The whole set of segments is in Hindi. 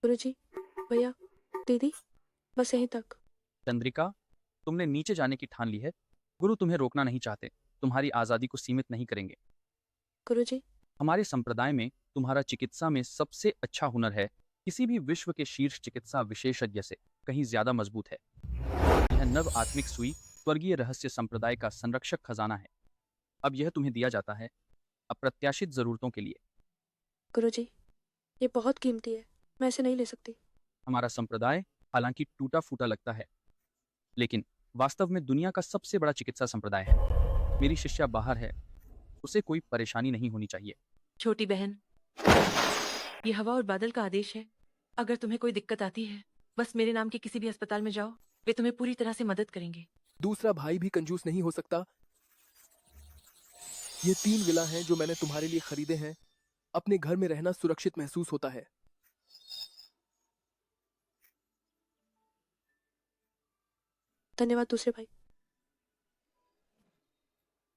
गुरुजी, भैया, दीदी, बस यहीं तक। चंद्रिका, तुमने नीचे जाने की ठान ली है। गुरु तुम्हें रोकना नहीं चाहते, तुम्हारी आज़ादी को सीमित नहीं करेंगे। गुरुजी, हमारे संप्रदाय में तुम्हारा चिकित्सा में सबसे अच्छा हुनर है, किसी भी विश्व के शीर्ष चिकित्सा विशेषज्ञ से कहीं ज्यादा मजबूत है। यह नव आत्मिक सुई स्वर्गीय रहस्य संप्रदाय का संरक्षक खजाना है। अब यह तुम्हें दिया जाता है अप्रत्याशित जरूरतों के लिए। गुरुजी, ये बहुत कीमती है, मैं इसे नहीं ले सकती। हमारा संप्रदाय हालांकि टूटा फूटा लगता है, लेकिन वास्तव में दुनिया का सबसे बड़ा चिकित्सा संप्रदाय है। मेरी शिष्या बाहर है, उसे कोई परेशानी नहीं होनी चाहिए। छोटी बहन, ये हवा और बादल का आदेश है। अगर तुम्हें कोई दिक्कत आती है, बस मेरे नाम के किसी भी अस्पताल में जाओ, वे तुम्हें पूरी तरह से मदद करेंगे। दूसरा भाई भी कंजूस नहीं हो सकता। ये 3 विला हैं जो मैंने तुम्हारे लिए खरीदे हैं। अपने घर में रहना सुरक्षित महसूस होता है। धन्यवाद दूसरे भाई।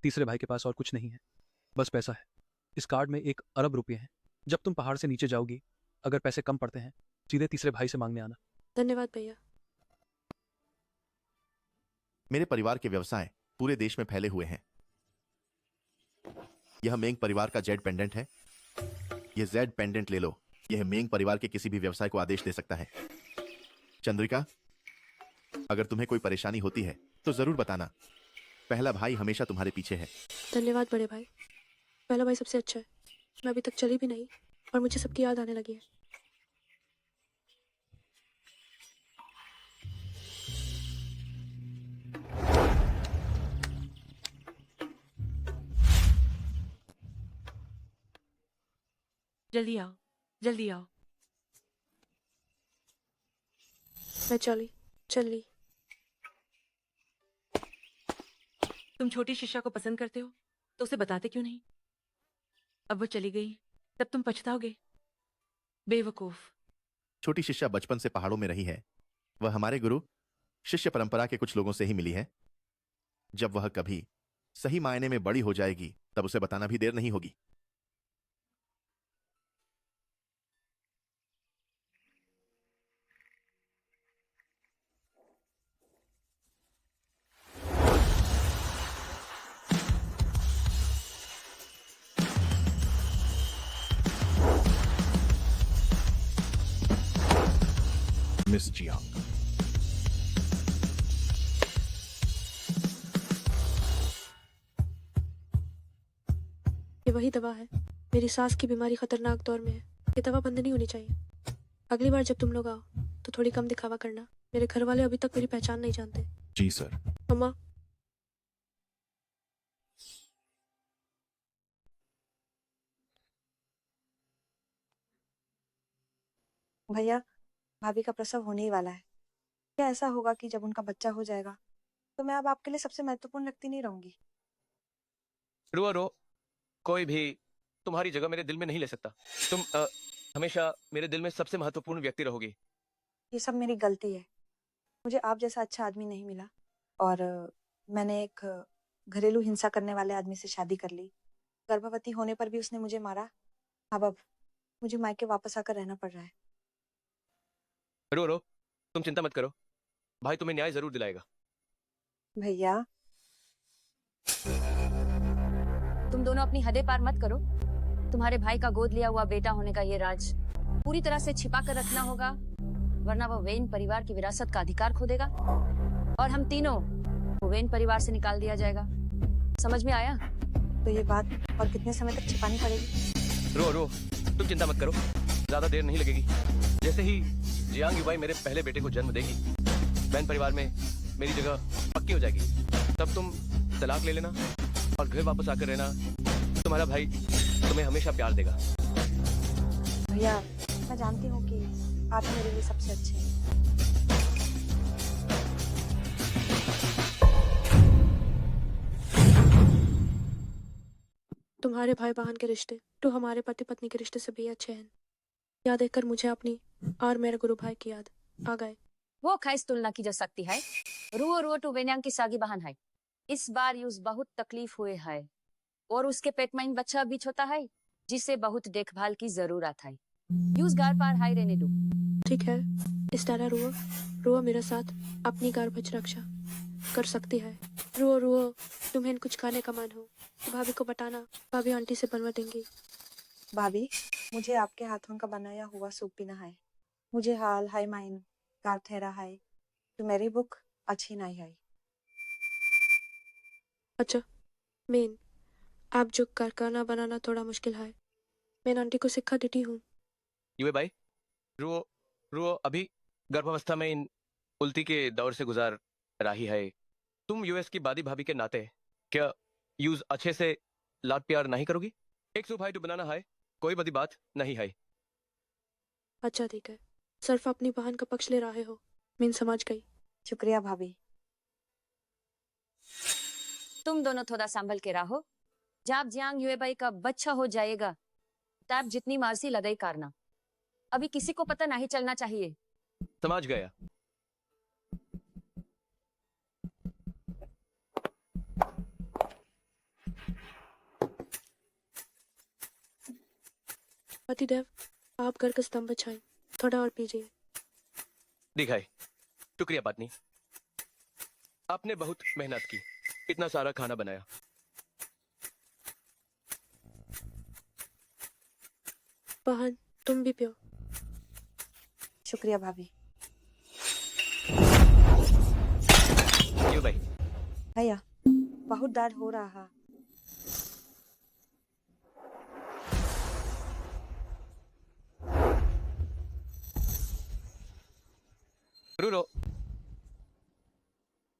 तीसरे भाई के पास और कुछ नहीं है, बस पैसा है। इस कार्ड में 1 अरब रुपए हैं। जब तुम पहाड़ से नीचे जाओगी, अगर पैसे कम पड़ते हैं, सीधे तीसरे भाई से मांगने आना। धन्यवाद भैया। मेरे परिवार के व्यवसाय पूरे देश में फैले हुए हैं। यह मेंग परिवार का जेड पेंडेंट है। यह जेड पेंडेंट ले लो। यह मेंग परिवार के किसी भी व्यवसाय को आदेश दे सकता है। चंद्रिका, अगर तुम्हें कोई परेशानी होती है तो जरूर बताना। पहला भाई हमेशा तुम्हारे पीछे है। धन्यवाद बड़े भाई। पहला भाई सबसे अच्छा है। मैं अभी तक चली भी नहीं और मुझे सबकी याद आने लगी है। जल्दी आओ, जल्दी आओ। मैं चली। तुम छोटी शिष्या को पसंद करते हो तो उसे बताते क्यों नहीं? अब वो चली गई, तब तुम पछताओगे। बेवकूफ। छोटी शिष्या बचपन से पहाड़ों में रही है। वह हमारे गुरु शिष्य परंपरा के कुछ लोगों से ही मिली है। जब वह कभी सही मायने में बड़ी हो जाएगी, तब उसे बताना भी देर नहीं होगी। मिस जियांग, ये वही दवा है। मेरी सास की बीमारी खतरनाक दौर में है। ये दवा बंद नहीं होनी चाहिए। अगली बार जब तुम लोग आओ तो थोड़ी कम दिखावा करना। मेरे घर वाले अभी तक मेरी पहचान नहीं जानते। जी सर। अम्मा, भैया, भाभी का प्रसव होने ही वाला है। क्या ऐसा होगा कि जब उनका बच्चा हो जाएगा तो मैं अब आपके लिए सबसे महत्वपूर्ण व्यक्ति नहीं रहूंगी? रो कोई भी तुम्हारी जगह मेरे दिल में नहीं ले सकता। तुम हमेशा मेरे दिल में सबसे महत्वपूर्ण व्यक्ति रहोगी। ये सब मेरी गलती है। मुझे आप जैसा अच्छा आदमी नहीं मिला और मैंने एक घरेलू हिंसा करने वाले आदमी से शादी कर ली। गर्भवती होने पर भी उसने मुझे मारा। अब मुझे मायके वापस आकर रहना पड़ रहा है। रो तुम चिंता मत करो, भाई तुम्हें न्याय जरूर दिलाएगा। भैया, तुम दोनों अपनी हदें पार मत करो। तुम्हारे भाई का गोद लिया हुआ बेटा होने का ये राज पूरी तरह से छिपा कर रखना होगा, वरना वह वेन परिवार की विरासत का अधिकार खो देगा और हम तीनों को वेन परिवार से निकाल दिया जाएगा। समझ में आया? तो ये बात और कितने समय तक छिपानी पड़ेगी? रो तुम चिंता मत करो, ज्यादा देर नहीं लगेगी। जैसे ही जियांग युवाई मेरे पहले बेटे को जन्म देगी, वेन परिवार में मेरी जगह पक्की हो जाएगी। तब तुम तलाक ले लेना और घर वापस आकर रहना। तुम्हारा भाई तुम्हें हमेशा प्यार देगा। भैया, मैं जानती हूँ कि आप मेरे लिए सबसे अच्छे हैं। तुम्हारे भाई बहन के रिश्ते तो हमारे पति पत्नी के रिश्ते से भी अच्छे हैं। याद देखकर मुझे अपनी और मेरे गुरु भाई की याद आ गए। वो खैस तुलना की जा सकती है। रुओ टू वेन्यांग की सागी बहन है। इस बार यूज बहुत तकलीफ हुए है और उसके पेट में बच्चा भी छोटा है जिसे बहुत देखभाल की जरूरत है। यूज गार पार हाई रहने दो। ठीक है, इस तरह रुओ रुओ मेरे साथ अपनी गर्भज रक्षा कर सकती है। रुओ रुओ, तुम्हें कुछ खाने का मन हो तो भाभी को बताना, भाभी आंटी से बनवा देंगी। भाभी, मुझे आपके हाथों का बनाया हुआ सूप पीना है। मुझे हाल हाय माइन कारथेरा है, तो मेरी बुक अच्छी नहीं है। अच्छा मेन, आप जो कारखाना बनाना थोड़ा मुश्किल है, मैं आंटी को सिखा देती हूँ। युवे भाई, रुओ रुओ अभी गर्भावस्था में इन उल्टी के दौर से गुजार रही है। तुम यूएस की बादी भाभी के नाते क्या यूज अच्छे से लाड प्यार नहीं करोगी? एक सूप है तो बनाना है, कोई बड़ी बात नहीं है। अच्छा ठीक है, सिर्फ अपनी बहन का पक्ष ले रहे हो, मैं समझ गई। शुक्रिया भाभी। तुम दोनों थोड़ा संभल के रहो। जब जियांग युएबाई का बच्चा हो जाएगा तब जितनी मार्सी लड़ाई करना, अभी किसी को पता नहीं चलना चाहिए। समझ गया। पतिदेव, आप घर का स्तंभ छाए, थोड़ा और पीजिए। दिखाई, शुक्रिया पत्नी, आपने बहुत मेहनत की, इतना सारा खाना बनाया। बहन तुम भी पियो। शुक्रिया भाभी। युवे भाई, भैया, बहुत दर्द हो रहा। रो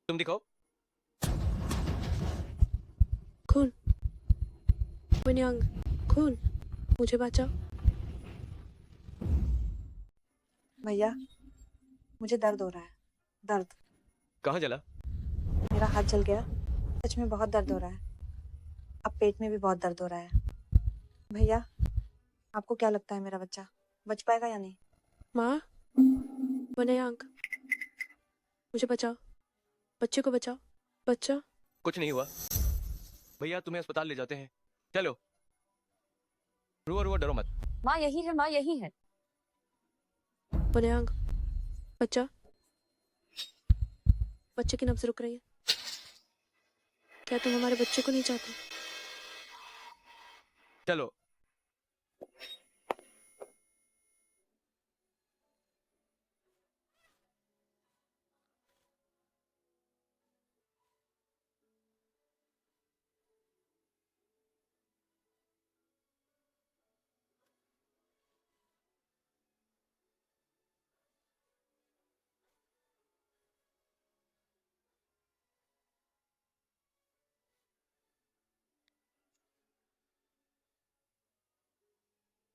तुम दिखाओ। खून, विनयांग, खून, मुझे बचाओ। भैया, मुझे दर्द हो रहा है। दर्द। कहाँ जला? मेरा हाथ जल गया। सच में बहुत दर्द हो रहा है। अब पेट में भी बहुत दर्द हो रहा है। भैया, आपको क्या लगता है मेरा बच्चा बच पाएगा या नहीं? माँ, विनयांग, मुझे बचाओ, बच्चे को बचाओ। बच्चा कुछ नहीं हुआ भैया, तुम्हें अस्पताल ले जाते हैं, चलो। रुआ रुआ, डरो मत। माँ यही है, माँ यही है। विनयांग, बच्चा, बच्चे की नब्ज रुक रही है। क्या तुम हमारे बच्चे को नहीं चाहते? चलो।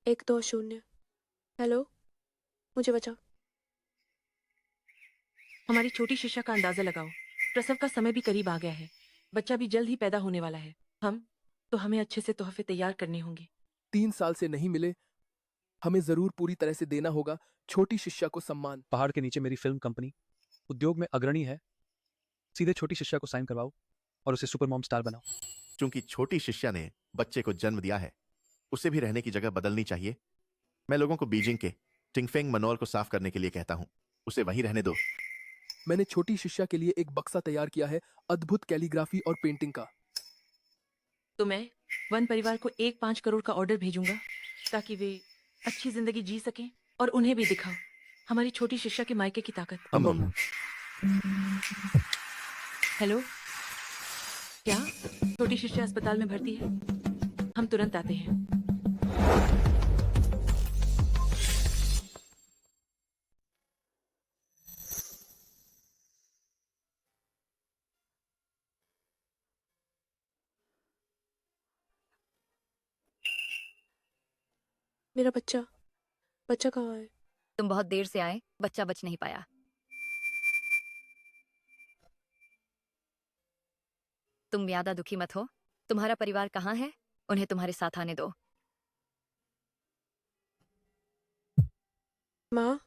एक दो शून्य। हेलो, मुझे बचाओ। हमारी छोटी शिष्या का अंदाजा लगाओ, प्रसव का समय भी करीब आ गया है, बच्चा भी जल्द ही पैदा होने वाला है। हमें अच्छे से तोहफे तैयार करने होंगे। 3 साल से नहीं मिले, हमें जरूर पूरी तरह से देना होगा छोटी शिष्या को सम्मान। पहाड़ के नीचे मेरी फिल्म कंपनी उद्योग में अग्रणी है, सीधे छोटी शिष्या को साइन करवाओ और उसे सुपर मॉम स्टार बनाओ। चूंकि छोटी शिष्या ने बच्चे को जन्म दिया है, उसे भी रहने की जगह बदलनी चाहिए। मैं लोगों को बीजिंग के टिंगफेंग मनोल को साफ करने के लिए कहता हूँ, उसे वहीं रहने दो। मैंने छोटी शिष्या के लिए एक बक्सा तैयार किया है, अद्भुत कैलीग्राफी और पेंटिंग का। तो मैं वन परिवार को 5 करोड़ का ऑर्डर भेजूंगा ताकि वे अच्छी जिंदगी जी सकें, और उन्हें भी दिखाओ हमारी छोटी शिष्या के मायके की ताकत। हेलो, क्या छोटी शिष्या अस्पताल में भर्ती है? हम तुरंत आते हैं। मेरा बच्चा, बच्चा कहाँ है? तुम बहुत देर से आए, बच्चा बच नहीं पाया। तुम ज्यादा दुखी मत हो, तुम्हारा परिवार कहाँ है? उन्हें तुम्हारे साथ आने दो। माँ,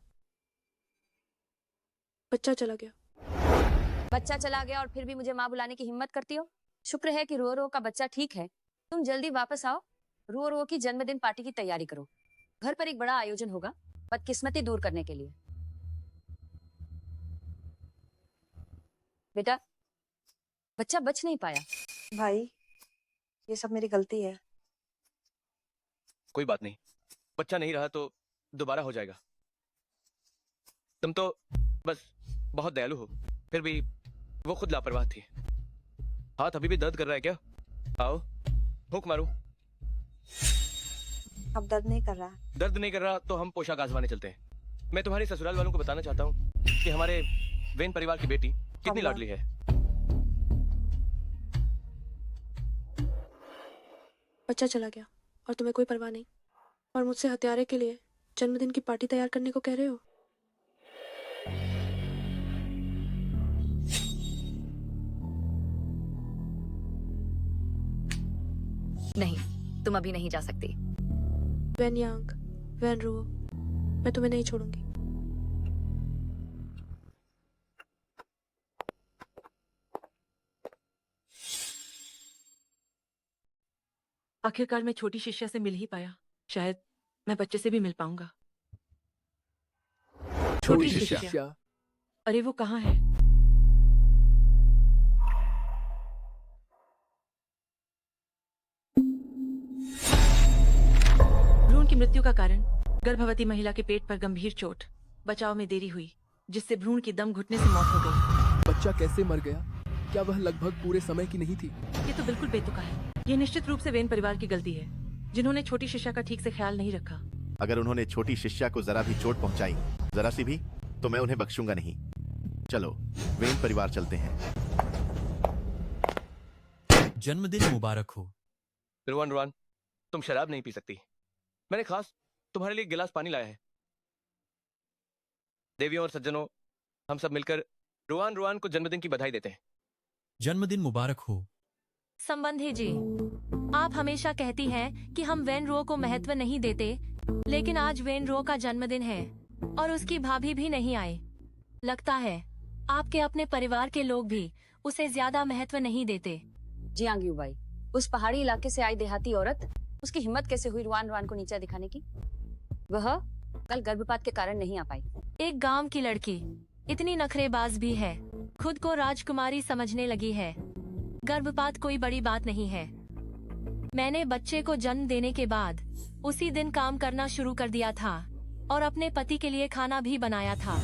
बच्चा चला गया। बच्चा चला गया और फिर भी मुझे माँ बुलाने की हिम्मत करती हो? शुक्र है कि रो रो का बच्चा ठीक है। तुम जल्दी वापस आओ, रो रो की जन्मदिन पार्टी की तैयारी करो। घर पर एक बड़ा आयोजन होगा, बदकिस्मती दूर करने के लिए। बेटा, बच्चा बच नहीं पाया। भाई, ये सब मेरी गलती है। कोई बात नहीं, बच्चा नहीं रहा तो दोबारा हो जाएगा। तुम तो बस बहुत दयालु हो, फिर भी वो खुद लापरवाह थी। हाथ अभी भी दर्द कर रहा है क्या? आओ, हुक मारो। अब दर्द नहीं कर रहा। दर्द नहीं कर रहा तो हम पोशाक आजमाने चलते हैं। मैं तुम्हारे ससुराल वालों को बताना चाहता हूँ कि हमारे वेन परिवार की बेटी कितनी लाडली है। बच्चा चला गया और तुम्हें कोई परवाह नहीं, और मुझसे हत्यारे के लिए जन्मदिन की पार्टी तैयार करने को कह रहे हो। नहीं, तुम अभी नहीं जा सकती। वैन यांग, वैन रुओ, मैं तुम्हें नहीं छोड़ूंगी। आखिरकार मैं छोटी शिष्या से मिल ही पाया। शायद मैं बच्चे से भी मिल पाऊंगा। छोटी शिष्या। शिष्या। अरे वो कहाँ है? भ्रूण की मृत्यु का कारण गर्भवती महिला के पेट पर गंभीर चोट, बचाव में देरी हुई, जिससे भ्रूण की दम घुटने से मौत हो गई। बच्चा कैसे मर गया? क्या वह लगभग पूरे समय की नहीं थी? ये तो बिल्कुल बेतुका है। ये निश्चित रूप से वेन परिवार की गलती है, जिन्होंने छोटी शिष्या का ठीक से ख्याल नहीं रखा। अगर उन्होंने छोटी शिष्या को जरा भी चोट पहुंचाई, जरा सी भी, तो मैं उन्हें बख्शूंगा नहीं। चलो, वेन परिवार चलते हैं। जन्मदिन मुबारक हो। रुआन रुआन, तुम शराब नहीं पी सकती। मैंने खास तुम्हारे लिए एक गिलास पानी लाया है। देवियों और सज्जनों, हम सब मिलकर रुआन रुआन को जन्मदिन की बधाई देते हैं। जन्मदिन मुबारक हो। संबंधी जी, आप हमेशा कहती हैं कि हम वेन रो को महत्व नहीं देते, लेकिन आज वेन रो का जन्मदिन है और उसकी भाभी भी नहीं आए। लगता है आपके अपने परिवार के लोग भी उसे ज्यादा महत्व नहीं देते। जियांग युबाई, उस पहाड़ी इलाके से आई देहाती औरत, उसकी हिम्मत कैसे हुई रुआन रुआन को नीचा दिखाने की? वह कल गर्भपात के कारण नहीं आ पाई। एक गांव की लड़की इतनी नखरेबाज भी है, खुद को राजकुमारी समझने लगी है। गर्भपात कोई बड़ी बात नहीं है। मैंने बच्चे को जन्म देने के बाद उसी दिन काम करना शुरू कर दिया था और अपने पति के लिए खाना भी बनाया था।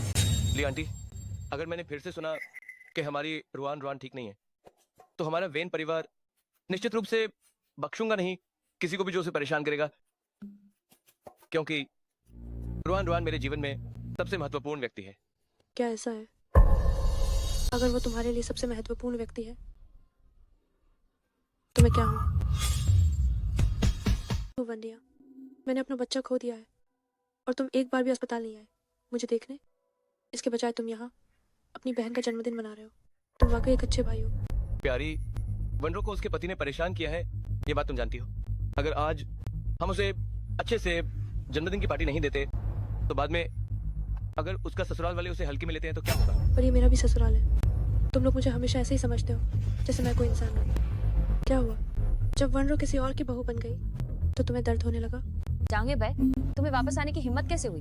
ली आंटी, अगर मैंने फिर से सुना कि हमारी रुआन रुआन ठीक नहीं है, तो हमारा वेन परिवार निश्चित रूप से बख्शूंगा नहीं किसी को भी जो उसे परेशान करेगा, क्योंकि रुआन रुआन मेरे जीवन में सबसे महत्वपूर्ण व्यक्ति है। क्या ऐसा है? अगर वो तुम्हारे लिए सबसे महत्वपूर्ण व्यक्ति है तो मैं क्या हूँ? तो वंडिया, मैंने अपना बच्चा खो दिया है और तुम एक बार भी अस्पताल नहीं आए मुझे देखने। इसके बजाय तुम यहाँ अपनी बहन का जन्मदिन मना रहे हो। तुम वाकई एक अच्छे भाई हो। प्यारी, वनरो को उसके पति ने परेशान किया है, ये बात तुम जानती हो। अगर आज हम उसे अच्छे से जन्मदिन की पार्टी नहीं देते, तो बाद में अगर उसका ससुराल वाले उसे हल्के में लेते हैं तो क्या होगा? पर ये मेरा भी ससुराल है। तुम लोग मुझे हमेशा ऐसे ही समझते हो जैसे मैं कोई इंसान हूँ। क्या हुआ जब वनरो किसी और की बहू बन गई तो तुम्हें दर्द होने लगा? जांगे भाई, तुम्हें वापस आने की हिम्मत कैसे हुई?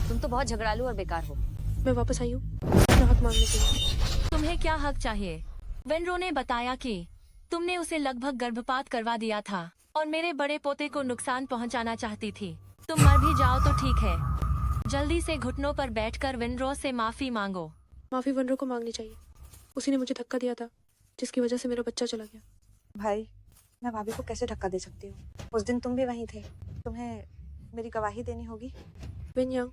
तुम तो बहुत झगड़ालू और बेकार हो। मैं वापस आई हूँ अपना हक मांगने के लिए। तुम्हें क्या हक चाहिए? वेनरो ने बताया कि तुमने उसे लगभग गर्भपात करवा दिया था और मेरे बड़े पोते को नुकसान पहुंचाना चाहती थी। तुम मर भी जाओ तो ठीक है। जल्दी से घुटनों पर बैठकर वेनरो से माफी मांगो। माफी वनरो को मांगनी चाहिए। उसी ने मुझे धक्का दिया था जिसकी वजह से मेरा बच्चा चला गया। भाई, मैं भाभी को कैसे धक्का दे सकती हूँ? उस दिन तुम भी वहीं थे। तुम्हें मेरी गवाही देनी होगी। विन यांग,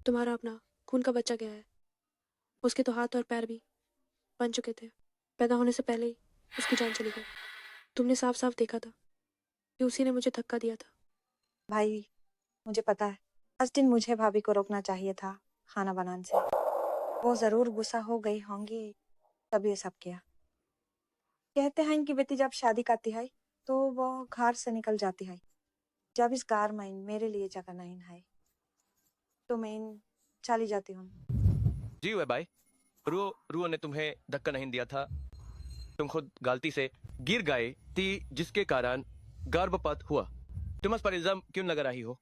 तुम्हारा अपना खून का बच्चा गया है। उसके तो हाथ और पैर भी बन चुके थे। पैदा होने से पहले ही उसकी जान चली गई। तुमने साफ साफ देखा था कि उसी ने मुझे धक्का दिया था। भाई, मुझे पता है उस दिन मुझे भाभी को रोकना चाहिए था खाना बनाने से। वो जरूर गुस्सा हो गई होंगी, तभी ये सब किया। कहते हैं कि बेटी जब शादी करती है तो वो घर से निकल जाती है। जब इस घर में मेरे लिए जगह नहीं है तो मैं चली जाती हूँ। जी हुआ भाई, रुओ ने तुम्हें धक्का नहीं दिया था। तुम खुद गलती से गिर गए थी जिसके कारण गर्भपात हुआ। तुम इस पर इल्जाम क्यों लगा रही हो?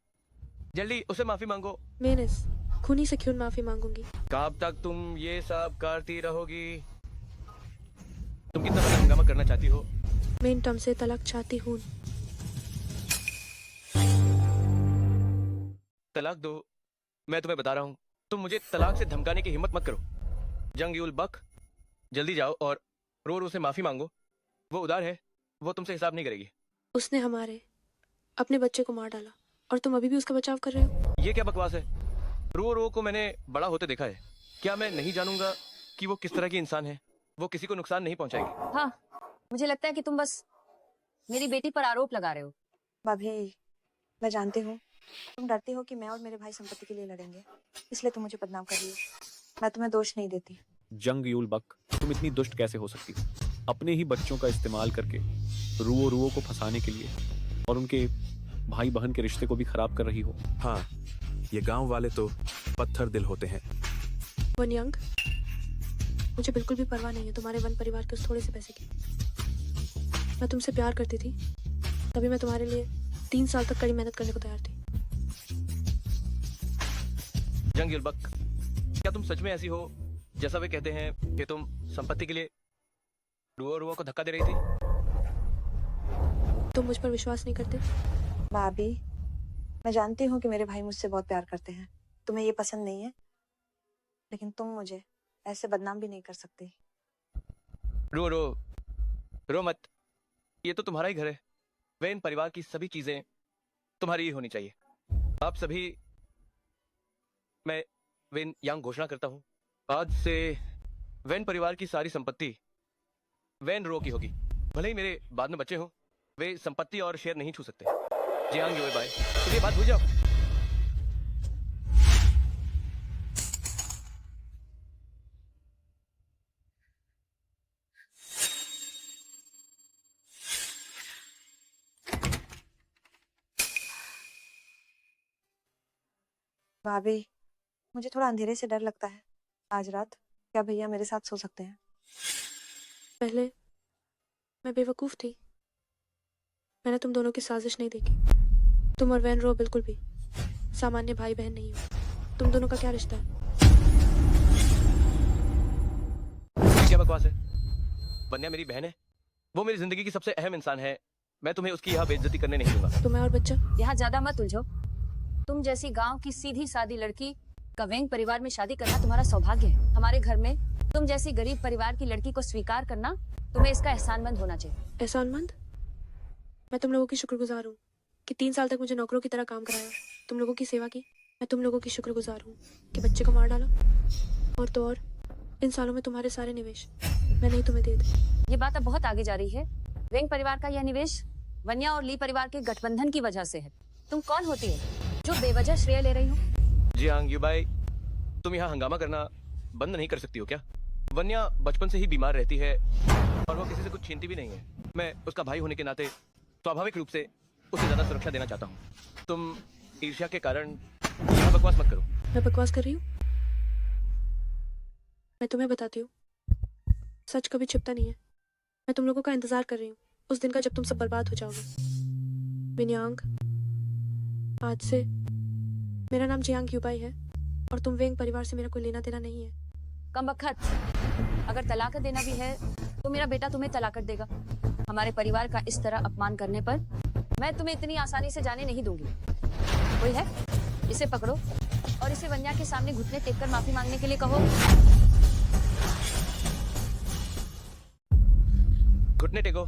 जल्दी उससे माफी मांगो। मेनिस खूनी से क्यों माफी मांगूंगी? कब तक तुम ये सब करती रहोगी? तुम कितना बड़ा हंगामा करना चाहती हो? मैं इन तुमसे तलाक चाहती हूँ। तलाक दो। मैं तुम्हें बता रहा हूँ, तुम मुझे तलाक से धमकाने की हिम्मत मत करो। जंग यूल बक, जल्दी जाओ और रो रो से माफी मांगो। वो उदार है, वो तुमसे हिसाब नहीं करेगी। उसने हमारे अपने बच्चे को मार डाला और तुम अभी भी उसका बचाव कर रहे हो? ये क्या बकवास है? रो रो को मैंने बड़ा होते देखा है। क्या मैं नहीं जानूंगा कि वो किस तरह की इंसान है? वो किसी को नुकसान नहीं पहुंचाएगी। हाँ, मुझे लगता है कि तुम बस मेरी बेटी पर आरोप लगा रहे हो। भाभी, मैं जानती हूँ तुम डरती हो कि मैं और मेरे भाई संपत्ति के लिए लड़ेंगे, इसलिए तुम मुझे बदनाम कर रही हो। मैं तुम्हें दोष नहीं देती। जंग यूल बक, तुम इतनी दुष्ट कैसे हो सकती हो? अपने ही बच्चों का इस्तेमाल करके रुओ को फंसाने के लिए और उनके भाई बहन के रिश्ते को भी खराब कर रही हो। हाँ, ये गांव वाले तो पत्थर दिल होते हैं। वनयंग, मुझे बिल्कुल भी परवाह नहीं है तुम्हारे वन परिवार के उस थोड़े से पैसे की। मैं तुमसे प्यार करती थी, तभी मैं तुम्हारे लिए 3 साल तक कड़ी मेहनत करने को तैयार थी। जंग यूल बक, क्या तुम सच में ऐसी हो जैसा वे कहते हैं कि तुम संपत्ति के लिए रुओ को धक्का दे रही थी? तुम मुझ पर विश्वास नहीं करते? भाभी, मैं जानती हूँ कि मेरे भाई मुझसे बहुत प्यार करते हैं। तुम्हें ये पसंद नहीं है, लेकिन तुम मुझे ऐसे बदनाम भी नहीं कर सकती। रो मत। ये तो तुम्हारा ही घर है। वेन परिवार की सभी चीजें तुम्हारी ही होनी चाहिए। आप सभी, मैं वेन यांग घोषणा करता हूँ, आज से वेन परिवार की सारी संपत्ति वेन रो की होगी। भले ही मेरे बाद में बच्चे हो, वे संपत्ति और शेयर नहीं छू सकते। जियांग योए बाय, तुम ये बात भूल जाओ। भाभी, मुझे थोड़ा अंधेरे से डर लगता है। आज रात क्या भैया मेरे साथ सो सकते हैं? पहले मैं बेवकूफ थी। मैंने तुम दोनों की साजिश नहीं देखी। तुम और वैन रो बिल्कुल भी सामान्य भाई बहन नहीं हो। तुम दोनों का क्या रिश्ता है? क्या बकवास है? वन्या मेरी बहन है, वो मेरी जिंदगी की सबसे अहम इंसान है। मैं तुम्हें उसकी यहाँ बेइज्जती करने नहीं दूंगा। तुम्हें और बच्चा? यहाँ ज्यादा मत उलझो। तुम जैसी गांव की सीधी सादी लड़की का वेंग परिवार में शादी करना तुम्हारा सौभाग्य है। हमारे घर में तुम जैसी गरीब परिवार की लड़की को स्वीकार करना तुम्हें इसका एहसानमंद होना चाहिए। एहसानमंद? मैं तुम लोगों की शुक्रगुजार हूँ कि 3 साल तक मुझे नौकरों की तरह काम कराया, तुम लोगों की सेवा की। मैं तुम लोगों की शुक्रगुजार हूँ कि बच्चे को मार डाला, और तो और इन सालों में तुम्हारे सारे निवेश मैंने ही तुम्हें दे दिए। ये बात अब बहुत आगे जा रही है। वेंग परिवार का यह निवेश वन्या और ली परिवार के गठबंधन की वजह से है। तुम कौन होती है जो बेवजह श्रेय ले रही हो? जियांग युबाई, तुम यहाँ हंगामा करना बंद नहीं कर सकती हो क्या? वन्या बचपन से ही बीमार रहती है और वो किसी से कुछ छीनती भी नहीं है। मैं उसका भाई होने के नाते स्वाभाविक रूप से उसे ज्यादा सुरक्षा देना चाहता हूँ। तुम ईर्ष्या के कारण यहाँ बकवास मत करो। मैं बकवास कर रही हूँ? मैं तुम्हें बताती हूँ, सच कभी छिपता नहीं है। मैं तुम लोगों का इंतजार कर रही हूँ, उस दिन का जब तुम सब बर्बाद हो जाओगे। विन्यांग, आज से मेरा नाम जियांग युबाई है और तुम वेंग परिवार से मेरा कोई लेना देना नहीं है। कमबख्त, अगर तलाक देना भी है तो मेरा बेटा तुम्हें तलाक देगा। हमारे परिवार का इस तरह अपमान करने पर मैं तुम्हें इतनी आसानी से जाने नहीं दूंगी। कोई है? इसे पकड़ो और इसे वन्या के सामने घुटने टेककर माफी मांगने के लिए कहो। घुटने टेको?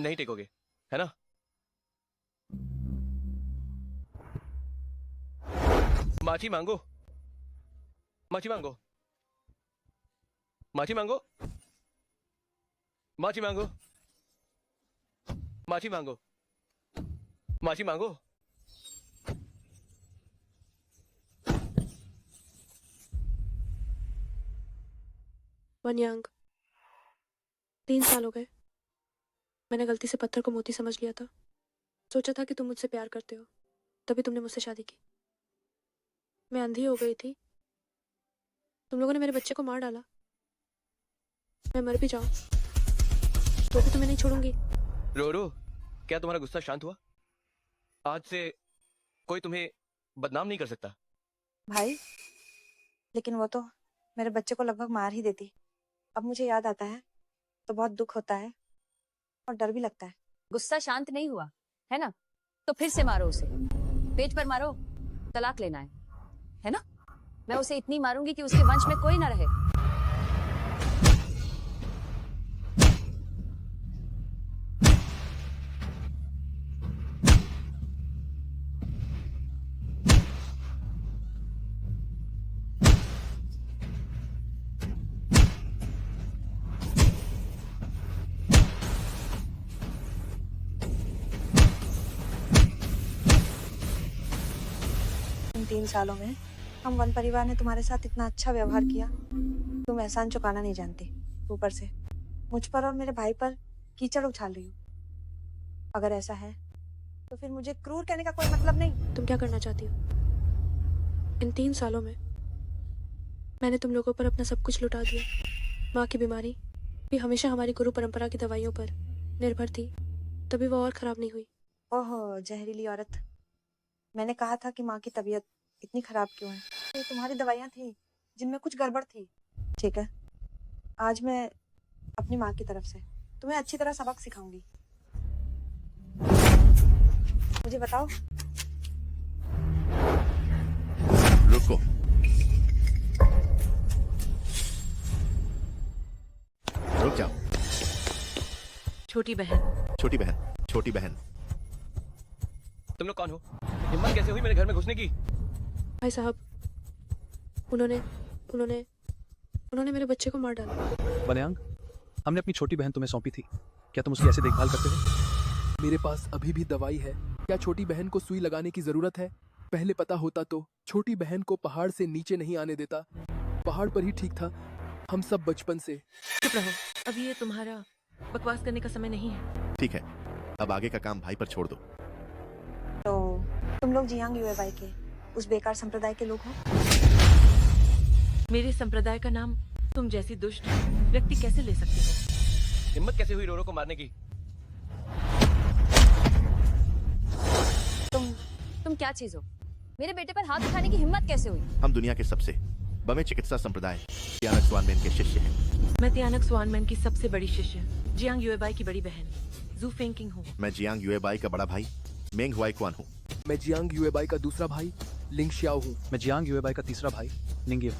नहीं टेकोगे, है ना? माफी मांगो, माफी मांगो, माफी मांगो, माफी मांगो, माफी मांगो, माफी मांगो। वन्यांग, 3 साल हो गए। मैंने गलती से पत्थर को मोती समझ लिया था। सोचा था कि तुम मुझसे प्यार करते हो, तभी तुमने मुझसे शादी की। मैं अंधी हो गई थी। तुम लोगों ने मेरे बच्चे को मार डाला। मैं मर भी जाऊं तो भी तुम्हें नहीं छोड़ूंगी। रो, क्या तुम्हारा गुस्सा शांत हुआ? आज से कोई तुम्हें बदनाम नहीं कर सकता। भाई, लेकिन वो तो मेरे बच्चे को लगभग मार ही देती। अब मुझे याद आता है तो बहुत दुख होता है और डर भी लगता है। गुस्सा शांत नहीं हुआ है ना, तो फिर से मारो उसे, पेट पर मारो। तलाक लेना है ना? मैं उसे इतनी मारूंगी कि उसके वंश में कोई ना रहे। इन 3 सालों में हम वन परिवार ने तुम्हारे साथ इतना अच्छा व्यवहार किया, तुम एहसान चुकाना नहीं जानती। ऊपर से मुझ पर और मेरे भाई पर कीचड़ उछाल रही हो। अगर ऐसा है तो फिर मुझे क्रूर कहने का कोई मतलब नहीं। तुम क्या करना चाहती हो? इन 3 सालों में मैंने तुम लोगों पर अपना सब कुछ लुटा दिया। माँ की बीमारी भी हमेशा हमारी गुरु परंपरा की दवाइयों पर निर्भर थी, तभी वो और खराब नहीं हुई। ओहो जहरीली औरत, मैंने कहा था कि माँ की तबीयत इतनी खराब क्यों है? ये तुम्हारी दवाइयाँ थी जिनमें कुछ गड़बड़ थी। ठीक है, आज मैं अपनी माँ की तरफ से तुम्हें अच्छी तरह सबक सिखाऊंगी। मुझे बताओ। रुको। रुक जाओ। छोटी बहन। छोटी बहन, छोटी बहन। तुम लोग कौन हो? हिम्मत कैसे हुई मेरे घर में घुसने की? भाई साहब, उन्होंने उन्होंने उन्होंने मेरे बच्चे को मार डाला। बनयांग, हमने अपनी छोटी बहन तुम्हें सौंपी थी, क्या तुम उसकी ऐसे देखभाल करते हो? मेरे पास अभी भी दवाई है, क्या छोटी बहन को सुई लगाने की जरूरत है? पहले पता होता तो छोटी बहन को पहाड़ से नीचे नहीं आने देता। पहाड़ पर ही ठीक था, हम सब बचपन से। चुप रहो, अभी ये तुम्हारा बकवास करने का समय नहीं है। ठीक है, अब आगे का काम भाई पर छोड़ दो। तो तुम लोग जियांग युएबाई के उस बेकार संप्रदाय के लोग हो? मेरे संप्रदाय का नाम तुम जैसी दुष्ट व्यक्ति कैसे ले सकते हो? हिम्मत कैसे हुई रोरो को मारने की? तुम क्या चीज हो? मेरे बेटे पर हाथ उठाने की हिम्मत कैसे हुई? हम दुनिया के सबसे बड़े चिकित्सा संप्रदाय तियानक स्वानमेन के शिष्य हैं। मैं तियानक स्वानमेन की सबसे बड़ी शिष्य जियांग युएबाई की बड़ी बहन जू फेंकिंग हूँ। मैं जियांग युएबाई का बड़ा भाई मेंग हुआईक्वान हूँ। मैं जियांग युएबाई का दूसरा भाई लिंग शियाओ हूँ। मैं जियांग युएबाई का तीसरा भाई निंगियो।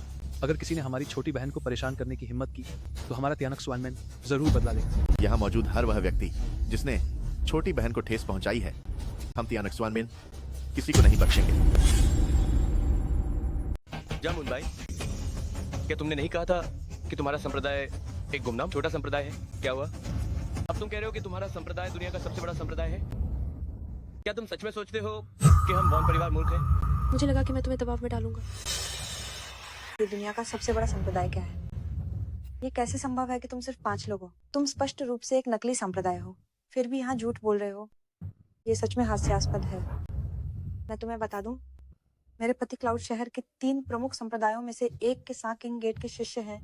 अगर किसी ने हमारी छोटी बहन को परेशान करने की हिम्मत की तो हमारा तियानक स्वानमेन जरूर बदला लेगा। यहाँ मौजूद हर वह व्यक्ति जिसने छोटी बहन को ठेस पहुंचाई है, हम तियानक स्वानमेन किसी को नहीं बख्शेंगे। जामुन भाई, क्या तुमने नहीं कहा था कि तुम्हारा संप्रदाय एक गुमनाम छोटा संप्रदाय है? क्या हुआ? अब तुम कह रहे हो कि तुम्हारा संप्रदाय दुनिया का सबसे बड़ा संप्रदाय है? क्या तुम सच में सोचते हो कि हम वॉन परिवार मूर्ख हैं? मुझे लगा कि मैं तुम्हें दबाव में डालूंगा। ये दुनिया का सबसे बड़ा संप्रदाय क्या है? ये कैसे संभव है कि तुम सिर्फ 5 लोग हो? तुम स्पष्ट रूप से एक नकली संप्रदाय हो, फिर भी यहाँ झूठ बोल रहे हो। ये सच में हास्यास्पद है। मैं तुम्हें बता दूं, मेरे पति क्लाउड शहर के 3 प्रमुख संप्रदायों में से एक के साकिंग गेट के शिष्य हैं।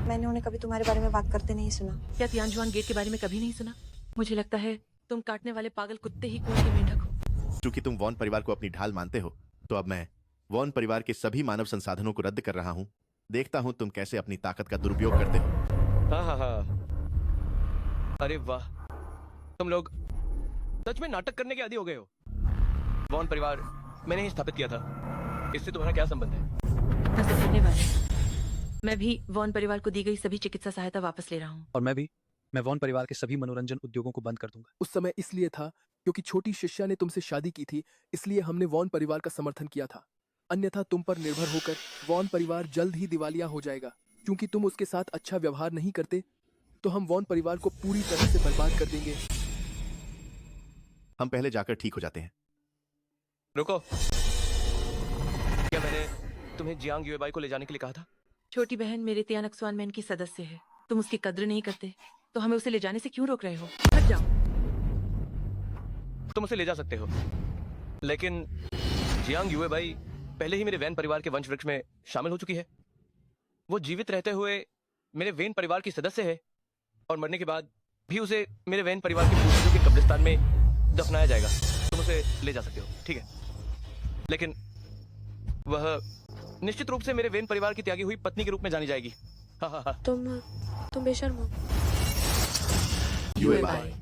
मैंने उन्हें कभी तुम्हारे बारे में बात करते नहीं सुना। क्या तियानजुआन गेट के बारे में कभी नहीं सुना? मुझे लगता है तुम काटने वाले पागल कुत्ते ही कूद के मेंढक हो। क्योंकि तुम वॉन परिवार को अपनी ढाल मानते हो, तो अब मैं वॉन परिवार के सभी मानव संसाधनों को रद्द कर रहा हूँ। देखता हूँ तुम कैसे अपनी ताकत का दुरुपयोग करते हो। हाँ हाँ हाँ, अरे वाह, तुम लोग सच में नाटक करने के आदी हो गए हो। वॉन परिवार मैंने ही स्थापित किया था, इससे तुम्हारा क्या संबंध है? हंसे फिरने वाले। मैं भी वॉन परिवार को दी गई सभी चिकित्सा सहायता वापस ले रहा हूँ। और मैं वॉन परिवार के सभी मनोरंजन उद्योगों को बंद कर दूंगा। उस समय इसलिए था क्योंकि छोटी शिष्या ने तुमसे शादी की थी, इसलिए हमने वॉन परिवार का समर्थन किया था। अन्यथा तुम पर निर्भर होकर वॉन परिवार जल्द ही दिवालिया हो जाएगा। क्योंकि तुम उसके साथ अच्छा व्यवहार नहीं करते, तो हम वॉन परिवार को पूरी तरह से बर्बाद कर देंगे। हम पहले जाकर ठीक हो जाते हैं। रुको, क्या मैंने तुम्हें जियांग युएबाई को ले जाने के लिए कहा था? छोटी बहन मेरे तियानक स्वानमेन की सदस्य है। तुम उसकी कद्र नहीं करते तो हमें उसे ले जाने से क्यों रोक रहे हो? हट जाओ। तुम उसे ले जा सकते हो, लेकिन जियांग युएबाई पहले ही मेरे वैन परिवार के वंश वृक्ष में शामिल हो चुकी है। वो जीवित रहते हुए मेरे वैन परिवार की सदस्य है और मरने के बाद भी उसे मेरे वैन परिवार के पूर्वजों के कब्रिस्तान में दफनाया जाएगा। तुम उसे ले जा सकते हो, ठीक है? लेकिन वह निश्चित रूप से मेरे वेन परिवार की त्यागी हुई पत्नी के रूप में जानी जाएगी। हाँ हाँ हाँ। तुम बेशर्म हो। यूएबाई।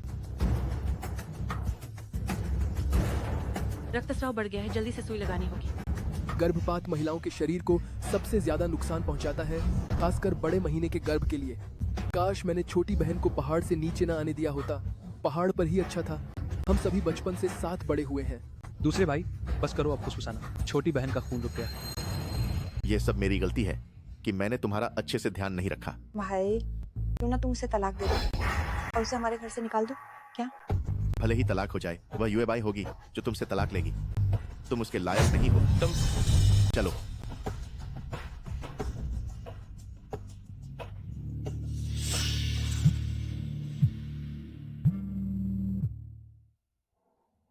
रक्तस्राव बढ़ गया है, जल्दी से सुई लगानी होगी। गर्भपात महिलाओं के शरीर को सबसे ज्यादा नुकसान पहुंचाता है, खासकर बड़े महीने के गर्भ के लिए। काश मैंने छोटी बहन को पहाड़ से नीचे न आने दिया होता। पहाड़ पर ही अच्छा था। हम सभी बचपन से साथ बड़े हुए हैं। दूसरे भाई, बस करो अब फुसफुसाना। छोटी बहन का खून रुक गया है। ये सब मेरी गलती है कि मैंने तुम्हारा अच्छे से ध्यान नहीं रखा। भाई क्यों ना तुम उसे तलाक दे दो और उसे हमारे घर से निकाल दो। क्या? भले ही तलाक हो जाए, वह यूएबाई होगी जो तुमसे तलाक लेगी। तुम उसके लायक नहीं हो। तुम चलो।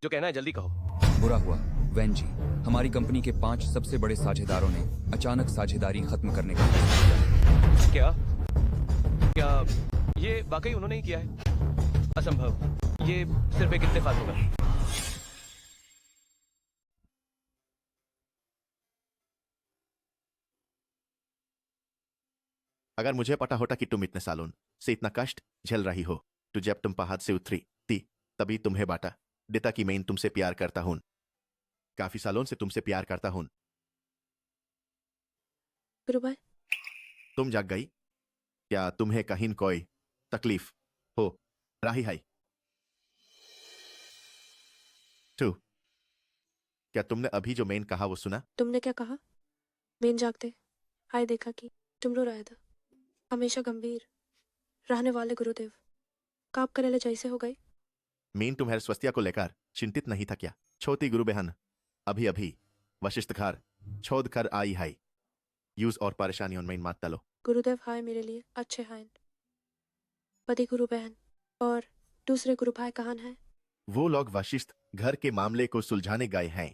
जो कहना है जल्दी कहो। बुरा हुआ वैन जी, हमारी कंपनी के 5 सबसे बड़े साझेदारों ने अचानक साझेदारी खत्म करने का फैसला किया। क्या क्या ये वाकई उन्होंने ही किया है? असंभव। ये सिर्फ एक इत्तेफाक होगा। अगर मुझे पता होता कि तुम इतने सालों से इतना कष्ट झेल रही हो तो जब तुम पहाड़ से उतरी थी तभी तुम्हें बांटा देता कि मैं तुमसे प्यार करता हूं। काफी सालों से तुमसे प्यार करता हूं। गुरु भाई, तुम जाग गई? क्या तुम्हें कहीं कोई तकलीफ हो रही है? टू, क्या तुमने अभी जो मैंने कहा वो सुना? तुमने क्या कहा? मेन जागते हाय देखा कि तुम रो रहा था। हमेशा गंभीर रहने वाले गुरुदेव काप करेले जैसे हो गए। मैं तुम्हारे स्वास्थ्य को लेकर चिंतित नहीं था क्या? छोटी गुरु बहन अभी अभी वशिष्ठ घर छोड़ कर आई है। यूज और परेशानियों में मत डालो। गुरुदेव हाय मेरे लिए अच्छे हैं। पति गुरु बहन और दूसरे गुरु भाई कहाँ हैं? वो लोग वशिष्ठ घर के मामले को सुलझाने गए हैं।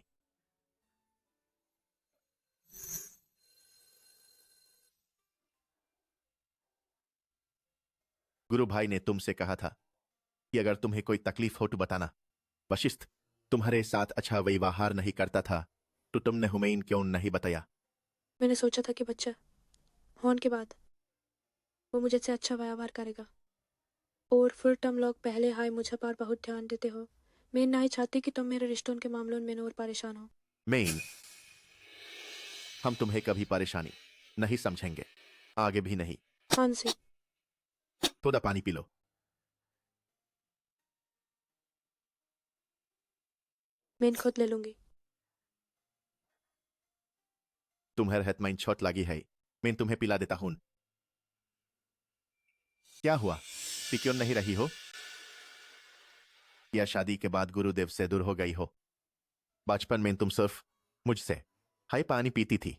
गुरु भाई ने तुमसे कहा था कि अगर तुम्हें कोई तकलीफ हो तो बताना। वशिष्ठ तुम्हारे साथ अच्छा व्यवहार नहीं करता था तो तुमने हुमैन क्यों नहीं बताया? मैंने सोचा था कि बच्चा होने के बाद वो मुझे से अच्छा व्यवहार करेगा। और फिर तुम लोग पहले हाय मुझे पर बहुत ध्यान देते हो। मैं नहीं चाहती कि तुम मेरे रिश्तों के मामलों में और परेशान हो। मेन, हम तुम्हें कभी परेशानी नहीं समझेंगे, आगे भी नहीं। हाँ सी, थोड़ा पानी पी लो। मैं खुद ले लूंगी। तुम्हारे हाथ में चोट लगी है, मैं तुम्हें पिला देता हूं। क्या हुआ? पी क्यों नहीं रही हो? या शादी के बाद गुरुदेव से दूर हो गई हो? बचपन में तुम सिर्फ मुझसे हाय पानी पीती थी।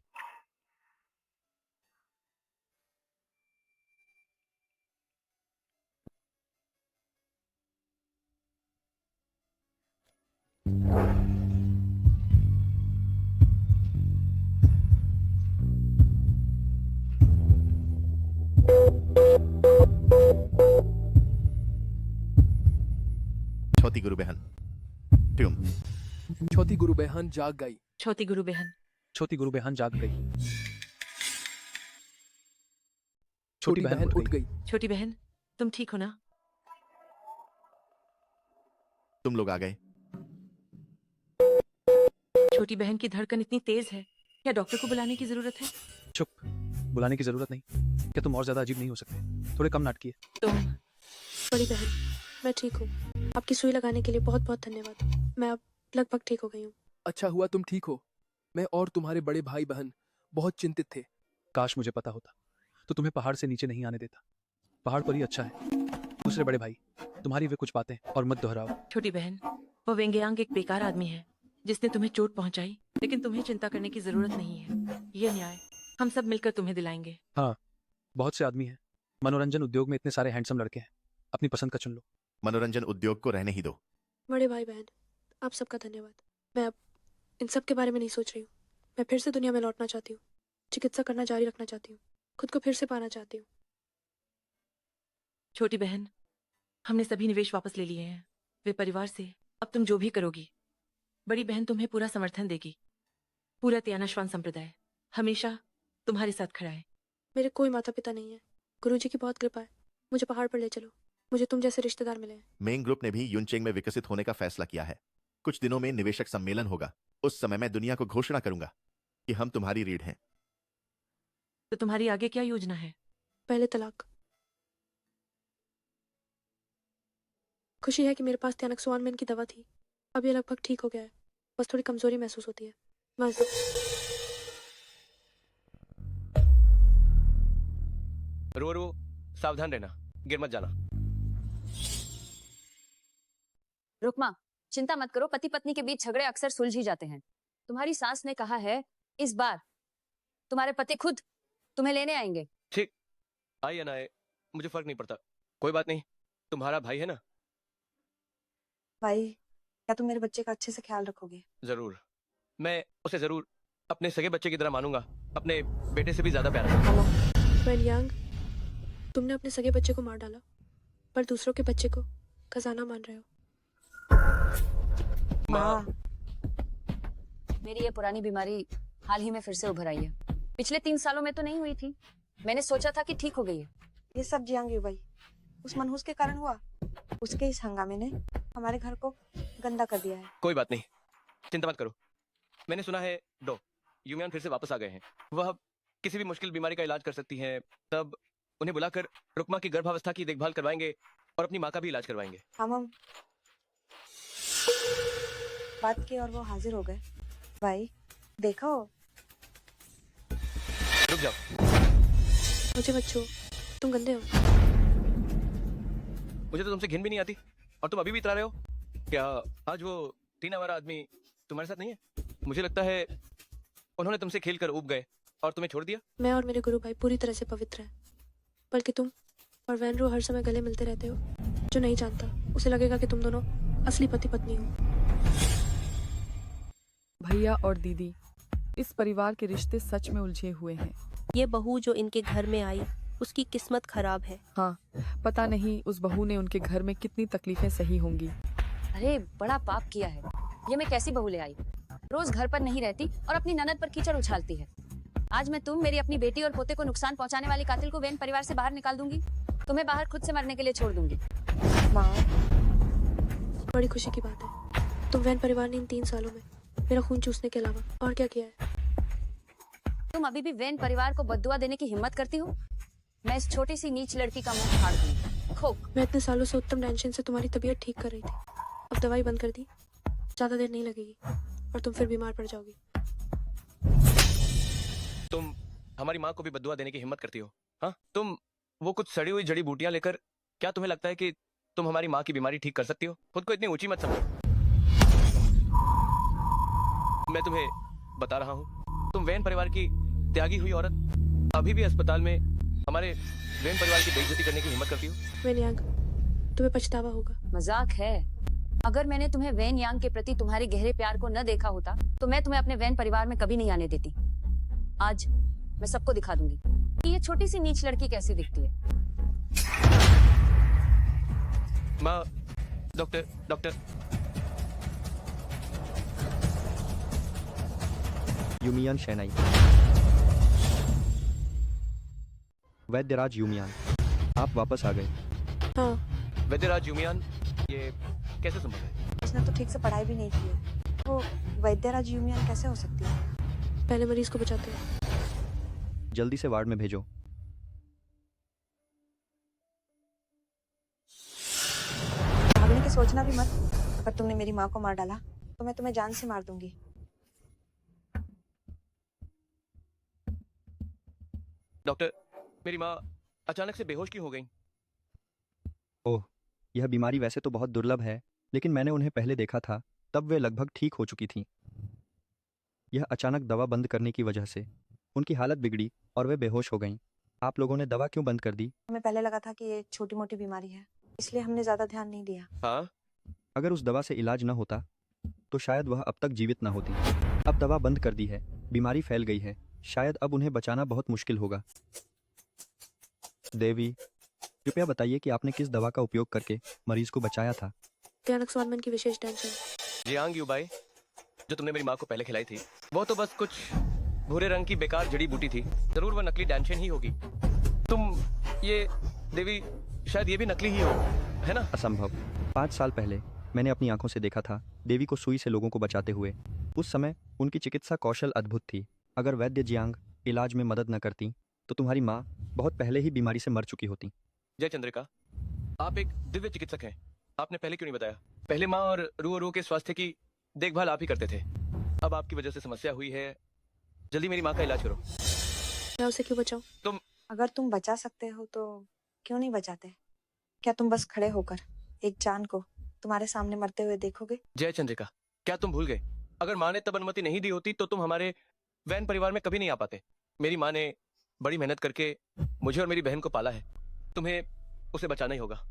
छोटी गुरु बहन ट्यूम। छोटी गुरु बहन जाग गई। छोटी गुरु बहन। छोटी गुरु बहन जाग गई। छोटी बहन उठ गई। छोटी बहन, तुम ठीक हो ना? तुम लोग आ गए। छोटी बहन की धड़कन इतनी तेज है, क्या डॉक्टर को बुलाने की जरूरत है? चुप, बुलाने की जरूरत नहीं। क्या तुम और ज्यादा अजीब नहीं हो सकते? थोड़े कम नाटकीय। तुम बड़ी बहन, मैं ठीक हूँ। आपकी सुई लगाने के लिए बहुत बहुत धन्यवाद। मैं अब लगभग ठीक हो गई हूँ। अच्छा हुआ तुम ठीक हो। मैं और तुम्हारे बड़े भाई बहन बहुत चिंतित थे। काश मुझे पता होता तो तुम्हें पहाड़ से नीचे नहीं आने देता। पहाड़ पर ही अच्छा है। दूसरे बड़े भाई, तुम्हारी वे कुछ बातें और मत दोहराओ। छोटी बहन, वो वेंगयांग एक बेकार आदमी है जिसने तुम्हें चोट पहुंचाई, लेकिन तुम्हें चिंता करने की जरूरत नहीं है। ये न्याय हम सब मिलकर तुम्हें दिलाएंगे। हाँ, बहुत से आदमी हैं। मनोरंजन उद्योग में इतने सारे हैंडसम लड़के हैं। अपनी पसंद का चुन लो। मनोरंजन उद्योग को रहने ही दो। बड़े भाई बहन, आप सबका धन्यवाद। मैं अब इन सब के बारे में नहीं सोच रही हूँ। मैं फिर से दुनिया में लौटना चाहती हूँ। चिकित्सा करना जारी रखना चाहती हूँ। खुद को फिर से पाना चाहती हूँ। छोटी बहन, हमने सभी निवेश वापस ले लिए हैं। वे परिवार से अब तुम जो भी करोगी, बड़ी बहन तुम्हें पूरा समर्थन देगी। पूरा त्यानाश्वान संप्रदाय हमेशा तुम्हारे साथ खड़ा है। मेरे कोई माता पिता नहीं है। गुरुजी की बहुत कृपा है। मुझे पहाड़ पर ले चलो। मुझे तुम जैसे रिश्तेदार मिले हैं। मेंग ग्रुप ने भी युनचेंग में विकसित होने का फैसला किया है। कुछ दिनों में निवेशक सम्मेलन होगा। उस समय मैं दुनिया को घोषणा करूंगा कि हम तुम्हारी रीढ़ हैं। तो तुम्हारी आगे क्या योजना है? पहले तलाक। खुशी है कि मेरे पास त्यानक्सुआन में इनकी दवा थी। अब ये लगभग ठीक हो गया है। बस थोड़ी कमजोरी महसूस होती है। बस रो सावधान रहना, गिर मत जाना। रुकमा, चिंता मत करो, पति पत्नी के बीच झगड़े अक्सर सुलझ ही जाते हैं। तुम्हारी सास ने कहा है इस बार तुम्हारे पति खुद तुम्हें लेने आएंगे। ठीक, आए या ना आए मुझे फर्क नहीं पड़ता। कोई बात नहीं, तुम्हारा भाई है ना। भाई, क्या तुम मेरे बच्चे का अच्छे से ख्याल रखोगे? जरूर, मैं उसे जरूर अपने सगे बच्चे की तरह मानूंगा। अपने बेटे से भी ज्यादा प्यार करूंगा। वैन यांग, तुमने अपने सगे बच्चे को मार डाला, पर दूसरों के बच्चे को खजाना मान रहे हो। माँ, मेरी ये पुरानी बीमारी हाल ही में फिर से उभर आई है। पिछले 3 सालों में तो नहीं हुई थी। मैंने सोचा था कि ठीक हो गई है। ये सब जियांग युबाई उस मनहूस के कारण हुआ। उसके इस हंगामे ने हमारे घर को गंदा कर दिया है। कोई बात नहीं, चिंता मत करो। मैंने सुना है डो यूमियान फिर से वापस आ गए हैं। वह किसी भी मुश्किल बीमारी का इलाज कर सकती हैं। तब उन्हें बुलाकर रुकमा की गर्भावस्था की देखभाल करवाएंगे और अपनी माँ का भी इलाज करवाएंगे। हम बात की और वो हाजिर हो गए। भाई देखो, रुक जाओ। मुझे मत छुओ, तुम गंदे हो। मुझे तो तुमसे घिन भी नहीं आती और तुम अभी भी इतरा रहे हो। क्या आज वो टीना वाला आदमी तुम्हारे साथ नहीं है? मुझे लगता है उन्होंने तुमसे खेल कर ऊब गए और तुम्हें छोड़ दिया। मैं और मेरे गुरु भाई पूरी तरह से पवित्र हैं, बल्कि तुम और वैनरू हर समय गले मिलते रहते हो। जो नहीं जानता उसे लगेगा कि तुम दोनों असली पति पत्नी हो। भैया और दीदी, इस परिवार के रिश्ते सच में उलझे हुए हैं। ये बहू जो इनके घर में आई उसकी किस्मत खराब है। हाँ, पता नहीं उस बहू ने उनके घर में कितनी तकलीफें सही होंगी। अरे बड़ा पाप किया है। ये मैं कैसी बहू ले आई? रोज घर पर नहीं रहती और अपनी ननद पर कीचड़ उछालती है। आज मैं मेरी अपनी बेटी और पोते को नुकसान पहुंचाने वाले कातिल को वैन परिवार से बाहर निकाल दूंगी। तुम्हें बाहर खुद से मरने के लिए छोड़ दूंगी। माँ, बड़ी खुशी की बात है। तुम वैन परिवार ने इन 3 सालों में मेरा खून चूसने के अलावा और क्या किया है? तुम अभी भी वैन परिवार को बद्दुआ देने की हिम्मत करती हो? मैं इस छोटी सी नीच लड़की का मुंह फाड़ दूंगी। खोक। मैं इतने सालों से उत्तम टेंशन से तुम्हारी तबीयत ठीक कर रही थी। अब दवाई बंद कर दी, ज्यादा देर नहीं लगेगी और तुम फिर बीमार पड़ जाओगी। तुम हमारी माँ को भी बद्दुआ देने की हिम्मत करती हो? हाँ, तुम वो कुछ सड़ी हुई जड़ी बूटियां लेकर, क्या तुम्हें लगता है कि तुम हमारी माँ की बीमारी ठीक कर सकती हो? खुद को इतनी ऊंची मत समझो। मैं तुम्हें बता रहा हूँ, तुम वैन परिवार की त्यागी हुई औरत अभी भी अस्पताल में हमारे वैन परिवार की बेइज्जती करने की हिम्मत करती हो। वैन यांग, तुम्हें पछतावा होगा। मजाक है। अगर मैंने तुम्हें वैन यांग के प्रति तुम्हारे गहरे प्यार को न देखा होता तो मैं तुम्हें अपने वैन परिवार में कभी नहीं आने देती। आज मैं सबको दिखा दूंगी कि ये छोटी सी नीच लड़की कैसी दिखती है। माँ, डॉक्टर यूमियान शैनाई। वैद्यराज यूमियान, आप वापस आ गए। हाँ। वैद्यराज यूमियान, ये कैसे संभव है? उसने तो ठीक से पढ़ाई भी नहीं की है। वो वैद्यराज यूमियान कैसे हो सकती है? पहले मरीज को बचाते हैं। जल्दी से वार्ड में भेजो। भागने की सोचना भी मत। पर तुमने मेरी माँ को मार डाला तो मैं तुम्हें जान से मार दूंगी। डॉक्टर, मेरी माँ अचानक से बेहोश क्यों हो गई? ओह, यह बीमारी वैसे तो बहुत दुर्लभ है, लेकिन मैंने उन्हें पहले देखा था, तब वे लगभग ठीक हो चुकी थीं। यह अचानक दवा बंद करने की वजह से उनकी हालत बिगड़ी और वे बेहोश हो गईं। आप लोगों ने दवा क्यों बंद कर दी? हमें पहले लगा था कि ये छोटी मोटी बीमारी है, इसलिए हमने ज्यादा ध्यान नहीं दिया। हाँ? अगर उस दवा से इलाज न होता तो शायद वह अब तक जीवित न होती। अब दवा बंद कर दी है, बीमारी फैल गई है, शायद अब उन्हें बचाना बहुत मुश्किल होगा। देवी, कृपया बताइए कि आपने किस दवा का उपयोग करके मरीज को बचाया था? त्यानक्सुआन में की विशेष टेंशन। जियांग युबाई, जो तुमने मेरी माँ को पहले खिलाई थी वो तो बस कुछ भूरे रंग की बेकार जड़ी बूटी थी। जरूर वो नकली डैंशन ही होगी। तुम ये देवी शायद ये भी नकली ही हो, है ना? असंभव। 5 साल पहले मैंने अपनी आंखों से देखा था देवी को सुई से लोगों को बचाते हुए। उस समय उनकी चिकित्सा कौशल अद्भुत थी। अगर वैद्य जियांग इलाज में मदद न करती तो तुम्हारी माँ बहुत पहले ही बीमारी से मर चुकी होती। जय चंद्रिका, आप एक दिव्य चिकित्सक हैं। आपने पहले क्यों नहीं बताया? पहले माँ और रू के स्वास्थ्य की देखभाल आप ही करते थे। अब आपकी वजह से समस्या हुई है। जल्दी मेरी माँ का इलाज करो। मैं उसे क्यों बचाऊं? तुम अगर तुम बचा सकते हो तो क्यों नहीं बचाते? क्या तुम बस खड़े होकर एक जान को तुम्हारे सामने मरते हुए देखोगे? जय चंद्रिका, क्या तुम भूल गए? अगर माँ ने तब अनुमति नहीं दी होती तो तुम हमारे वैन परिवार में कभी नहीं आ पाते। मेरी माँ ने बड़ी मेहनत करके मुझे और मेरी बहन को पाला है। तुम्हें उसे बचाना ही होगा।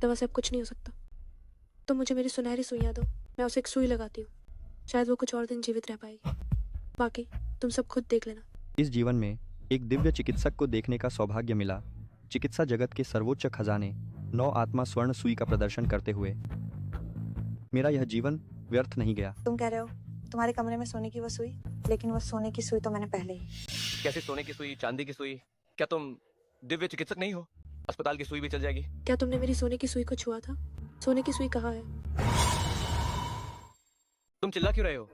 दवा से अब कुछ नहीं हो सकता। तुम मुझे मेरी सुनहरी सुइयां दो, मैं उसे एक सुई लगाती हूँ। शायद वो कुछ और दिन जीवित रह पाएगी। बाकी तुम सब खुद देख लेना। इस जीवन में एक दिव्य चिकित्सक को देखने का सौभाग्य मिला। चिकित्सा जगत के सर्वोच्च खजाने 9 आत्मा स्वर्ण सुई का प्रदर्शन करते हुए मेरा यह जीवन व्यर्थ नहीं गया। तुम कह रहे हो तुम्हारे कमरे में सोने की वो सुई, लेकिन वो सोने की सुई तो मैंने पहले ही। कैसे सोने की सुई, चांदी की सुई? क्या तुम दिव्य चिकित्सक नहीं हो? अस्पताल की सुई भी चल जाएगी। क्या तुमने मेरी सोने की सुई को छुआ था? सोने की सुई कहाँ है? तुम चिल्ला क्यों रहे हो?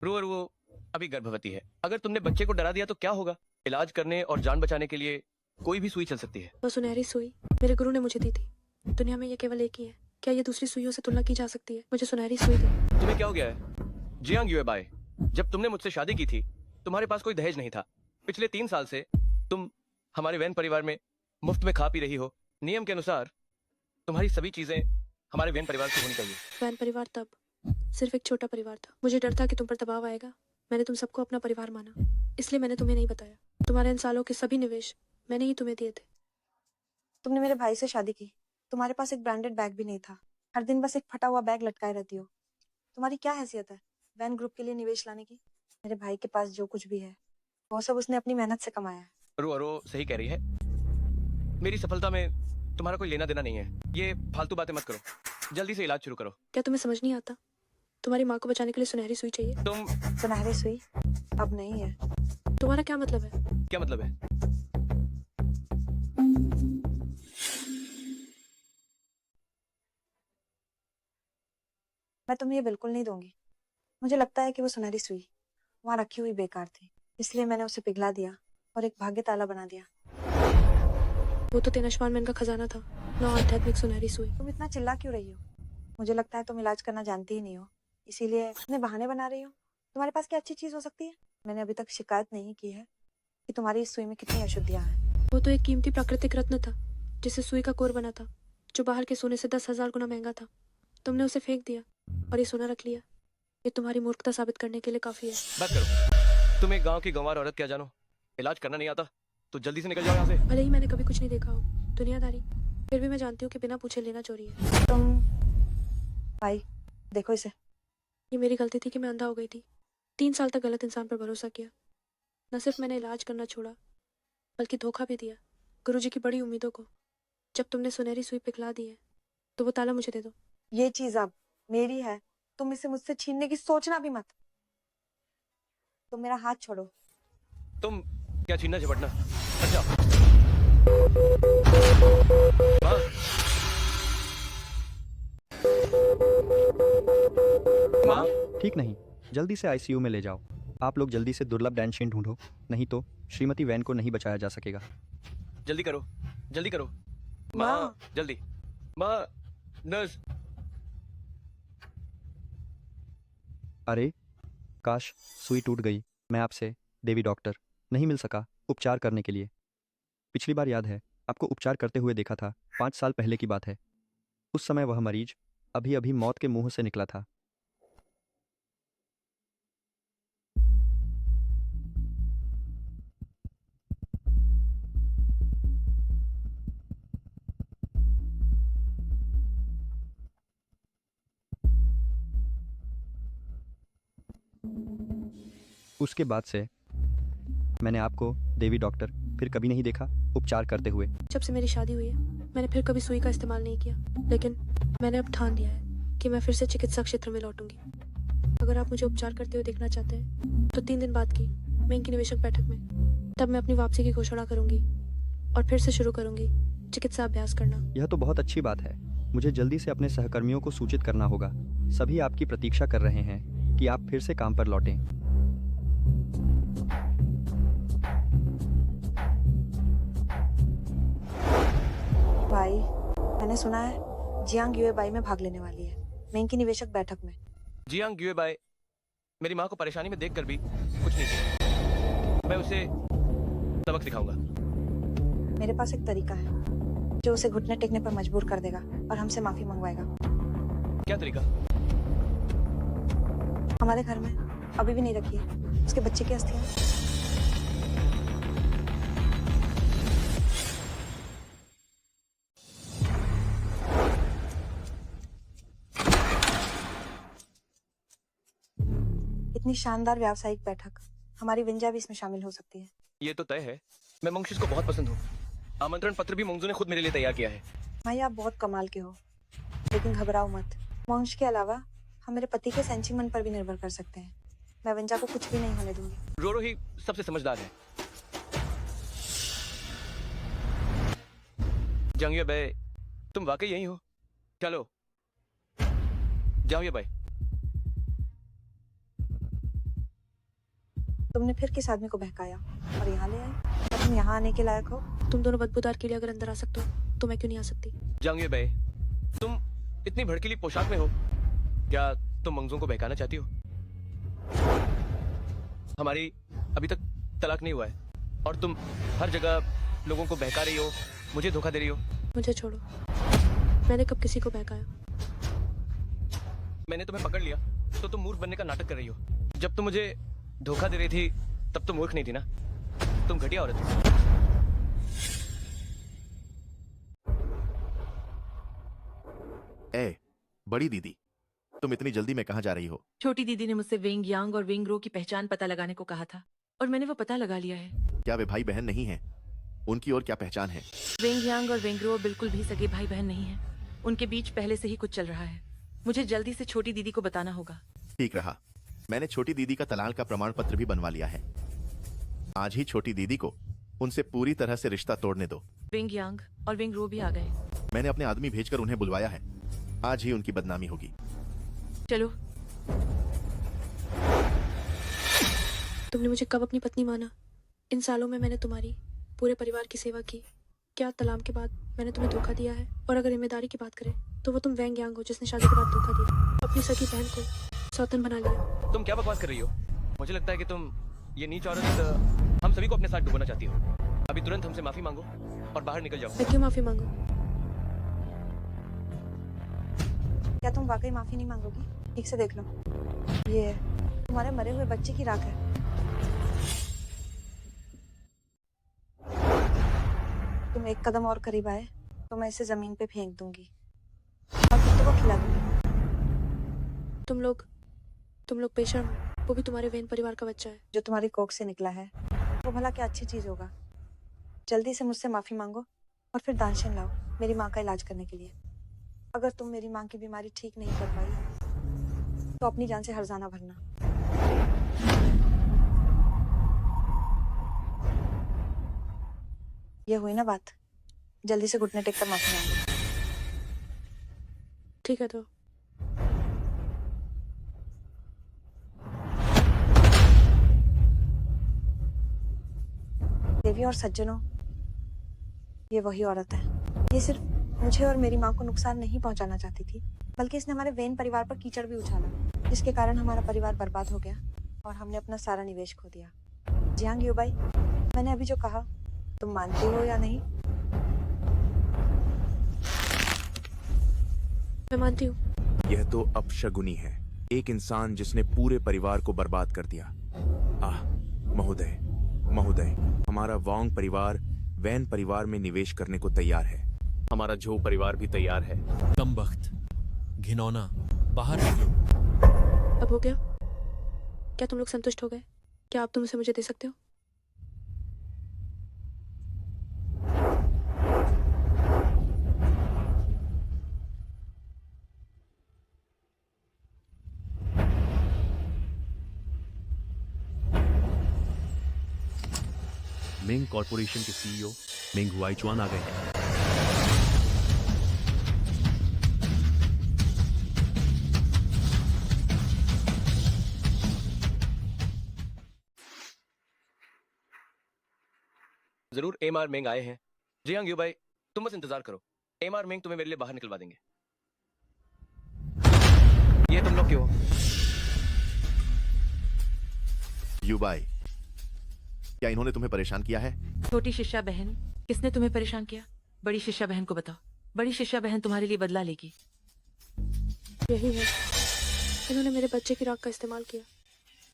रू अभी गर्भवती है। अगर तुमने बच्चे को डरा दिया तो क्या होगा? इलाज करने और जान बचाने के लिए कोई भी सुई चल सकती है। वो सुनहरी सुई मेरे गुरु ने मुझे दी थी। दुनिया में ये केवल एक ही है। क्या ये दूसरी सुइयों से तुलना की जा सकती है? मुझे सुनहरी सुई दी। तुम्हें क्या हो गया है? जियांग युएबाई, जब तुमने मुझसे शादी की थी तुम्हारे पास कोई दहेज नहीं था। पिछले 3 साल से तुम हमारे वैन परिवार में मुफ्त में खा पी रही हो। नियम के अनुसार तुम्हारी सभी चीजें हमारे वैन परिवार की होनी चाहिए। वैन परिवार तब सिर्फ एक छोटा परिवार था। मुझे डर था कि तुम पर दबाव आएगा। मैंने तुम सबको अपना परिवार माना, इसलिए मैंने तुम्हें नहीं बताया। तुम्हारे इन सालों के सभी निवेश मैंने ही तुम्हें दिए थे। तुमने मेरे भाई से शादी की। तुम्हारे पास एक ब्रांडेड बैग भी नहीं था। हर दिन बस एक फटा हुआ बैग लटकाए रहती हो। तुम्हारी क्या हैसियत है वैन ग्रुप के लिए निवेश लाने की? मेरे भाई के पास जो कुछ भी है वो सब उसने अपनी मेहनत से कमाया है। रो सही कह रही है। मेरी सफलता में तुम्हारा कोई लेना देना नहीं है। ये फालतू बातें मत करो। जल्दी से इलाज शुरू करो। क्या तुम्हें समझ नहीं आता? तुम्हारी माँ को बचाने के लिए सुनहरी सुई चाहिए। तुम सुनहरी सुई अब नहीं है। तुम्हारा क्या मतलब है? क्या मतलब है? मैं तुम्हें ये बिल्कुल नहीं दूंगी। मुझे लगता है कि वो सुनहरी सुई वहां रखी हुई बेकार थी, इसलिए मैंने उसे पिघला दिया और एक भाग्य ताला बना दिया। वो तो तेनाश्वान मैन का खजाना था, न आध्यात्मिक सुनहरी सुई। तुम इतना चिल्ला क्यों रही हो? मुझे लगता है तुम इलाज करना जानती ही नहीं हो, इसीलिए अपने बहाने बना रही हो। तुम्हारे पास क्या अच्छी चीज हो सकती है? मैंने अभी तक शिकायत नहीं की है कि तुम्हारी इस सुई में कितनी अशुद्धियां हैं। वो तो एक कीमती प्राकृतिक रत्न था जिसे सुई का कोर बना था, जो बाहर के सोने से 10,000 गुना महंगा था। तुमने उसे फेंक दिया और ये सोना रख लिया। ये तुम्हारी मूर्खता साबित करने के लिए काफी है। बस करो। तुम एक गांव की गंवार औरत क्या जानो? इलाज करना नहीं आता तो जल्दी से निकल जाओ यहाँ से। भले ही मैंने कभी कुछ नहीं देखा हो दुनियादारी, फिर भी मैं जानती हूँ कि बिना पूछे लेना चोरी है। तुम भाई देखो इसे। ये मेरी गलती थी कि मैं अंधा हो गई थी। 3 साल तक गलत इंसान पर भरोसा किया। न सिर्फ मैंने इलाज करना छोड़ा बल्कि धोखा भी दिया गुरुजी की बड़ी उम्मीदों को। जब तुमने सुनहरी सुई पिघला दी है तो वो ताला मुझे दे दो। ये चीज अब मेरी है, तुम इसे मुझसे छीनने की सोचना भी मत। तुम मेरा हाथ छोड़ो। तुम क्या छीनना झपटना? अच्छा माँ? ठीक नहीं, जल्दी से आईसीयू में ले जाओ। आप लोग जल्दी से दुर्लभ डैंशिन ढूंढो, नहीं तो श्रीमती वैन को नहीं बचाया जा सकेगा। जल्दी करो, जल्दी करो। माँ जल्दी। माँ, नर्स। अरे काश सुई टूट गई। मैं आपसे देवी डॉक्टर नहीं मिल सका उपचार करने के लिए। पिछली बार याद है आपको उपचार करते हुए देखा था। 5 साल पहले की बात है। उस समय वह मरीज अभी अभी मौत के मुंह से निकला था। उसके बाद से मैंने आपको देवी डॉक्टर फिर कभी नहीं देखा उपचार करते हुए। जब से मेरी शादी हुई है मैंने फिर कभी सुई का इस्तेमाल नहीं किया, लेकिन मैंने अब ठान लिया है कि मैं फिर से चिकित्सा क्षेत्र में लौटूंगी। अगर आप मुझे उपचार करते हुए देखना चाहते हैं तो 3 दिन बाद की बैंक की निवेशक बैठक में, तब मैं अपनी वापसी की घोषणा करूंगी और फिर से शुरू करूंगी चिकित्सा अभ्यास करना। यह तो बहुत अच्छी बात है। मुझे जल्दी से अपने सहकर्मियों को सूचित करना होगा। सभी आपकी प्रतीक्षा कर रहे हैं कि आप फिर से काम पर लौटें। भाई, मैंने सुना है जियांग युएबाई में भाग लेने वाली है बैंक की निवेशक बैठक में। जियांग युएबाई मेरी माँ को परेशानी में देखकर भी कुछ नहीं किया। मैं उसे सबक सिखाऊंगा। मेरे पास एक तरीका है जो उसे घुटने टेकने पर मजबूर कर देगा और हमसे माफी मंगवाएगा। क्या तरीका? हमारे घर में अभी भी नहीं रखी है उसके बच्चे की अस्थियां। इतनी शानदार व्यावसायिक बैठक, हमारी विंजा भी इसमें शामिल हो सकती है। ये तो तय है, मैं मंगशिश को बहुत पसंद हूँ। आमंत्रण पत्र भी मंगजू ने खुद मेरे लिए तैयार किया है। भाई, आप बहुत कमाल के हो, लेकिन घबराओ मत। वंश के अलावा हम मेरे पति के सेंचिंग मन पर भी निर्भर कर सकते हैं। मैं विंजा को कुछ भी नहीं होने दूंगी। रोरो ही सबसे समझदार है। जियांग युएबाई, तुम वाकई यही हो? चलो जाओ युएबाई। तुमने फिर किस आदमी को बहकाया और यहाँ ले आए? क्या तुम यहाँ आने के लायक हो? तुम दोनों बदबूदार के लिए अगर अंदर आ सकते हो तो मैं क्यों नहीं आ सकती? जियांग युएबाई, तुम इतनी भड़कीली पोशाक में हो, क्या तुम मंगजू को बहकाना चाहती हो? हमारी अभी तक तलाक नहीं हुआ है और तुम हर जगह लोगों को बहका रही हो, मुझे धोखा दे रही हो। मुझे छोड़ो, मैंने कब किसी को बहकाया? मैंने तुम्हें पकड़ लिया तो तुम मूर्ख बनने का नाटक कर रही हो। जब तुम मुझे धोखा दे रही थी तब तुम मूर्ख नहीं थी ना, तुम घटिया औरत हो। ए, बड़ी दीदी, तुम इतनी जल्दी में कहाँ जा रही हो? छोटी दीदी ने मुझसे वेंग यांग और वेंग रो की पहचान पता लगाने को कहा था और मैंने वो पता लगा लिया है। क्या वे भाई बहन नहीं हैं? उनकी और क्या पहचान है? वेंग यांग और वेंग रो बिल्कुल भी सगे भाई बहन नहीं है। उनके बीच पहले से ही कुछ चल रहा है। मुझे जल्दी से छोटी दीदी को बताना होगा। ठीक रहा, मैंने छोटी दीदी का तलाक का प्रमाण पत्र भी बनवा लिया है। आज ही छोटी दीदी को उनसे पूरी तरह से रिश्ता तोड़ने दो। वेंग यांग और वेंग रो भी आ गए। मैंने अपने आदमी भेजकर उन्हें बुलवाया है। आज ही उनकी बदनामी होगी। चलो। तुमने मुझे कब अपनी पत्नी माना? इन सालों में मैंने तुम्हारी पूरे परिवार की सेवा की। क्या तलाक के बाद मैंने तुम्हें धोखा दिया है? और अगर जिम्मेदारी की बात करें तो वो तुम वेंग यांग हो जिसने शादी के बाद धोखा दिया, अपनी सगी बहन को सौतन बना लिया। तुम क्या बकवास कर रही हो? मुझे लगता है कि तुम ये नीच औरत हम सभी को अपने साथ डुबोना चाहती हो। अभी तुरंत हमसे माफी मांगो और बाहर निकल जाओ। मैं क्यों माफी मांगू? क्या तुम वाकई माफी नहीं मांगोगी? ठीक से देख लो, ये तुम्हारे मरे हुए बच्चे की राख है। तुम एक कदम और करीब आए तो मैं इसे जमीन पे फेंक दूंगी और कुत्तों को खिला दूंगी। तुम लोग बेशर्म हो। वो भी तुम्हारे वेन परिवार का बच्चा है। जो तुम्हारी कोख से निकला है वो भला क्या अच्छी चीज होगा? जल्दी से मुझसे माफी मांगो और फिर दानशन लाओ मेरी माँ का इलाज करने के लिए। अगर तुम मेरी माँ की बीमारी ठीक नहीं कर पाई तो अपनी जान से हर्जाना भरना। ये हुई ना बात? जल्दी से घुटने टेक कर माफी मांगो। ठीक है तो देवी और सज्जनों, ये वही औरत है। ये सिर्फ मुझे और मेरी माँ को नुकसान नहीं पहुंचाना चाहती थी, बल्कि इसने हमारे वेन परिवार पर कीचड़ भी उछाला, जिसके कारण हमारा परिवार बर्बाद हो गया और हमने अपना सारा निवेश खो दिया। जियांग युएबाई, मैंने अभी जो कहा तुम मानती हो या नहीं? मैं मानती हूँ। यह तो अपशगुनी है। एक इंसान जिसने पूरे परिवार को बर्बाद कर दिया। आह, महोदय, महोदय, हमारा वांग परिवार वैन परिवार में निवेश करने को तैयार है। हमारा झो परिवार भी तैयार है। कमबख्त, घिनौना, बाहर निकलो। अब हो गया? क्या तुम लोग संतुष्ट हो गए? क्या आप तुम उसे मुझे दे सकते हो? मेंग कॉरपोरेशन के सीईओ मेंग हुआईचुआन आ गए हैं। जरूर एमआर मेंग आए हैं। जियांग यूबाई, तुम बस इंतजार करो, एमआर मेंग तुम्हें मेरे लिए बाहर निकलवा देंगे। ये तुम लोग क्यों? युबाई, क्या इन्होंने तुम्हें परेशान किया है? छोटी शिष्या बहन, किसने तुम्हें परेशान किया? बड़ी शिष्या बहन को बताओ। बड़ी शिष्या बहन तुम्हारे लिए बदला लेगी। यही है, इन्होंने मेरे बच्चे की राख का इस्तेमाल किया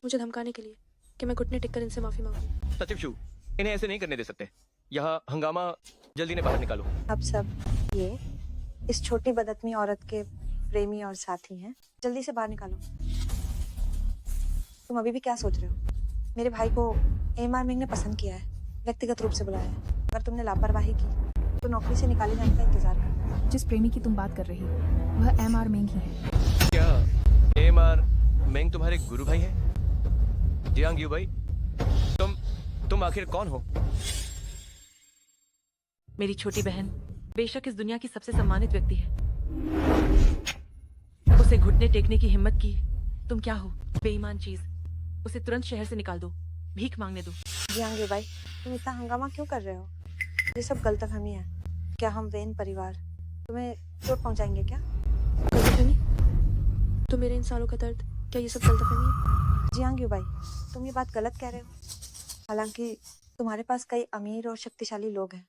मुझे धमकाने के लिए कि मैं घुटने टेककर इनसे माफी मांगू। सचिव शू, इन्हें ऐसे नहीं करने दे सकते। यहाँ हंगामा, जल्दी ने बाहर निकालो। अब सब ये इस छोटी बदतमी औरत के प्रेमी और साथी हैं। जल्दी से बाहर निकालो। तुम अभी भी क्या सोच रहे हो? मेरे भाई को एमआर मिंग ने पसंद किया है, व्यक्तिगत रूप से बुलाया है। अगर तुमने लापरवाही की तो नौकरी से निकाले जाने का इंतजार करना है। जिस प्रेमी की तुम बात कर रही हो वह एमआर मिंग ही है। क्या एमआर मेंग तुम्हारे गुरु भाई हैं? जियांग यूबाई, तुम आखिर कौन हो? मेरी छोटी बहन बेशक इस दुनिया की सबसे सम्मानित व्यक्ति है, उसे घुटने टेकने की हिम्मत की तुम क्या हो? बेईमान चीज। उसे तुरंत शहर से निकाल दो, भीख मांगने दो। जियांग यूबाई, तुम इतना हंगामा क्यों कर रहे हो? ये सब गलतफहमी है। क्या हम वेन परिवार तुम्हें चोट पहुंचाएंगे क्या? गलतफहमी? तो मेरे इन सालों का दर्द, क्या ये सब गलतफहमी है? जियांग यूबाई, तुम ये बात गलत कह रहे हो। हालांकि तुम्हारे पास कई अमीर और शक्तिशाली लोग हैं,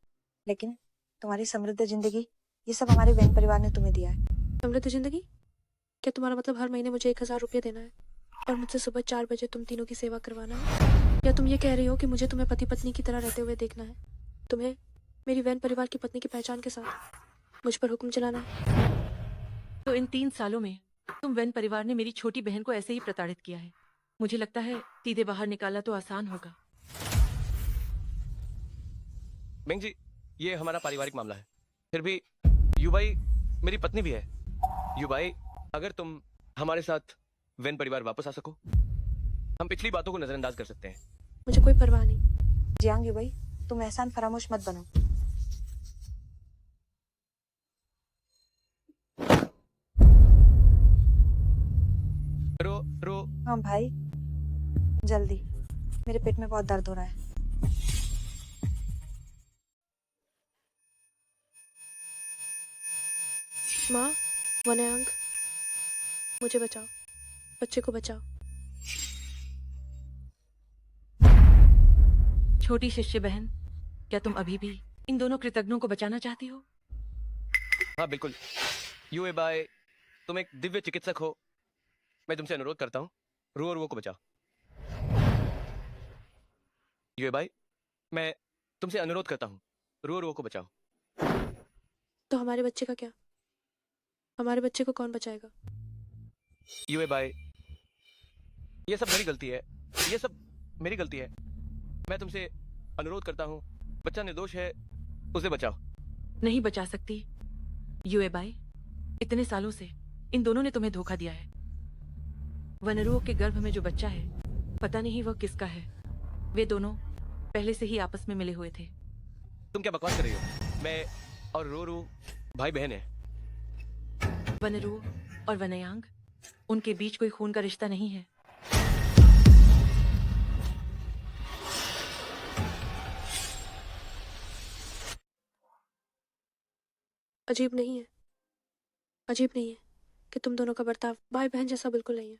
लेकिन तुम्हारी समृद्ध जिंदगी, ये सब हमारे वेन परिवार ने तुम्हें दिया है। समृद्ध जिंदगी? क्या तुम्हारा मतलब हर महीने मुझे 1000 रुपये देना है और मुझसे सुबह 4 बजे तुम तीनों की सेवा करवाना है? या तुम ये कह रही हो कि मुझे तुम्हें पति पत्नी की तरह रहते हुए देखना है? तुम्हें मेरी वैन परिवार की पत्नी की पहचान के साथ मुझ पर हुक्म चलाना है? तो इन 3 सालों में तुम वैन परिवार ने मेरी छोटी बहन को ऐसे ही प्रताड़ित किया है। मुझे लगता है सीधे बाहर निकाला तो आसान होगा। मेंग जी, ये हमारा पारिवारिक मामला है। फिर भी युबाई मेरी पत्नी भी है। युबाई, अगर तुम हमारे साथ वेन परिवार वापस आ सको, हम पिछली बातों को नजरअंदाज कर सकते हैं। मुझे कोई परवाह नहीं। जियांग यूबाई, तुम एहसान फरामोश मत बनो। रो। हाँ भाई, जल्दी। मेरे पेट में बहुत दर्द हो रहा है। माँ, वनयांग, मुझे बचाओ, बच्चे को बचाओ। छोटी शिष्य बहन, क्या तुम अभी भी इन दोनों कृतज्ञों को बचाना चाहती हो? हाँ बिल्कुल। युबाई, तुम एक दिव्य चिकित्सक हो। मैं तुमसे अनुरोध करता हूँ, रुओ को बचाओ। युबाई, मैं तुमसे अनुरोध करता हूँ, रुओ को बचाओ। तो हमारे बच्चे का क्या? हमारे बच्चे को कौन बचाएगा? युबाई, ये सब मेरी गलती है। ये सब मेरी गलती है। मैं तुमसे अनुरोध करता हूँ, बच्चा निर्दोष है, उसे बचाओ। नहीं बचा सकती। युबाई, इतने सालों से इन दोनों ने तुम्हें धोखा दिया है। वनरुओं के गर्भ में जो बच्चा है, पता नहीं वह किसका है। वे दोनों पहले से ही आपस में मिले हुए थे। तुम क्या बकवास कर रही हो? मैं और रू भाई बहन है। वनरू और वनयांग, उनके बीच कोई खून का रिश्ता नहीं है। अजीब नहीं है? अजीब नहीं है कि तुम दोनों का बर्ताव भाई बहन जैसा बिल्कुल नहीं है?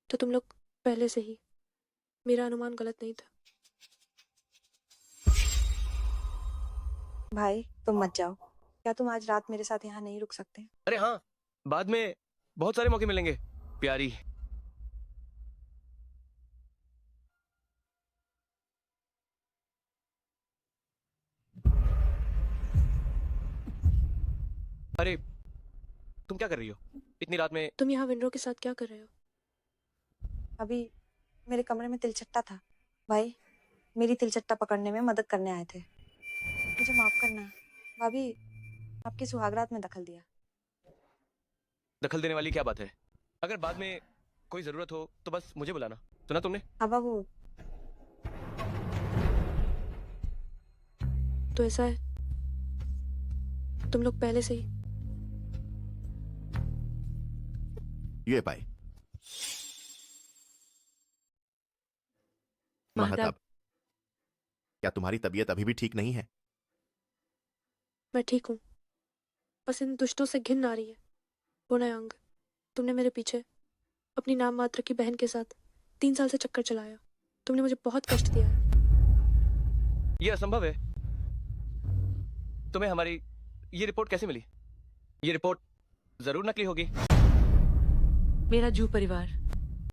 तो तुम लोग पहले से ही, मेरा अनुमान गलत नहीं था। भाई, तुम मत जाओ। क्या तुम आज रात मेरे साथ यहाँ नहीं रुक सकते? अरे हाँ, बाद में बहुत सारे मौके मिलेंगे प्यारी। अरे तुम क्या कर रही हो इतनी रात में? तुम यहाँ विंडो के साथ क्या कर रहे हो? अभी मेरे कमरे में तिलचट्टा था। भाई, मेरी तिलचट्टा पकड़ने में मदद करने आए थे। मुझे माफ करना भाभी, आपकी सुहागरात में दखल दिया। दखल देने वाली क्या बात है? अगर बाद में कोई जरूरत हो तो बस मुझे बुलाना। सुना तुमने? हाँ बाबू। तो ऐसा है, तुम लोग पहले से ही ये पाई महताब, क्या तुम्हारी तबीयत अभी भी ठीक नहीं है? मैं ठीक हूँ, बस इन दुष्टों से घिन आ रही है। बोनायांग, तुमने मेरे पीछे अपनी नाम मात्र की बहन के साथ 3 साल से चक्कर चलाया। तुमने मुझे बहुत कष्ट दिया है। ये असंभव है। तुम्हें हमारी ये रिपोर्ट कैसे मिली? ये रिपोर्ट जरूर नकली होगी। मेरा जू परिवार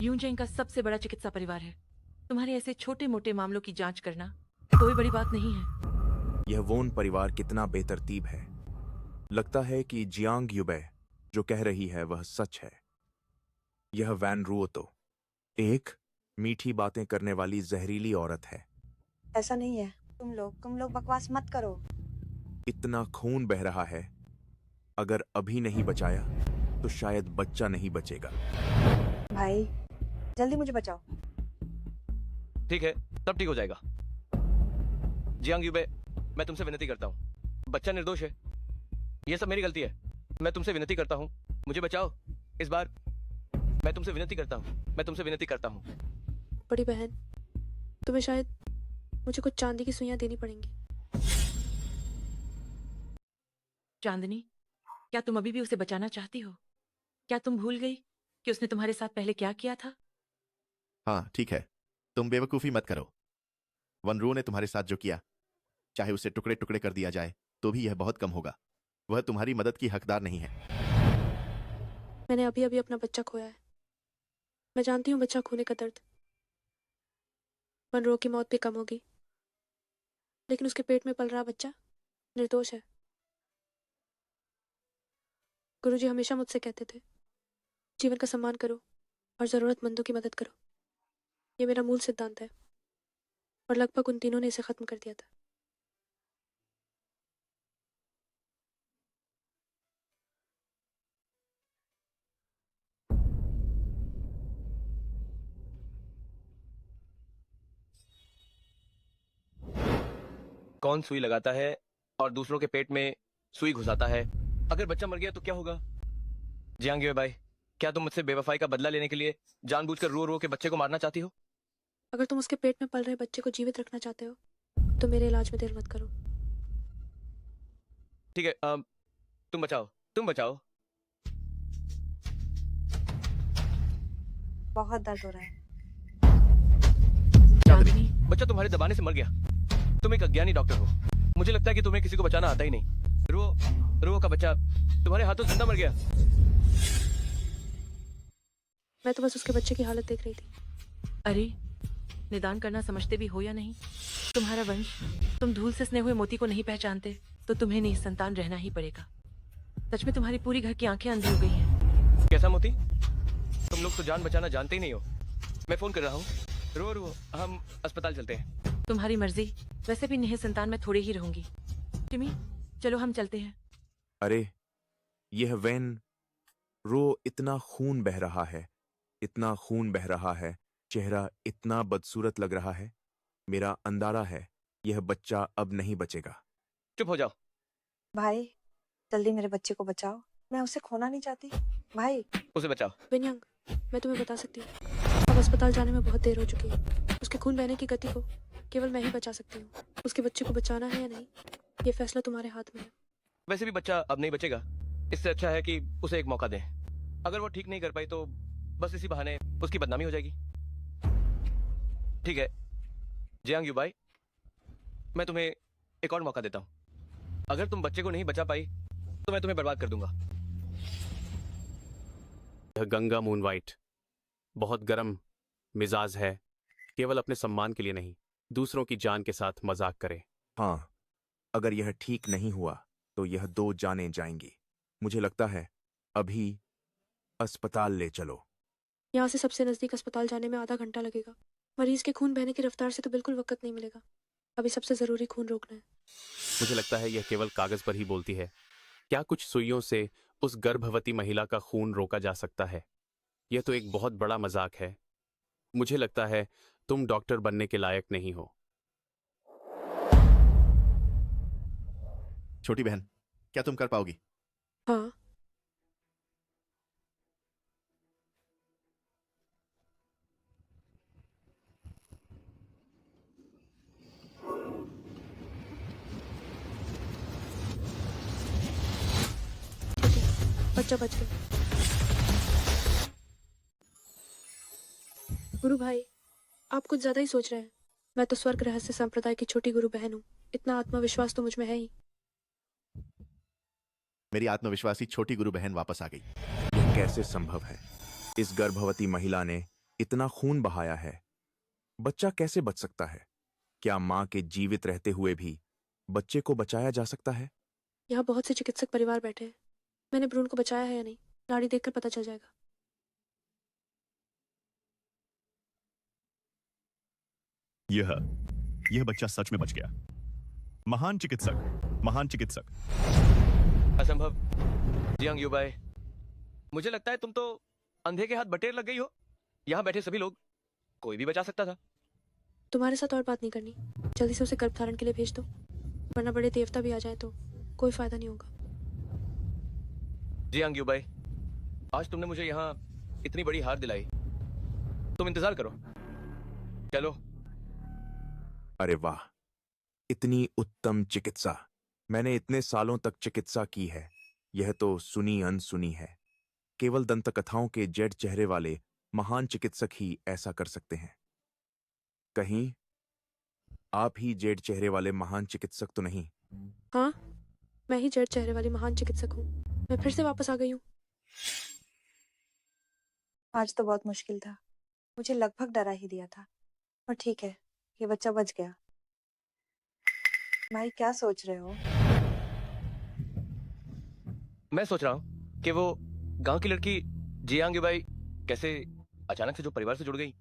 यूनचेंग का सबसे बड़ा चिकित्सा परिवार है। तुम्हारे ऐसे छोटे मोटे मामलों की जांच करना कोई बड़ी बात नहीं है। यह वोन परिवार कितना बेतरतीब है। लगता है कि जियांग युबे जो कह रही है वह सच है। यह वैन रुओ तो एक मीठी बातें करने वाली जहरीली औरत है। ऐसा नहीं है। तुम लोग बकवास मत करो। इतना खून बह रहा है, अगर अभी नहीं बचाया तो शायद बच्चा नहीं बचेगा। भाई जल्दी मुझे बचाओ। ठीक है, सब ठीक हो जाएगा। जियांग युबे, मैं तुमसे विनती करता हूँ, बच्चा निर्दोष है। यह सब मेरी गलती है। मैं तुमसे विनती करता हूँ, मुझे बचाओ इस बार। मैं तुमसे विनती करता हूँ, मैं तुमसे विनती करता हूँ। बड़ी बहन, तुम्हें शायद मुझे कुछ चांदी की सुइयां देनी पड़ेंगी। चांदनी, क्या तुम अभी भी उसे बचाना चाहती हो? क्या तुम भूल गई कि उसने तुम्हारे साथ पहले क्या किया था? हाँ ठीक है, तुम बेवकूफी मत करो। वनरू ने तुम्हारे साथ जो किया, चाहे उसे टुकड़े टुकड़े कर दिया जाए तो भी यह बहुत कम होगा। वह तुम्हारी मदद की हकदार नहीं है। मैंने अभी अभी अपना बच्चा खोया है। मैं जानती हूँ बच्चा खोने का दर्द। वनरू की मौत भी कम होगी, लेकिन उसके पेट में पल रहा बच्चा निर्दोष है। गुरुजी हमेशा मुझसे कहते थे, जीवन का सम्मान करो और जरूरतमंदों की मदद करो। ये मेरा मूल सिद्धांत है, और लगभग उन तीनों ने इसे खत्म कर दिया था। कौन सुई लगाता है और दूसरों के पेट में सुई घुसाता है? अगर बच्चा मर गया तो क्या होगा? जियांग युबे भाई, क्या तुम मुझसे बेवफाई का बदला लेने के लिए जानबूझकर रो रो के बच्चे को मारना चाहती हो? अगर तुम उसके पेट में पल रहे बच्चे को जीवित रखना चाहते हो तो मेरे इलाज में देर मत करो। ठीक है, तुम बचाओ, तुम बचाओ। बहुत दर्द हो रहा है। चांदनी, बच्चा तुम्हारे दबाने से मर गया। तुम एक अज्ञानी डॉक्टर हो। मुझे लगता है कि तुम्हें किसी को बचाना आता ही नहीं। रुओ का बच्चा तुम्हारे हाथों जिंदा मर गया। मैं तो बस उसके बच्चे की हालत देख रही थी। अरे, निदान करना समझते भी हो या नहीं? तुम्हारा वंश, तुम धूल से सने हुए मोती को नहीं पहचानते तो तुम्हें निसंतान रहना ही पड़ेगा। सच में तुम्हारी पूरी घर की आंखें अंधी हो गई हैं। कैसा मोती? तुम लोग तो जान बचाना जानते ही नहीं हो। मैं फोन कर रहा हूँ। रुओ, हम अस्पताल चलते हैं। तुम्हारी मर्जी। वैसे भी निसंतान मैं थोड़े ही रहूंगी। टिमी, चलो हम चलते हैं। अरे, यह वैन रो, इतना खून बह रहा है, इतना खून बह रहा है, चेहरा इतना बदसूरत लग रहा है। मेरा अंदाजा है यह बच्चा अब नहीं बचेगा। चुप हो जाओ। भाई जल्दी मेरे बच्चे को बचाओ, मैं उसे खोना नहीं चाहती। भाई उसे बचाओ। विनयांग, मैं तुम्हें बता सकती हूँ, अब अस्पताल जाने में बहुत देर हो चुकी है। उसके खून बहने की गति को केवल मैं ही बचा सकती हूँ। उसके बच्चे को बचाना है या नहीं, ये फैसला तुम्हारे हाथ में है। वैसे भी बच्चा अब नहीं बचेगा। इससे अच्छा है कि उसे एक मौका दें। अगर वो ठीक नहीं कर पाई तो बस इसी बहाने उसकी बदनामी हो जाएगी। ठीक है जियांग युबाई, मैं तुम्हें एक और मौका देता हूँ। अगर तुम बच्चे को नहीं बचा पाई तो मैं तुम्हें बर्बाद कर दूंगा। यह गंगा मूनवाइट बहुत गर्म मिजाज है। केवल अपने सम्मान के लिए नहीं, दूसरों की जान के साथ मजाक करे। हाँ, अगर यह ठीक नहीं हुआ तो यह 2 जानें जाएंगी। मुझे लगता है अभी अस्पताल ले चलो। यहाँ से सबसे नजदीक अस्पताल जाने में आधा घंटा लगेगा। मरीज के खून बहने की रफ्तार से तो बिल्कुल वक्त नहीं मिलेगा। अभी सबसे जरूरी खून रोकना है। मुझे लगता है यह केवल कागज पर ही बोलती है। क्या कुछ सुइयों से उस गर्भवती महिला का खून रोका जा सकता है? यह तो एक बहुत बड़ा मजाक है। मुझे लगता है तुम डॉक्टर बनने के लायक नहीं हो। छोटी बहन, क्या तुम कर पाओगी? हाँ। बच्चा बच गया। गुरु भाई, आप कुछ ज्यादा ही सोच रहे हैं। मैं तो स्वर्ग रहस्य संप्रदाय की छोटी गुरु बहन हूँ। इतना आत्मविश्वास तो मुझ में है ही। मेरी आत्मविश्वासी छोटी गुरु बहन वापस आ गई। यह कैसे संभव है? इस गर्भवती महिला ने इतना खून बहाया है। बच्चा कैसे बच सकता है? क्या मां के जीवित रहते हुए भी बच्चे को बचाया जा सकता है? यहाँ बहुत से चिकित्सक परिवार बैठे हैं। मैंने भ्रूण को बचाया है या नहीं, नाड़ी देखकर पता चल जाएगा। यह बच्चा सच में बच गया। महान चिकित्सक, महान चिकित्सक। असंभव। जियांग युबाई, मुझे लगता है तुम तो अंधे के हाथ बटेर लग गई हो। यहाँ बैठे सभी लोग, कोई भी बचा सकता था। तुम्हारे साथ और बात नहीं करनी। जल्दी से उसे गर्भधारण के लिए भेज दो, वरना बड़े देवता भी आ जाए तो कोई फायदा नहीं होगा। जियांग युबाई, आज तुमने मुझे यहाँ इतनी बड़ी हार दिलाई। तुम इंतजार करो, चलो। अरे वाह, इतनी उत्तम चिकित्सा। मैंने इतने सालों तक चिकित्सा की है, यह तो सुनी अनसुनी है। केवल दंतकथाओं के जेड चेहरे वाले महान चिकित्सक ही ऐसा कर सकते हैं। कहीं आप ही जेड चेहरे वाले महान चिकित्सक तो नहीं? हाँ, मैं ही जेड चेहरे वाली महान चिकित्सक हूँ। मैं फिर से वापस आ गई हूँ। आज तो बहुत मुश्किल था। मुझे लगभग डरा ही दिया था, पर ठीक है, ये बच्चा बच गया। भाई क्या सोच रहे हो? मैं सोच रहा हूँ कि वो गांव की लड़की जियांग युबाई कैसे अचानक से जो परिवार से जुड़ गई,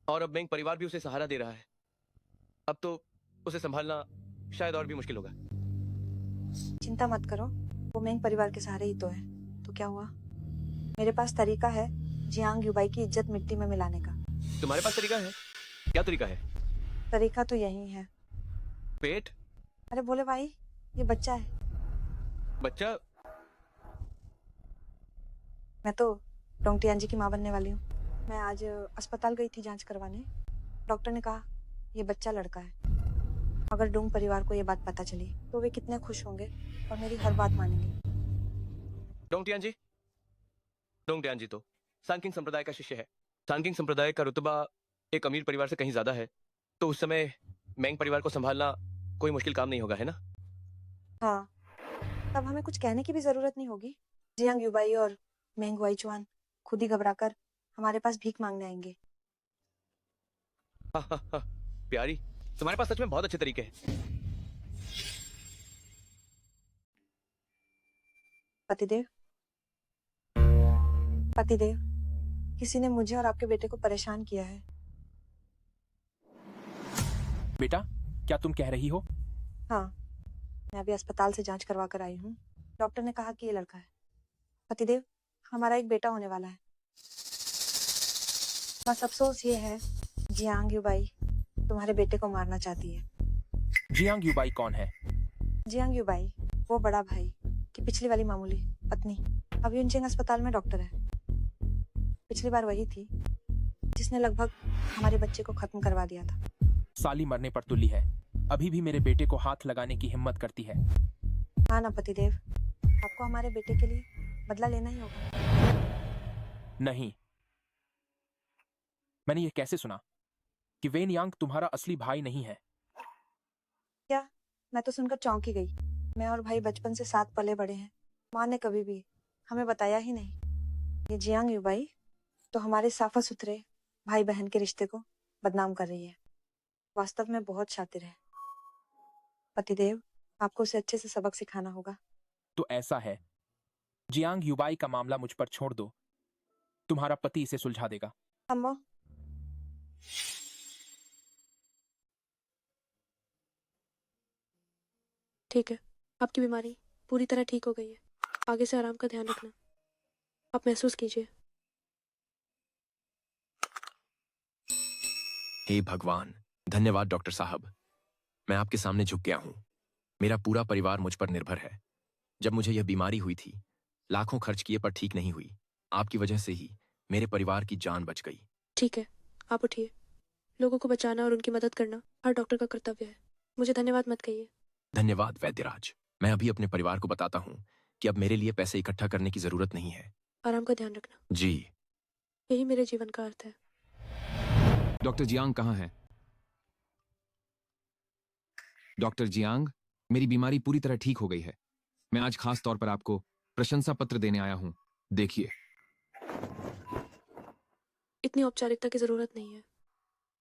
और अब मेंग परिवार भी उसे सहारा दे रहा है। अब तो उसे संभालना शायद और भी मुश्किल होगा। चिंता मत करो, वो मेंग परिवार के सहारे ही तो है। तो क्या हुआ? मेरे पास तरीका है जियांग युबाई की इज्जत मिट्टी में मिलाने का। तुम्हारे पास तरीका है? क्या तरीका है? तरीका तो यही है। पेट? अरे बोले भाई, ये बच्चा है। बच्चा? मैं तो डोंगटियान जी की माँ बनने वाली हूँ। मैं आज अस्पताल गई थी जांच करवाने। डॉक्टर ने कहा ये बच्चा लड़का है। अगर डोंग परिवार को ये बात पता चली तो वे कितने खुश होंगे और मेरी हर बात मानेंगे। डोंगटियान जी तो सांकिंग संप्रदाय का शिष्य है। सांकिंग संप्रदाय का रुतबा एक अमीर परिवार से कहीं ज्यादा है, तो उस समय मेंग परिवार को संभालना कोई मुश्किल काम नहीं होगा, है ना? हाँ, तब हमें कुछ कहने की भी जरूरत नहीं होगी। जियांग युबाई और मेंग वाईचुआन खुद ही घबराकर हमारे पास भीख मांगने आएंगे। प्यारी, तुम्हारे पास सच में बहुत अच्छे तरीके हैं। पतिदेव, पतिदेव, किसी ने मुझे और आपके बेटे को परेशान किया है। बेटा, क्या तुम कह रही हो? हाँ, मैं अभी अस्पताल से जांच करवा कर आई हूँ। डॉक्टर ने कहा कि ये लड़का है। पतिदेव, हमारा एक बेटा होने वाला है। बस अफसोस ये है, जियांग युबाई तुम्हारे बेटे को मारना चाहती है। जियांग युबाई कौन है? जियांग युबाई वो बड़ा भाई की पिछली वाली मामूली पत्नी। अभी यूनचेंग अस्पताल में डॉक्टर है। पिछली बार वही थी जिसने लगभग हमारे बच्चे को खत्म करवा दिया था। साली मरने पर तुली है, अभी भी मेरे बेटे को हाथ लगाने की हिम्मत करती है। हाँ ना पतिदेव, आपको हमारे बेटे के लिए बदला लेना ही होगा। नहीं, मैंने ये कैसे सुना कि वेन यांग तुम्हारा असली भाई नहीं है? क्या? मैं तो सुनकर चौंक ही गई। मैं और भाई बचपन से साथ पले बड़े हैं। माँ ने कभी भी हमें बताया ही नहीं। ये जियांग युबाई तो हमारे साफा सुथरे भाई बहन के रिश्ते को बदनाम कर रही है। वास्तव में बहुत शातिर है। पतिदेव, आपको उसे अच्छे से सबक सिखाना होगा। तो ऐसा है, जियांग युबाई का मामला मुझ पर छोड़ दो, तुम्हारा पति इसे सुलझा देगा। अम्मा, ठीक है, आपकी बीमारी पूरी तरह ठीक हो गई है। आगे से आराम का ध्यान रखना। आप महसूस कीजिए। हे भगवान, धन्यवाद डॉक्टर साहब। मैं आपके सामने झुक गया हूँ। मेरा पूरा परिवार मुझ पर निर्भर है। जब मुझे यह बीमारी हुई थी, लाखों खर्च किए पर ठीक नहीं हुई। आपकी वजह से ही मेरे परिवार की जान बच गई। ठीक है, आप उठिए। लोगों को बचाना और उनकी मदद करना हर डॉक्टर का कर्तव्य है। मुझे धन्यवाद मत कहिए। धन्यवाद वैद्यराज। मैं अभी अपने परिवार को बताता हूँ कि अब मेरे लिए पैसे इकट्ठा करने की जरूरत नहीं है। आराम का ध्यान रखना। जी। यही मेरे जीवन का अर्थ है। डॉक्टर जियांग कहाँ है? डॉक्टर जियांग, मेरी बीमारी पूरी तरह ठीक हो गई है। मैं आज खास तौर पर आपको प्रशंसा पत्र देने आया हूँ। देखिए। इतनी औपचारिकता की जरूरत नहीं है।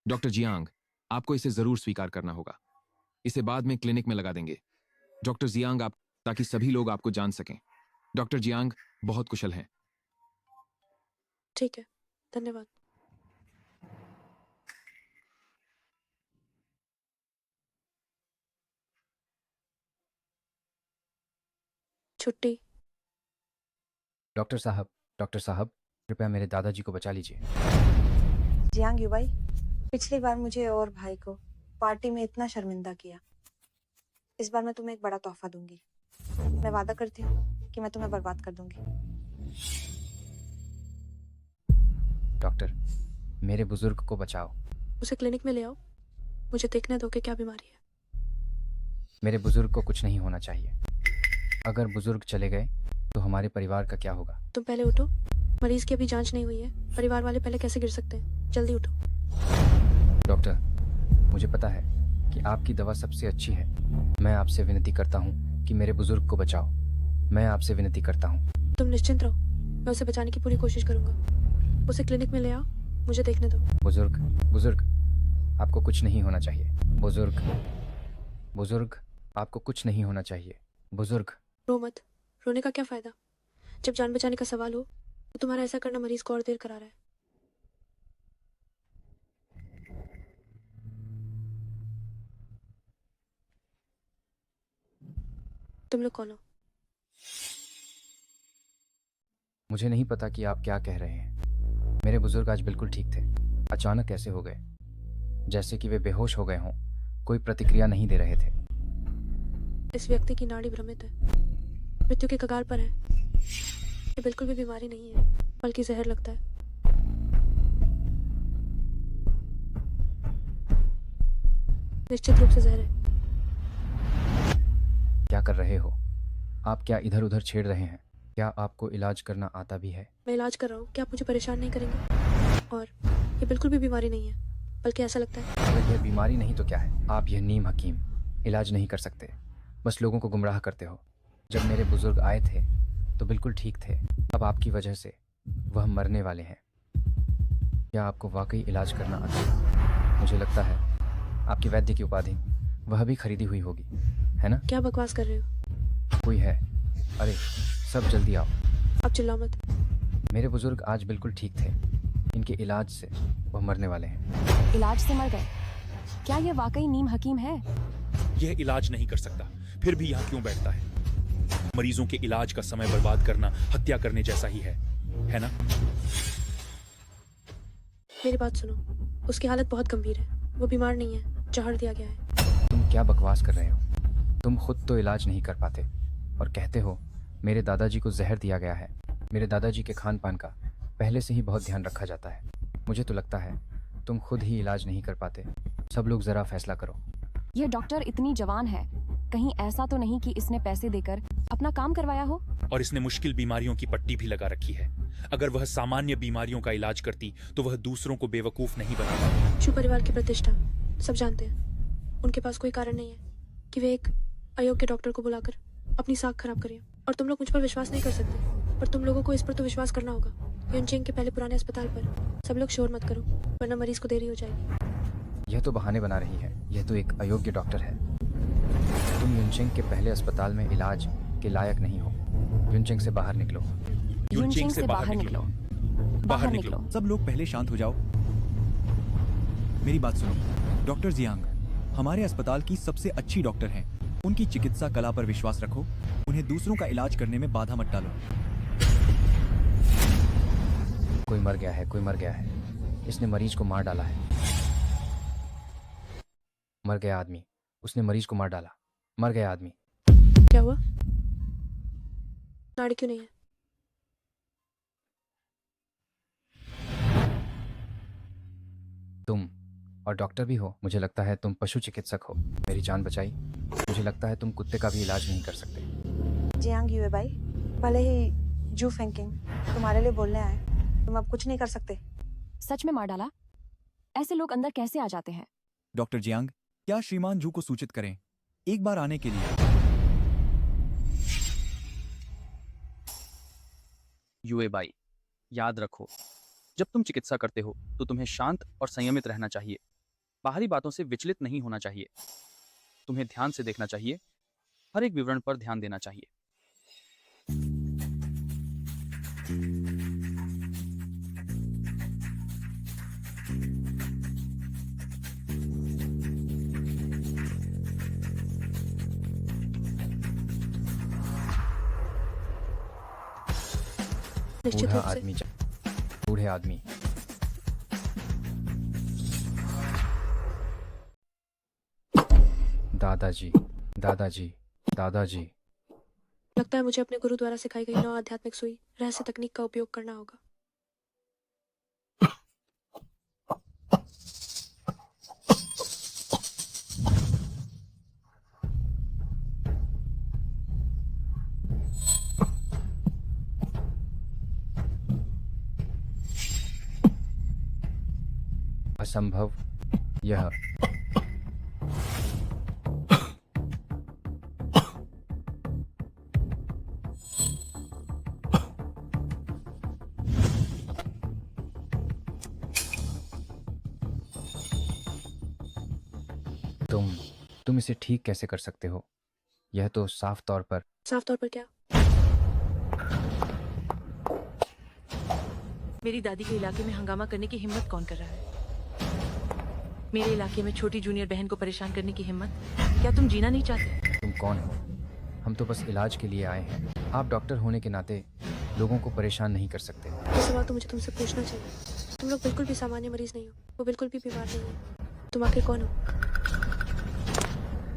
डॉक्टर जियांग, आपको इसे जरूर स्वीकार करना होगा। इसे बाद में क्लिनिक में लगा देंगे। डॉक्टर जियांग, आप, ताकि सभी लोग आपको जान सकें। डॉक्टर जियांग बहुत कुशल हैं। ठीक है, धन्यवाद। छुट्टी। डॉक्टर साहब, कृपया मेरे दादाजी को बचा लीजिए। जियांग युबाई, पिछली बार मुझे और भाई को पार्टी में इतना शर्मिंदा किया। इस बार मैं तुम्हें एक बड़ा तोहफा दूंगी। मैं वादा करती हूँ कि मैं तुम्हें बर्बाद कर दूंगी। डॉक्टर, मेरे बुजुर्ग को बचाओ। उसे क्लिनिक में ले आओ। मुझे देखने दो कि क्या बीमारी है। मेरे बुजुर्ग को कुछ नहीं होना चाहिए। अगर बुजुर्ग चले गए तो हमारे परिवार का क्या होगा? तुम पहले उठो। मरीज की अभी जांच नहीं हुई है। परिवार वाले पहले कैसे गिर सकते हैं? जल्दी उठो। डॉक्टर, मुझे पता है कि आपकी दवा सबसे अच्छी है। मैं आपसे विनती करता हूँ कि मेरे बुजुर्ग को बचाओ। मैं आपसे विनती करता हूँ। तुम निश्चिंत रहो, मैं उसे बचाने की पूरी कोशिश करूंगा। उसे क्लिनिक में ले आओ, मुझे देखने दो। बुजुर्ग, आपको कुछ नहीं होना चाहिए। बुजुर्ग, आपको कुछ नहीं होना चाहिए। बुजुर्ग। रो मत। रोने का क्या फायदा? जब जान बचाने का सवाल हो तो तुम्हारा ऐसा करना मरीज को और देर करा रहा है। तुम लोग कौन हो? मुझे नहीं पता कि आप क्या कह रहे हैं। मेरे बुजुर्ग आज बिल्कुल ठीक थे। अचानक कैसे हो गए? जैसे कि वे बेहोश हो गए हों। कोई प्रतिक्रिया नहीं दे रहे थे। इस व्यक्ति की नाड़ी भ्रमित है, मृत्यु के कगार पर है। ये बिल्कुल भी बीमारी नहीं है, बल्कि जहर लगता है। निश्चित रूप से जहर है। क्या कर रहे हो आप? क्या इधर उधर छेड़ रहे हैं? क्या आपको इलाज करना आता भी है? मैं इलाज कर रहा हूँ, क्या आप मुझे परेशान नहीं करेंगे? और ये बिल्कुल भी बीमारी नहीं है, बल्कि ऐसा लगता है। अगर यह बीमारी नहीं तो क्या है? आप यह नीम हकीम, इलाज नहीं कर सकते, बस लोगों को गुमराह करते हो। जब मेरे बुजुर्ग आए थे तो बिल्कुल ठीक थे। अब आपकी वजह से वह मरने वाले हैं। क्या आपको वाकई इलाज करना आता है? मुझे लगता है आपकी वैद्य की उपाधि वह भी खरीदी हुई होगी, है ना? क्या बकवास कर रहे हो? कोई है? अरे सब जल्दी आओ। आप चिल्लाओ मत। मेरे बुजुर्ग आज बिल्कुल ठीक थे। इनके इलाज से वह मरने वाले हैं। इलाज से मर गए? क्या यह वाकई नीम हकीम है? यह इलाज नहीं कर सकता, फिर भी यहाँ क्यों बैठता है? मरीजों के इलाज का समय बर्बाद करना हत्या करने जैसा ही है ना? मेरी बात सुनो, उसकी हालत बहुत गंभीर है। वो बीमार नहीं है, जहर दिया गया है। तुम क्या बकवास कर रहे हो? तुम खुद तो इलाज नहीं कर पाते और कहते हो मेरे दादाजी को जहर दिया गया है। मेरे दादाजी के खान पान का पहले से ही बहुत ध्यान रखा जाता है। मुझे तो लगता है तुम खुद ही इलाज नहीं कर पाते। सब लोग जरा फैसला करो। यह डॉक्टर इतनी जवान है, कहीं ऐसा तो नहीं कि इसने पैसे देकर अपना काम करवाया हो? और इसने मुश्किल बीमारियों की पट्टी भी लगा रखी है। अगर वह सामान्य बीमारियों का इलाज करती तो वह दूसरों को बेवकूफ नहीं बनाता। शिव परिवार की प्रतिष्ठा सब जानते हैं। उनके पास कोई कारण नहीं है कि वे एक अयोग्य डॉक्टर को बुलाकर अपनी साख खराब करें। और तुम लोग मुझ पर विश्वास नहीं कर सकते, पर तुम लोगों को इस पर तो विश्वास करना होगा। युनचेंग के पहले पुराने अस्पताल पर सब लोग शोर मत करो, वरना मरीज को देरी हो जाएगी। यह तो बहाने बना रही है। यह तो एक अयोग्य डॉक्टर है। तुम युनचेंग के पहले अस्पताल में इलाज के लायक नहीं हो। युनचेंग से बाहर निकलो। युनचेंग से बाहर निकलो। बाहर निकलो। सब लोग पहले शांत हो जाओ। मेरी बात सुनो। डॉक्टर जियांग हमारे अस्पताल की सबसे अच्छी डॉक्टर हैं। उनकी चिकित्सा कला पर विश्वास रखो। उन्हें दूसरों का इलाज करने में बाधा मत डालो। कोई मर गया है, कोई मर गया है। इसने मरीज को मार डाला है। मर गया आदमी, उसने मरीज को मार डाला। मर गया आदमी। क्या हुआ? नाड़ी क्यों नहीं है? तुम और डॉक्टर भी हो। मुझे लगता है तुम पशु चिकित्सक हो। मेरी जान बचाई। मुझे लगता है तुम कुत्ते का भी इलाज नहीं कर सकते। जियांग युए भाई, भले ही जू फेंकिंग तुम्हारे लिए बोलने आए, तुम अब कुछ नहीं कर सकते। सच में मार डाला? ऐसे लोग अंदर कैसे आ जाते हैं? डॉक्टर जियांग, क्या श्रीमान जू को सूचित करें एक बार आने के लिए? युए बाई, याद रखो, जब तुम चिकित्सा करते हो तो तुम्हें शांत और संयमित रहना चाहिए। बाहरी बातों से विचलित नहीं होना चाहिए। तुम्हें ध्यान से देखना चाहिए, हर एक विवरण पर ध्यान देना चाहिए। निश्चित बूढ़ा रूप से। आदमी बूढ़े आदमी। दादाजी, दादाजी, दादाजी। लगता है मुझे अपने गुरु द्वारा सिखाई गई नौ आध्यात्मिक सुई रहस्य तकनीक का उपयोग करना होगा। असंभव। यह तुम इसे ठीक कैसे कर सकते हो? यह तो साफ तौर पर साफ तौर पर क्या? मेरी दादी के इलाके में हंगामा करने की हिम्मत कौन कर रहा है? मेरे इलाके में छोटी जूनियर बहन को परेशान करने की हिम्मत? क्या तुम जीना नहीं चाहते? तुम कौन हो? हम तो बस इलाज के लिए आए हैं। आप डॉक्टर होने के नाते लोगों को परेशान नहीं कर सकते। ये सवाल तो मुझे तुमसे पूछना चाहिए। तुम लोग बिल्कुल भी सामान्य मरीज नहीं हो, वो बिल्कुल भी बीमार नहीं है। तुम आखिर कौन हो?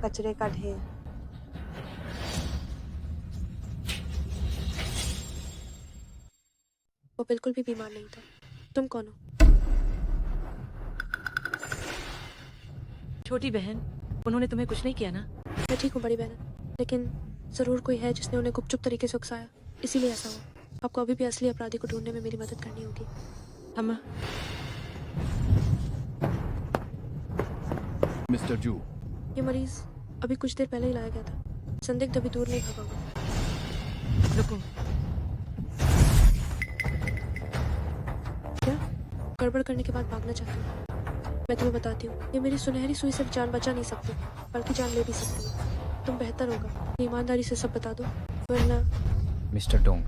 कचरे का ढेर। वो बिल्कुल भी बीमार नहीं था। तुम कौन हो? छोटी बहन, उन्होंने तुम्हें कुछ नहीं किया ना? मैं ठीक हूँ बड़ी बहन, लेकिन जरूर कोई है जिसने उन्हें गुपचुप तरीके से उकसाया, इसीलिए ऐसा हुआ। आपको अभी भी असली अपराधी को ढूंढने में मेरी मदद करनी होगी। हम मिस्टर जू, ये मरीज अभी कुछ देर पहले ही लाया गया था। संदिग्ध अभी दूर नहीं भागा होगा। रुको, क्या गड़बड़ करने के बाद भागना चाहती हूँ? मैं तुम्हें बताती हूँ, ये मेरी सुनहरी सुई सिर्फ जान बचा नहीं सकती, बल्कि जान ले भी सकती है। तुम बेहतर होगा ईमानदारी से सब बता दो, वरना। मिस्टर डोंग,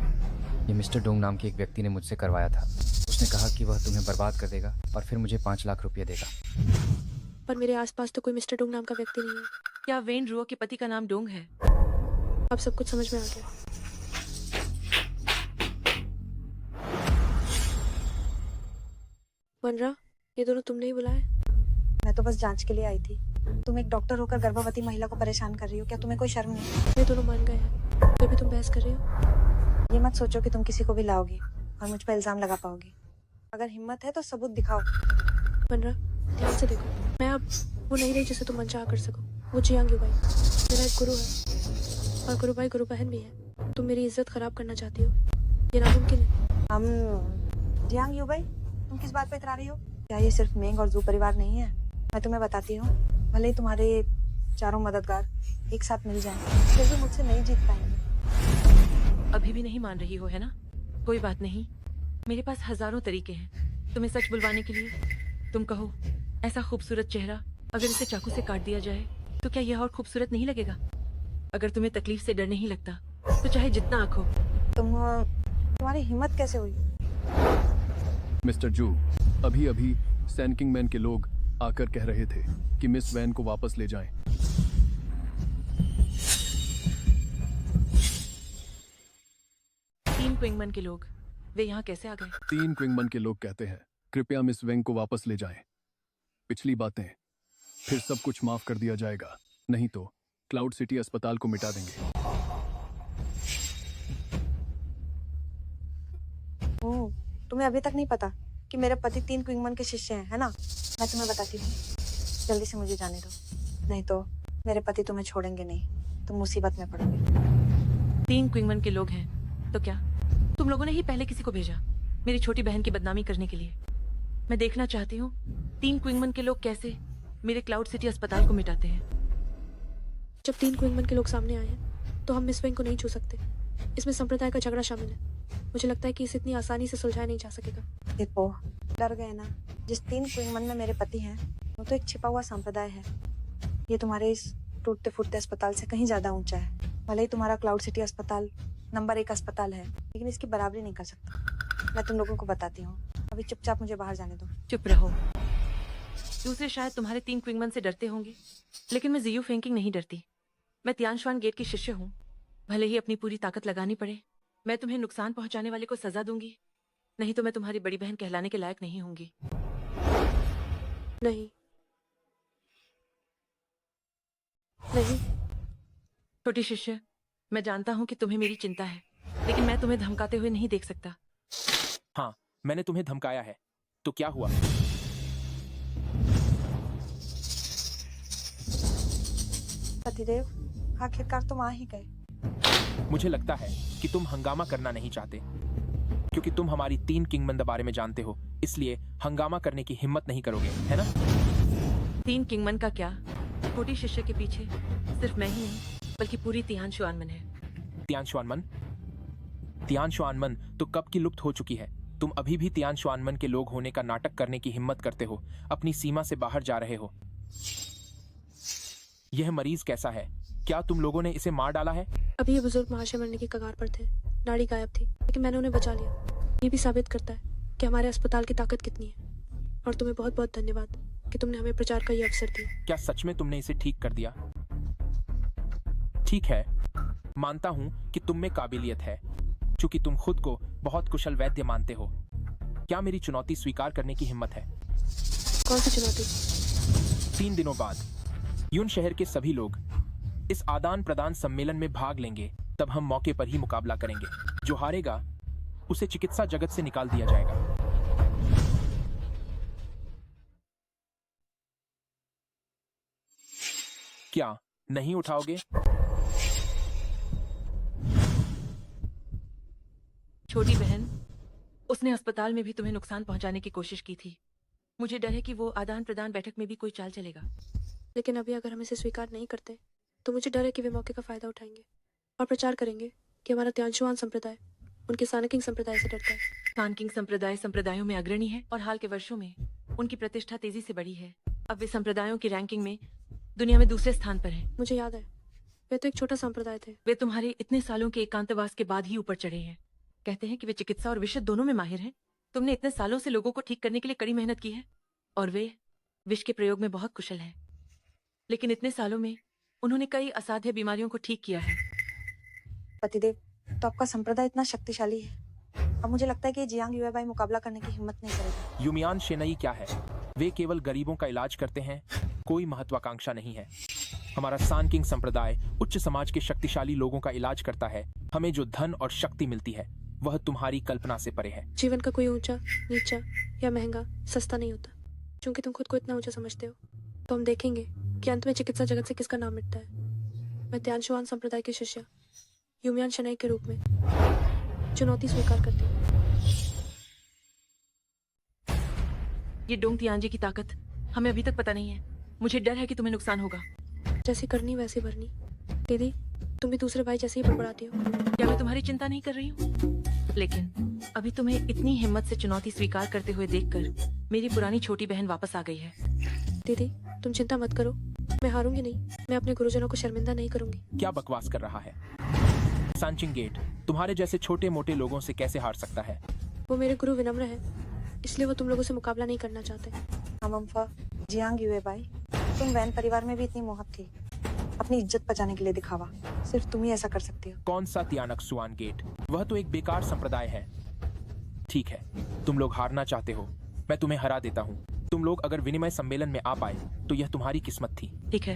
ये मिस्टर डोंग नाम के एक व्यक्ति ने मुझसे करवाया था। उसने कहा कि वह तुम्हें बर्बाद कर देगा और फिर मुझे 5 लाख रुपये देगा। पर मेरे आसपास तो कोई मिस्टर डोंग नाम का व्यक्ति नहीं है। क्या वेन रुओ के पति का नाम डोंग है? अब सब कुछ समझ में आ गया। वनरा, ये दोनों तुमने ही बुलाए? मैं तो बस जांच के लिए आई थी। तुम एक डॉक्टर होकर गर्भवती महिला को परेशान कर रही हो, क्या तुम्हें कोई शर्म नहीं? ये दोनों मान गए हैं, फिर भी तुम बहस कर रही हो। ये मत सोचो कि तुम किसी को भी लाओगी और मुझ पर इल्जाम लगा पाओगी। अगर हिम्मत है तो सबूत दिखाओ। वनरा, ध्यान से देखो, मैं अब वो नहीं रही जिसे तुम मनचाहा कर सको। वो जियांग युबाई मेरा एक गुरु है, और गुरु भाई गुरु बहन भी है। तुम मेरी इज्जत खराब करना चाहती हो, ये नामुमकिन है। हम जियांग युबाई, तुम किस बात पे इतरा रही हो? क्या ये सिर्फ मेंग और जू परिवार नहीं है? मैं तुम्हें बताती हूँ, भले ही तुम्हारे चारों मददगार एक साथ मिल जाएं, फिर भी मुझसे नहीं जीत पाएंगे। अभी भी नहीं मान रही हो, है ना? कोई बात नहीं, मेरे पास हजारों तरीके हैं तुम्हें सच बुलवाने के लिए। तुम कहो, ऐसा खूबसूरत चेहरा अगर इसे चाकू से काट दिया जाए तो क्या यह और खूबसूरत नहीं लगेगा? अगर तुम्हें तकलीफ से डर नहीं लगता तो चाहे जितना आंख हो। तुम्हारी हिम्मत कैसे हुई? मिस्टर जू, अभी अभी सैनकिंग मैन के लोग आकर कह रहे थे कि मिस वैन को वापस ले जाएं। तीन क्विंगमन के लोग, वे यहाँ कैसे आ गए? 3 क्विंगमन के लोग कहते हैं, कृपया मिस वेंग को वापस ले जाएं। पिछली बातें, फिर सब कुछ माफ कर दिया जाएगा, नहीं तो क्लाउड सिटी अस्पताल को मिटा देंगे। तुम्हें अभी तक नहीं पता कि मेरे पति 3 क्विंगमन के शिष्य हैं, है ना? मैं तुम्हें बताती हूँ, जल्दी से मुझे जाने दो, नहीं तो मेरे पति तुम्हें छोड़ेंगे नहीं, तुम मुसीबत में पड़ोगे। 3 क्विंगमन के लोग हैं तो क्या तुम लोगों ने ही पहले किसी को भेजा मेरी छोटी बहन की बदनामी करने के लिए? मैं देखना चाहती हूँ 3 क्विंगमन के लोग कैसे मेरे क्लाउड सिटी अस्पताल को मिटाते हैं। जब 3 क्विंगमन के लोग सामने आए हैं तो हम मिस वेंग को नहीं छू सकते। इसमें संप्रदाय का झगड़ा शामिल है। मुझे लगता है कि इसे इतनी आसानी से सुलझाया नहीं जा सकेगा। दीपो, डर गए ना? जिस 3 क्विंगमन में मेरे पति हैं वो तो एक छिपा हुआ संप्रदाय है। ये तुम्हारे इस टूटते फूटते अस्पताल से कहीं ज्यादा ऊंचा है। भले ही तुम्हारा क्लाउड सिटी अस्पताल नंबर 1 अस्पताल है, लेकिन इसकी बराबरी नहीं कर सकता। मैं तुम लोगों को बताती हूँ, अभी चुपचाप मुझे बाहर जाने दो। चुप रहो। दूसरे शायद तुम्हारे 3 क्विंगमन से डरते होंगे, लेकिन मैं जियो फेंकिंग नहीं डरती। मैं तियानशुआन गेट की शिष्य हूँ। भले ही अपनी पूरी ताकत लगानी पड़े, मैं तुम्हें नुकसान पहुंचाने वाले को सजा दूंगी, नहीं तो मैं तुम्हारी बड़ी बहन कहलाने के लायक नहीं होंगी। नहीं नहीं छोटी शिष्य, मैं जानता हूँ कि तुम्हें मेरी चिंता है, लेकिन मैं तुम्हें धमकाते हुए नहीं देख सकता। हाँ, मैंने तुम्हें धमकाया है, तो क्या हुआ? पतिदेव, आखिरकार तुम आ ही गए। मुझे लगता है कि तुम हंगामा करना नहीं चाहते, क्योंकि तुम हमारी 3 किंगमन बारे में जानते हो, इसलिए हंगामा करने की हिम्मत नहीं करोगे, है ना? 3 किंगमन का क्या, छोटी शिष्य के पीछे सिर्फ मैं ही नहीं बल्कि पूरी तियानशुआनमन है। तियानशुआनमन? तियानशुआनमन तो कब की लुप्त हो चुकी है। तुम अभी भी तियानशुआनमन के लोग होने का नाटक करने की हिम्मत करते हो, अपनी सीमा से बाहर जा रहे हो। यह मरीज कैसा है? क्या तुम लोगों ने इसे मार डाला है? अभी ये बुजुर्ग महाशय मरने की कगार पर थे, नाड़ी गायब थी, लेकिन मैंने उन्हें बचा लिया। ये भी साबित करता है कि हमारे अस्पताल की ताकत कितनी है। और तुम्हें बहुत बहुत धन्यवाद कि तुमने हमें प्रचार का ये अवसर दिया। क्या सच में तुमने इसे ठीक कर दिया? ठीक है, मानता हूँ कि तुम में काबिलियत है, क्योंकि तुम खुद को बहुत कुशल वैद्य मानते हो। क्या मेरी चुनौती स्वीकार करने की हिम्मत है? कौन सी चुनौती? 3 दिनों बाद यून शहर के सभी लोग इस आदान प्रदान सम्मेलन में भाग लेंगे। तब हम मौके पर ही मुकाबला करेंगे। जो हारेगा उसे चिकित्सा जगत से निकाल दिया जाएगा। क्या नहीं उठाओगे? छोटी बहन, उसने अस्पताल में भी तुम्हें नुकसान पहुंचाने की कोशिश की थी। मुझे डर है कि वो आदान प्रदान बैठक में भी कोई चाल चलेगा। लेकिन अभी अगर हम इसे स्वीकार नहीं करते तो मुझे डर है कि वे मौके का फायदा उठाएंगे और प्रचार करेंगे कि हमारा तियानशुआन संप्रदाय उनके सानकिंग संप्रदाय से डरता है। सानकिंग संप्रदाय संप्रदायों में अग्रणी है और हाल के वर्षों में उनकी प्रतिष्ठा तेजी से बढ़ी है। अब वे संप्रदायों की रैंकिंग में दुनिया में दूसरे स्थान पर है। मुझे याद है, वे तो एक छोटा संप्रदाय थे। वे तुम्हारे इतने सालों के एकांतवास के बाद ही ऊपर चढ़े हैं। कहते हैं कि वे चिकित्सा और विष दोनों में माहिर हैं। तुमने इतने सालों से लोगों को ठीक करने के लिए कड़ी मेहनत की है और वे विष के प्रयोग में बहुत कुशल हैं। लेकिन इतने सालों में उन्होंने कई असाध्य बीमारियों को ठीक किया है। पतिदेव, तो आपका संप्रदाय इतना शक्तिशाली है, अब मुझे लगता है कि जियांग युएबाई मुकाबला करने की हिम्मत नहीं करेगा। युमियान शेनई क्या है? वे केवल गरीबों का इलाज करते हैं, कोई महत्वाकांक्षा नहीं है। हमारा सानकिंग संप्रदाय उच्च समाज के शक्तिशाली लोगों का इलाज करता है। हमें जो धन और शक्ति मिलती है वह तुम्हारी कल्पना से परे है। जीवन का कोई ऊंचा, नीचा या महंगा, सस्ता नहीं होता। क्योंकि तुम खुद को इतना ऊंचा समझते हो, तो हम देखेंगे कि अंत में चिकित्सा जगत से किसका नाम मिटता है। मैं तियानशुआन संप्रदाय की शिष्या युमियान शेनई के रूप में चुनौती स्वीकार करती हूँ। ये डोंग तियांजी की ताकत हमें अभी तक पता नहीं है। मुझे डर है कि तुम्हें नुकसान होगा। जैसी करनी वैसी भरनी। दीदी, तुम भी दूसरे भाई जैसे ही बड़बड़ाती हो। क्या मैं तुम्हारी चिंता नहीं कर रही हूँ? लेकिन अभी तुम्हें इतनी हिम्मत से चुनौती स्वीकार करते हुए देखकर मेरी पुरानी छोटी बहन वापस आ गई है। दीदी, तुम चिंता मत करो, मैं हारूंगी नहीं। मैं अपने गुरुजनों को शर्मिंदा नहीं करूंगी। क्या बकवास कर रहा है? सांचिंग गेट तुम्हारे जैसे छोटे मोटे लोगों से कैसे हार सकता है? वो मेरे गुरु विनम्र है, इसलिए वो तुम लोगों से मुकाबला नहीं करना चाहते। अम्फा, जियांग युएबाई, तुम वैन परिवार में भी इतनी मोहक थी। अपनी इज्जत बचाने के लिए दिखावा, सिर्फ तुम ही ऐसा कर सकती हो। कौन सा तियानक सुआन गेट? वह तो एक बेकार संप्रदाय है। ठीक है, तुम लोग हारना चाहते हो, मैं तुम्हें हरा देता हूँ। तुम लोग अगर विनिमय सम्मेलन में आ पाए तो यह तुम्हारी किस्मत थी। ठीक है,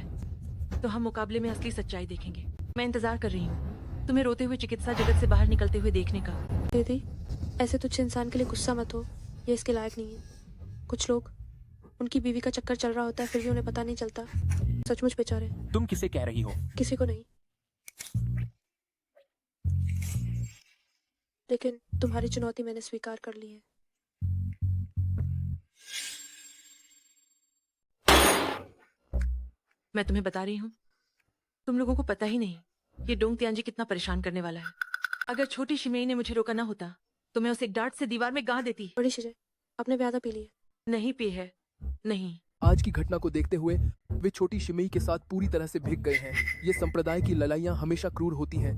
तो हम मुकाबले में असली सच्चाई देखेंगे। मैं इंतजार कर रही हूँ तुम्हें रोते हुए चिकित्सा जगत से बाहर निकलते हुए देखने का। दीदी, ऐसे तुच्छ इंसान के लिए गुस्सा मत हो, ये इसके लायक नहीं है। कुछ लोग, उनकी बीवी का चक्कर चल रहा होता है फिर भी उन्हें पता नहीं चलता। सचमुच बेचारे। तुम किसे कह रही हो? किसी को नहीं, लेकिन तुम्हारी चुनौती मैंने स्वीकार कर ली है। मैं तुम्हें बता रही हूँ, तुम लोगों को पता ही नहीं ये डोंग तियांजी कितना परेशान करने वाला है। अगर छोटी शिमेई ने मुझे रोका ना होता तो मैं उसे एक डांट से दीवार में गाड़ देती। बड़ी शिजे, आपने ज्यादा पी ली है। नहीं पी है, नहीं। आज की घटना को देखते हुए वे छोटी शिमेई के साथ पूरी तरह से भीग गए हैं। ये संप्रदाय की लड़ाइयाँ हमेशा क्रूर होती हैं।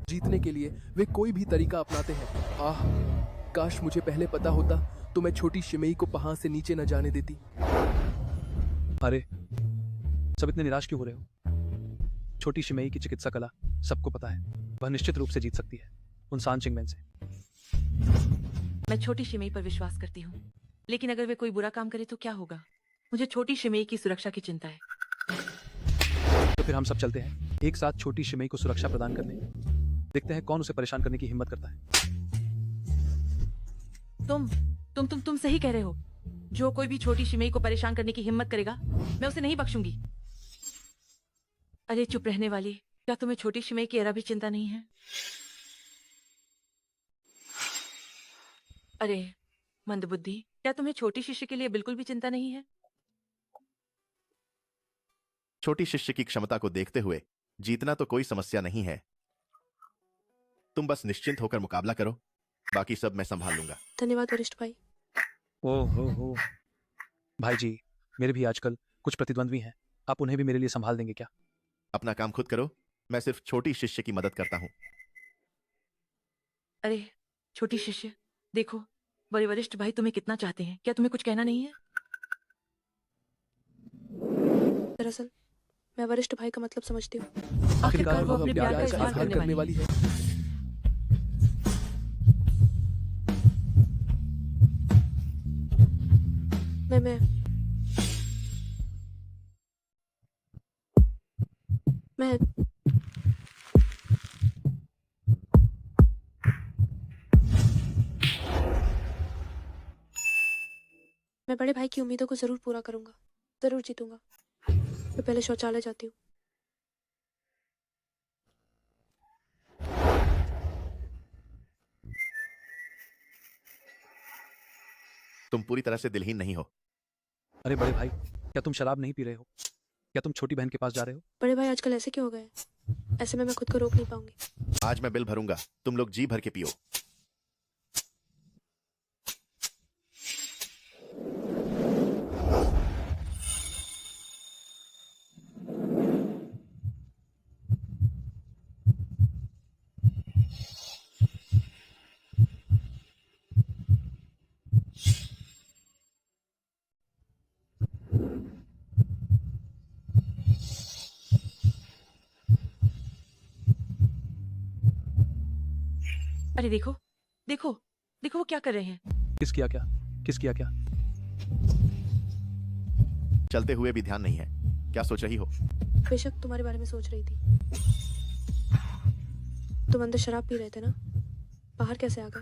जीतने के लिए वे कोई भी तरीका अपनाते हैं। आह, काश मुझे पहले पता होता तो मैं छोटी शिमेई को पहाड़ से नीचे न जाने देती। अरे सब इतने निराश क्यों हो रहे हो? छोटी शिमेई की चिकित्सा कला सबको पता है, वह निश्चित रूप से जीत सकती है उन सान चिंगमैन से। मैं छोटी शिमेई पर विश्वास करती हूँ, लेकिन अगर वे कोई बुरा काम करे तो क्या होगा? मुझे छोटी शिमेई की सुरक्षा की चिंता है। तो फिर हम सब चलते हैं एक साथ छोटी शिमेई को सुरक्षा प्रदान करने। देखते हैं कौन उसे परेशान करने की हिम्मत करता है। तुम सही कह रहे हो। जो कोई भी छोटी शिमेई को परेशान करने की हिम्मत करेगा, मैं उसे नहीं बख्शूंगी। अरे चुप रहने वाली, क्या तुम्हें छोटी शिमेई की जरा भी चिंता नहीं है? अरे मंदबुद्धि, क्या तुम्हें छोटी शिष्य के लिए बिल्कुल भी चिंता नहीं है? छोटी शिष्य की क्षमता को देखते हुए जीतना तो कोई समस्या नहीं है। तुम बस निश्चिंत होकर मुकाबला करो, बाकी सब मैं संभाल लूंगा। धन्यवाद वरिष्ठ भाई। ओहो भाई जी, मेरे भी आजकल कुछ प्रतिद्वंद्वी हैं, आप उन्हें भी मेरे लिए संभाल देंगे क्या? अपना काम खुद करो, मैं सिर्फ छोटी शिष्य की मदद करता हूँ। अरे छोटी शिष्य, देखो बड़े वरिष्ठ भाई तुम्हें कितना चाहते हैं, क्या तुम्हें कुछ कहना नहीं है? दरअसल मैं वरिष्ठ भाई का मतलब समझती हूँ। आखिरकार वो अपने प्यार का इजहार करने वाली है। मैं मैं बड़े भाई की उम्मीदों को जरूर पूरा करूंगा, जरूर जीतूंगा। मैं पहले शौचालय जाती हूँ। तुम पूरी तरह से दिलहीन नहीं हो। अरे बड़े भाई, क्या तुम शराब नहीं पी रहे हो? क्या तुम छोटी बहन के पास जा रहे हो? बड़े भाई आजकल ऐसे क्यों हो गए? ऐसे में मैं खुद को रोक नहीं पाऊंगी। आज मैं बिल भरूंगा, तुम लोग जी भर के पियो। अरे देखो देखो देखो, वो क्या कर रहे हैं? किस किया क्या? किस किया क्या? चलते हुए भी ध्यान नहीं है, क्या सोच रही हो? बेशक तुम्हारे बारे में सोच रही थी। तुम अंदर शराब पी रहे थे ना, बाहर कैसे आ गए?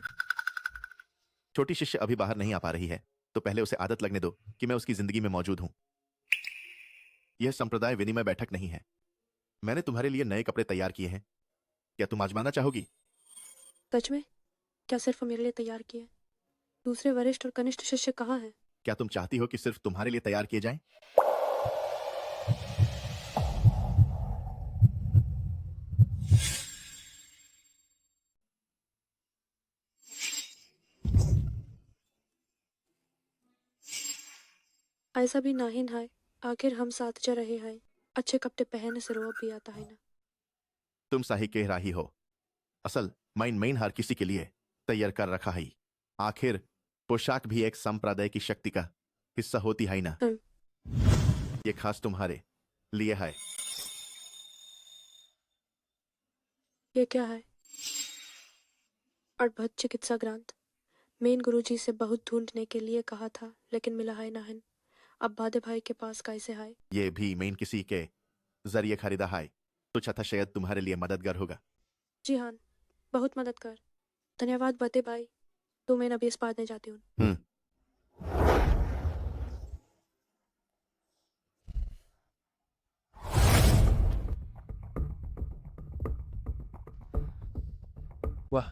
छोटी शिष्य अभी बाहर नहीं आ पा रही है, तो पहले उसे आदत लगने दो कि मैं उसकी जिंदगी में मौजूद हूं। यह संप्रदाय विनिमय बैठक नहीं है। मैंने तुम्हारे लिए नए कपड़े तैयार किए हैं, क्या तुम आजमाना चाहोगी? सच में? क्या सिर्फ मेरे लिए तैयार किए? दूसरे वरिष्ठ और कनिष्ठ शिष्य कहाँ हैं? क्या तुम चाहती हो कि सिर्फ तुम्हारे लिए तैयार किए जाएं? ऐसा भी नाहिन है, आखिर हम साथ जा रहे हैं। अच्छे कपड़े पहनने से रोब भी आता है ना। तुम सही कह रही हो। असल मेन हर किसी के लिए तैयार कर रखा है। आखिर पोशाक भी एक संप्रदाय की शक्ति का हिस्सा होती है ना। ये खास तुम्हारे लिए है। ये क्या है? अद्भुत चिकित्सा ग्रंथ। मेन गुरुजी से बहुत ढूंढने के लिए कहा था, लेकिन मिला है नाहन। अब बादे भाई के पास कैसे है? ये भी मेन किसी के जरिए खरीदा है तो छठा शायद तुम्हारे लिए मददगार होगा। जी हाँ, बहुत मददगार। धन्यवाद बते भाई। तो मैं अभी इस बात नहीं जाती हूँ। वाह,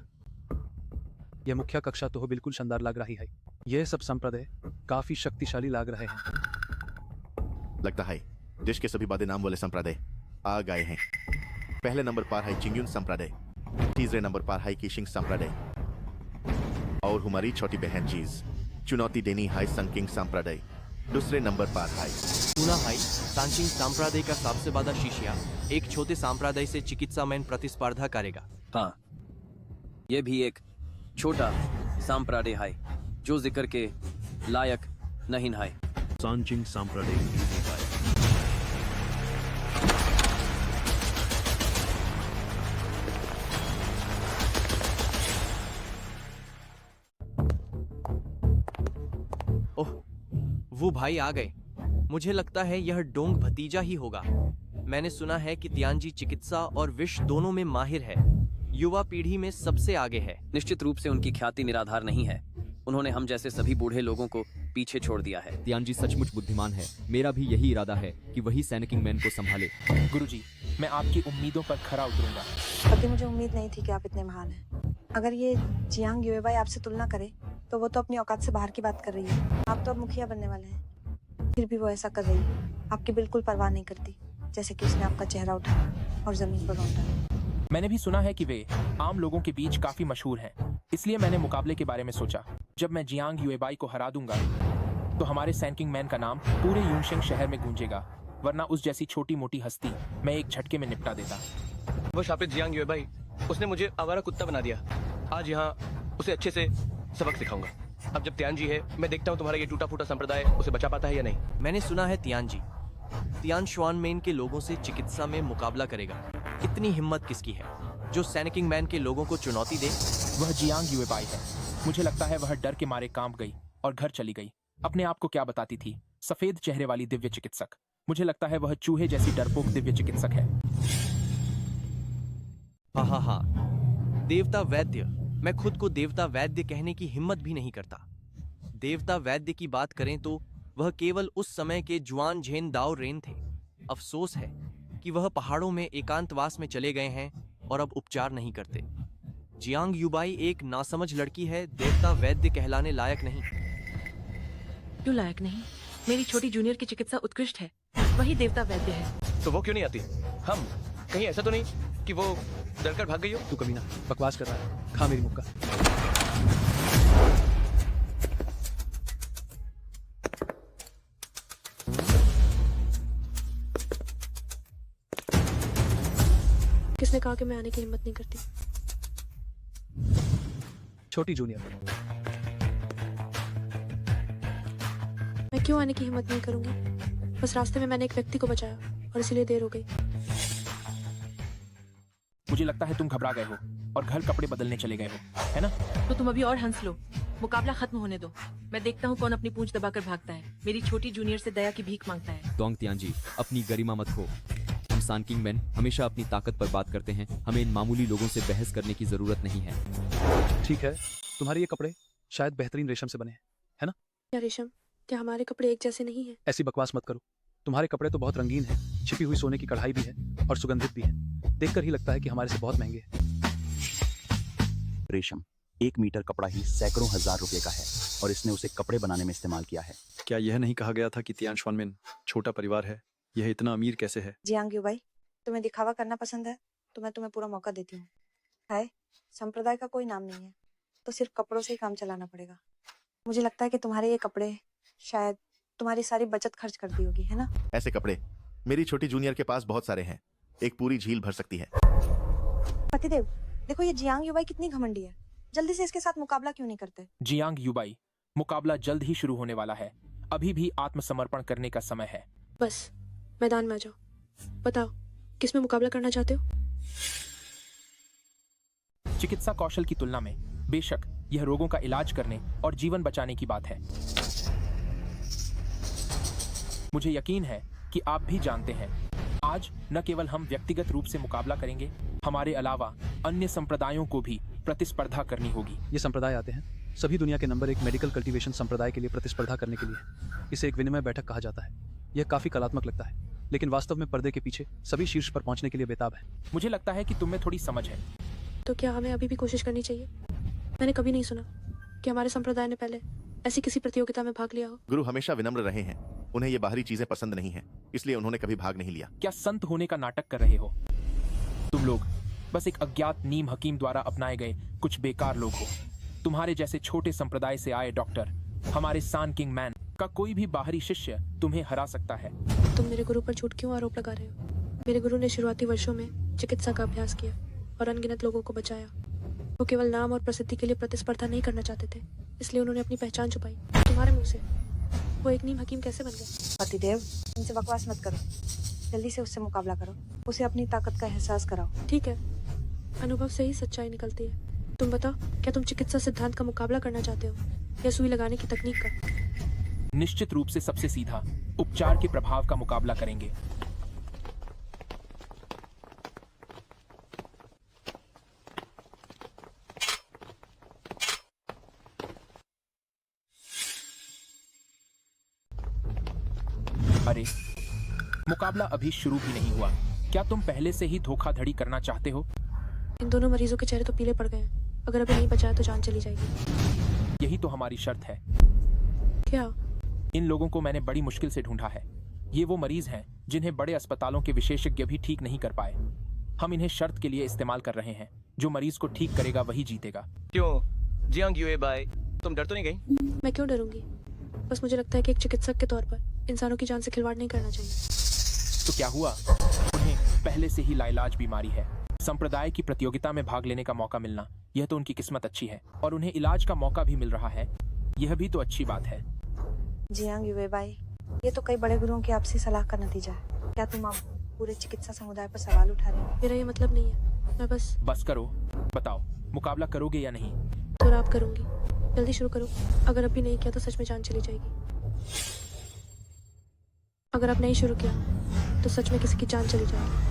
यह मुख्य कक्षा तो बिल्कुल शानदार लग रही है। यह सब संप्रदाय काफी शक्तिशाली लग रहे हैं। लगता है देश के सभी बड़े नाम वाले संप्रदाय आ गए हैं। पहले नंबर पर है चिंगयुन संप्रदाय, तीसरे नंबर पर है किशिंग संप्रदाय और हमारी छोटी बहन चीज चुनौती देनी है संकिंग संप्रदाय दूसरे नंबर पर है। सुना है सांचिंग संप्रदाय का सबसे बड़ा शिष्य एक छोटे संप्रदाय से चिकित्सा में प्रतिस्पर्धा करेगा। हाँ, यह भी एक छोटा संप्रदाय है जो जिक्र के लायक नहीं है। सांचिंग संप्रदाय ओह, वो भाई आ गए। मुझे लगता है यह डोंग भतीजा ही होगा। मैंने सुना है कि तियानजी चिकित्सा और विष दोनों में माहिर है। युवा पीढ़ी में सबसे आगे है। निश्चित रूप से उनकी ख्याति निराधार नहीं है। उन्होंने हम जैसे सभी बूढ़े लोगों को पीछे छोड़ दिया है। तियानजी सचमुच बुद्धिमान है। मेरा भी यही इरादा है कि वही सैनिकिंग मैन को संभाले। गुरुजी, मैं आपकी उम्मीदों पर खरा उतरूंगा। पति, मुझे उम्मीद नहीं थी कि आप इतने महान हैं। अगर ये जियांग युएबाई आपसे तुलना करे तो वो तो अपनी औकात से बाहर की बात कर रही है। आप तो अब मुखिया बनने वाले हैं, फिर भी वो ऐसा कर रही है। आपकी बिल्कुल परवाह नहीं करती, जैसे कि उसने आपका चेहरा उठाया और जमीन पर लौटा। मैंने भी सुना है कि वे आम लोगों के बीच काफी मशहूर हैं, इसलिए मैंने मुकाबले के बारे में सोचा। जब मैं जियांग युएबाई को हरा दूंगा तो हमारे सैनकिंग मैन का नाम पूरे यूनशेंग शहर में गूंजेगा, वरना उस जैसी छोटी मोटी हस्ती मैं एक झटके में निपटा देता। वो शापित जियांग युएबाई, उसने मुझे आवारा कुत्ता बना दिया। आज यहाँ उसे अच्छे से सबक सिखाऊंगा। अब जब तियानजी है, मैं देखता हूँ तुम्हारा ये टूटा फूटा संप्रदाय उसे बचा पाता है या नहीं। मैंने सुना है तियानजी तियान शुआनमेन के लोगों से चिकित्सा में मुकाबला करेगा। इतनी हिम्मत किसकी है जो सैनिकिंग मैन के लोगों को चुनौती दे? वह जियांग युएबाई है। मुझे लगता है वह डर के मारे कांप गई और घर चली गई। अपने आप को क्या बताती थी, सफेद चेहरे वाली दिव्य चिकित्सक। मुझे लगता है वह चूहे जैसी डरपोक दिव्य चिकित्सक है। हा, देवता वैद्य। मैं खुद को देवता वैद्य कहने की हिम्मत भी नहीं करता। देवता वैद्य की बात करें तो वह केवल उस समय के जुआन झेन दाओ रेन थे। अफसोस है कि वह पहाड़ों में एकांतवास में चले गए हैं और अब उपचार नहीं करते। जियांग युबाई एक नासमझ लड़की है, देवता वैद्य कहलाने लायक नहीं। क्यों लायक नहीं? मेरी छोटी जूनियर की चिकित्सा उत्कृष्ट है, वही देवता वैद्य है। तो वो क्यों नहीं आती? हम कहीं ऐसा तो नहीं कि वो डरकर भाग गई हो? तू कमीना बकवास कर रहा है। खा मेरी मुक्का। किसने कहा कि मैं आने की हिम्मत नहीं करती? छोटी जूनियर, मैं क्यों आने की हिम्मत नहीं करूंगी? बस रास्ते में मैंने एक व्यक्ति को बचाया और इसीलिए देर हो गई। मुझे लगता है तुम घबरा गए हो और घर कपड़े बदलने चले गए हो, है ना? तो तुम अभी और हंस लो, मुकाबला खत्म होने दो। मैं देखता हूँ कौन अपनी पूंछ दबाकर भागता है। मेरी छोटी जूनियर से दया की भीख मांगता है। डोंग तियानजी, अपनी गरिमा मत खो। हम सैनकिंग मैन हमेशा अपनी ताकत पर बात करते हैं। हमें इन मामूली लोगों से बहस करने की जरूरत नहीं है। ठीक है, तुम्हारे ये कपड़े शायद बेहतरीन रेशम से बने हैं, है ना? क्या रेशम? क्या हमारे कपड़े एक जैसे नहीं हैं? ऐसी बकवास मत करो। तुम्हारे कपड़े तो बहुत रंगीन हैं, छिपी हुई सोने की कढ़ाई भी है और सुगंधित भी है। देखकर ही लगता है कि हमारे से बहुत महंगे हैं। रेशम 1 मीटर कपड़ा ही सैकड़ों हजार रुपए का है और इसने उसे कपड़े बनाने में इस्तेमाल किया है। क्या यह नहीं कहा गया था कि तियान शुआनमेन छोटा परिवार है? यह इतना अमीर कैसे है? जियांग युएबाई, तुम्हें दिखावा करना पसंद है तो मैं तुम्हें पूरा मौका देती हूँ। हाय, संप्रदाय का कोई नाम नहीं है तो सिर्फ कपड़ों से ही काम चलाना पड़ेगा। मुझे लगता है कि तुम्हारे ये कपड़े शायद तुम्हारी सारी बचत खर्च कर दी होगी, है ना? ऐसे कपड़े मेरी छोटी जूनियर के पास बहुत सारे हैं, एक पूरी झील भर सकती है। पतिदेव, देखो ये जियांग युएबाई कितनी घमंडी है। जल्दी से इसके साथ मुकाबला क्यों नहीं करते? जियांग युएबाई, मुकाबला जल्द ही शुरू होने वाला है। अभी भी आत्मसमर्पण करने का समय है। बस मैदान में आ जाओ। बताओ, किस में मुकाबला करना चाहते हो? चिकित्सा कौशल की तुलना में बेशक यह रोगों का इलाज करने और जीवन बचाने की बात है। मुझे यकीन है कि आप भी जानते हैं आज न केवल हम व्यक्तिगत रूप से मुकाबला करेंगे, हमारे अलावा अन्य संप्रदायों को भी प्रतिस्पर्धा करनी होगी। ये संप्रदाय आते हैं सभी दुनिया के नंबर 1 मेडिकल कल्टीवेशन संप्रदाय के लिए प्रतिस्पर्धा करने के लिए। इसे एक विनिमय बैठक कहा जाता है। यह काफी कलात्मक लगता है, लेकिन वास्तव में पर्दे के पीछे सभी शीर्ष पर पहुंचने के लिए बेताब है। मुझे लगता है कि तुम में थोड़ी समझ है। तो क्या हमें अभी भी कोशिश करनी चाहिए? मैंने कभी नहीं सुना कि हमारे संप्रदाय ने पहले ऐसी किसी प्रतियोगिता में भाग लिया हो। गुरु हमेशा विनम्र रहे हैं, उन्हें ये बाहरी चीजें पसंद नहीं है, इसलिए उन्होंने कभी भाग नहीं लिया। क्या संत होने का नाटक कर रहे हो? तुम लोग बस एक अज्ञात नीम हकीम द्वारा अपनाए गए कुछ बेकार लोग हो। तुम्हारे जैसे छोटे संप्रदाय से आए डॉक्टर, हमारे सान किंग मैन का कोई भी बाहरी शिष्य तुम्हें हरा सकता है। तुम मेरे गुरु पर झूठ क्यों आरोप लगा रहे हो? मेरे गुरु ने शुरुआती वर्षों में चिकित्सा का अभ्यास किया और अनगिनत लोगों को बचाया। वो केवल नाम और प्रसिद्धि के लिए प्रतिस्पर्धा नहीं करना चाहते थे, इसलिए उन्होंने अपनी पहचान छुपाई। तुम्हारे मुंह से वो एक नीम हकीम कैसे बन गए? पतिदेव, इनसे बकवास मत करो, जल्दी से उससे मुकाबला करो, उसे अपनी ताकत का एहसास कराओ। ठीक है, अनुभव से ही सच्चाई निकलती है। तुम बताओ, क्या तुम चिकित्सा सिद्धांत का मुकाबला करना चाहते हो या सुई लगाने की तकनीक का? निश्चित रूप से सबसे सीधा उपचार के प्रभाव का मुकाबला करेंगे। अरे, मुकाबला अभी शुरू भी नहीं हुआ। क्या तुम पहले से ही धोखाधड़ी करना चाहते हो? इन दोनों मरीजों के चेहरे तो पीले पड़ गए हैं। अगर अभी नहीं बचाया तो जान चली जाएगी। यही तो हमारी शर्त है। क्या? इन लोगों को मैंने बड़ी मुश्किल से ढूंढा है। ये वो मरीज हैं जिन्हें बड़े अस्पतालों के विशेषज्ञ भी ठीक नहीं कर पाए। हम इन्हें शर्त के लिए इस्तेमाल कर रहे हैं। जो मरीज को ठीक करेगा वही जीतेगा। क्यों जियांग युए बाई, तुम डर तो नहीं गई? मैं क्यों डरूंगी? बस मुझे लगता है कि एक चिकित्सक के तौर पर इंसानों की जान से खिलवाड़ नहीं करना चाहिए। तो क्या हुआ? उन्हें पहले से ही लाइलाज बीमारी है। संप्रदाय की प्रतियोगिता में भाग लेने का मौका मिलना, यह तो उनकी किस्मत अच्छी है, और उन्हें इलाज का मौका भी मिल रहा है, यह भी तो अच्छी बात है। जियांग युए बाई, ये तो कई बड़े गुरुओं की आपसी सलाह का नतीजा है। क्या तुम अब पूरे चिकित्सा समुदाय पर सवाल उठा रहे हो? मेरा ये मतलब नहीं है। मैं बस करो, बताओ मुकाबला करोगे या नहीं? तो आप करूंगी। जल्दी शुरू करो। अगर अभी नहीं किया तो सच में जान चली जाएगी। अगर आप नहीं शुरू किया तो सच में किसी की जान चली जाएगी।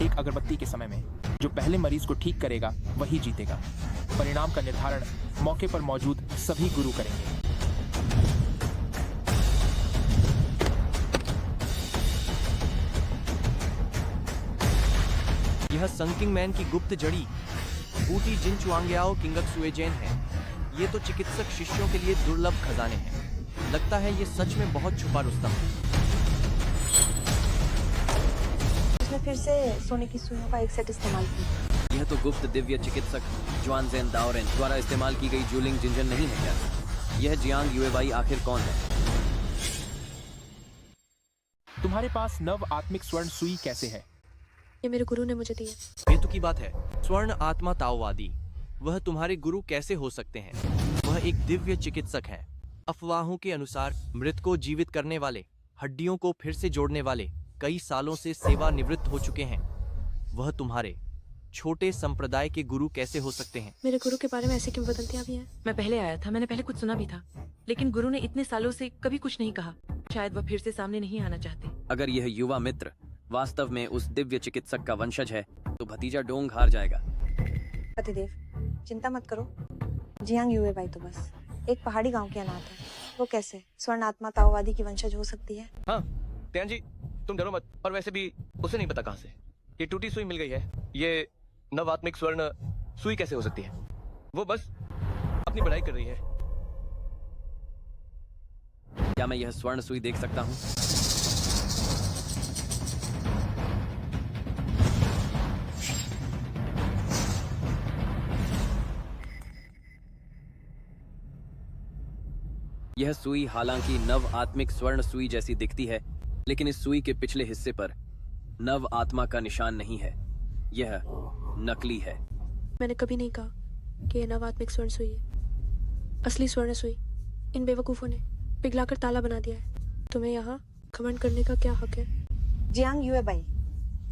एक अगरबत्ती के समय में जो पहले मरीज को ठीक करेगा वही जीतेगा। परिणाम का निर्धारण मौके पर मौजूद सभी गुरु करेंगे। यह संकिंग मैन की गुप्त जड़ी बूटी जिन चुआंग्याओ किंगक सुएजेन है। ये तो चिकित्सक शिष्यों के लिए दुर्लभ खजाने हैं। लगता है ये सच में बहुत छुपा रुस्तम है। उसने फिर से सोने की सुइयों का एक सेट इस्तेमाल किया। यह तो गुप्त दिव्य चिकित्सक ज्वानजेन दाओरेन द्वारा इस्तेमाल की गई जूलिंग जिंजन नहीं है क्या? यह जियांग युए बाई आखिर कौन है? तुम्हारे पास नव आत्मिक स्वर्ण सुई कैसे है? ये मेरे गुरु ने मुझे दी है। बेतु की बात है। स्वर्ण आत्मा ताओवादी, वह तुम्हारे गुरु कैसे हो सकते हैं? वह एक दिव्य चिकित्सक है। अफवाहों के अनुसार मृत को जीवित करने वाले, हड्डियों को फिर से जोड़ने वाले, कई सालों से सेवानिवृत्त हो चुके हैं। वह तुम्हारे छोटे संप्रदाय के गुरु कैसे हो सकते हैं? मेरे गुरु के बारे में ऐसी किंवदंतियां भी हैं। मैं पहले आया था, मैंने पहले कुछ सुना भी था, लेकिन गुरु ने इतने सालों से कभी कुछ नहीं कहा। शायद वह फिर से सामने नहीं आना चाहते। अगर यह युवा मित्र वास्तव में उस दिव्य चिकित्सक का वंशज है तो भतीजा डोंग हार जाएगा। पतिदेव, चिंता मत करो। जियांग युए बाई तो बस एक पहाड़ी गांव की अनाथ है। वो कैसे स्वर्ण आत्मा ताओवादी की वंशज हो सकती है? हाँ त्यान जी, तुम डरो मत। और वैसे भी उसे नहीं पता कहाँ से ये टूटी सुई मिल गई है। ये नवात्मिक स्वर्ण सुई कैसे हो सकती है? वो बस अपनी बढ़ाई कर रही है। क्या मैं यह स्वर्ण सुई देख सकता हूँ? यह सुई हालांकि नव आत्मिक स्वर्ण सुई जैसी दिखती है, लेकिन इस सुई के पिछले हिस्से पर नव आत्मा का निशान नहीं है। यह नकली है। मैंने कभी नहीं कहा कि यह नवात्मिक स्वर्ण सुई है। असली स्वर्ण सुई इन बेवकूफों ने पिघलाकर ताला बना दिया है। तुम्हें यहाँ घमंड करने का क्या हक है? जियांग युएबाई,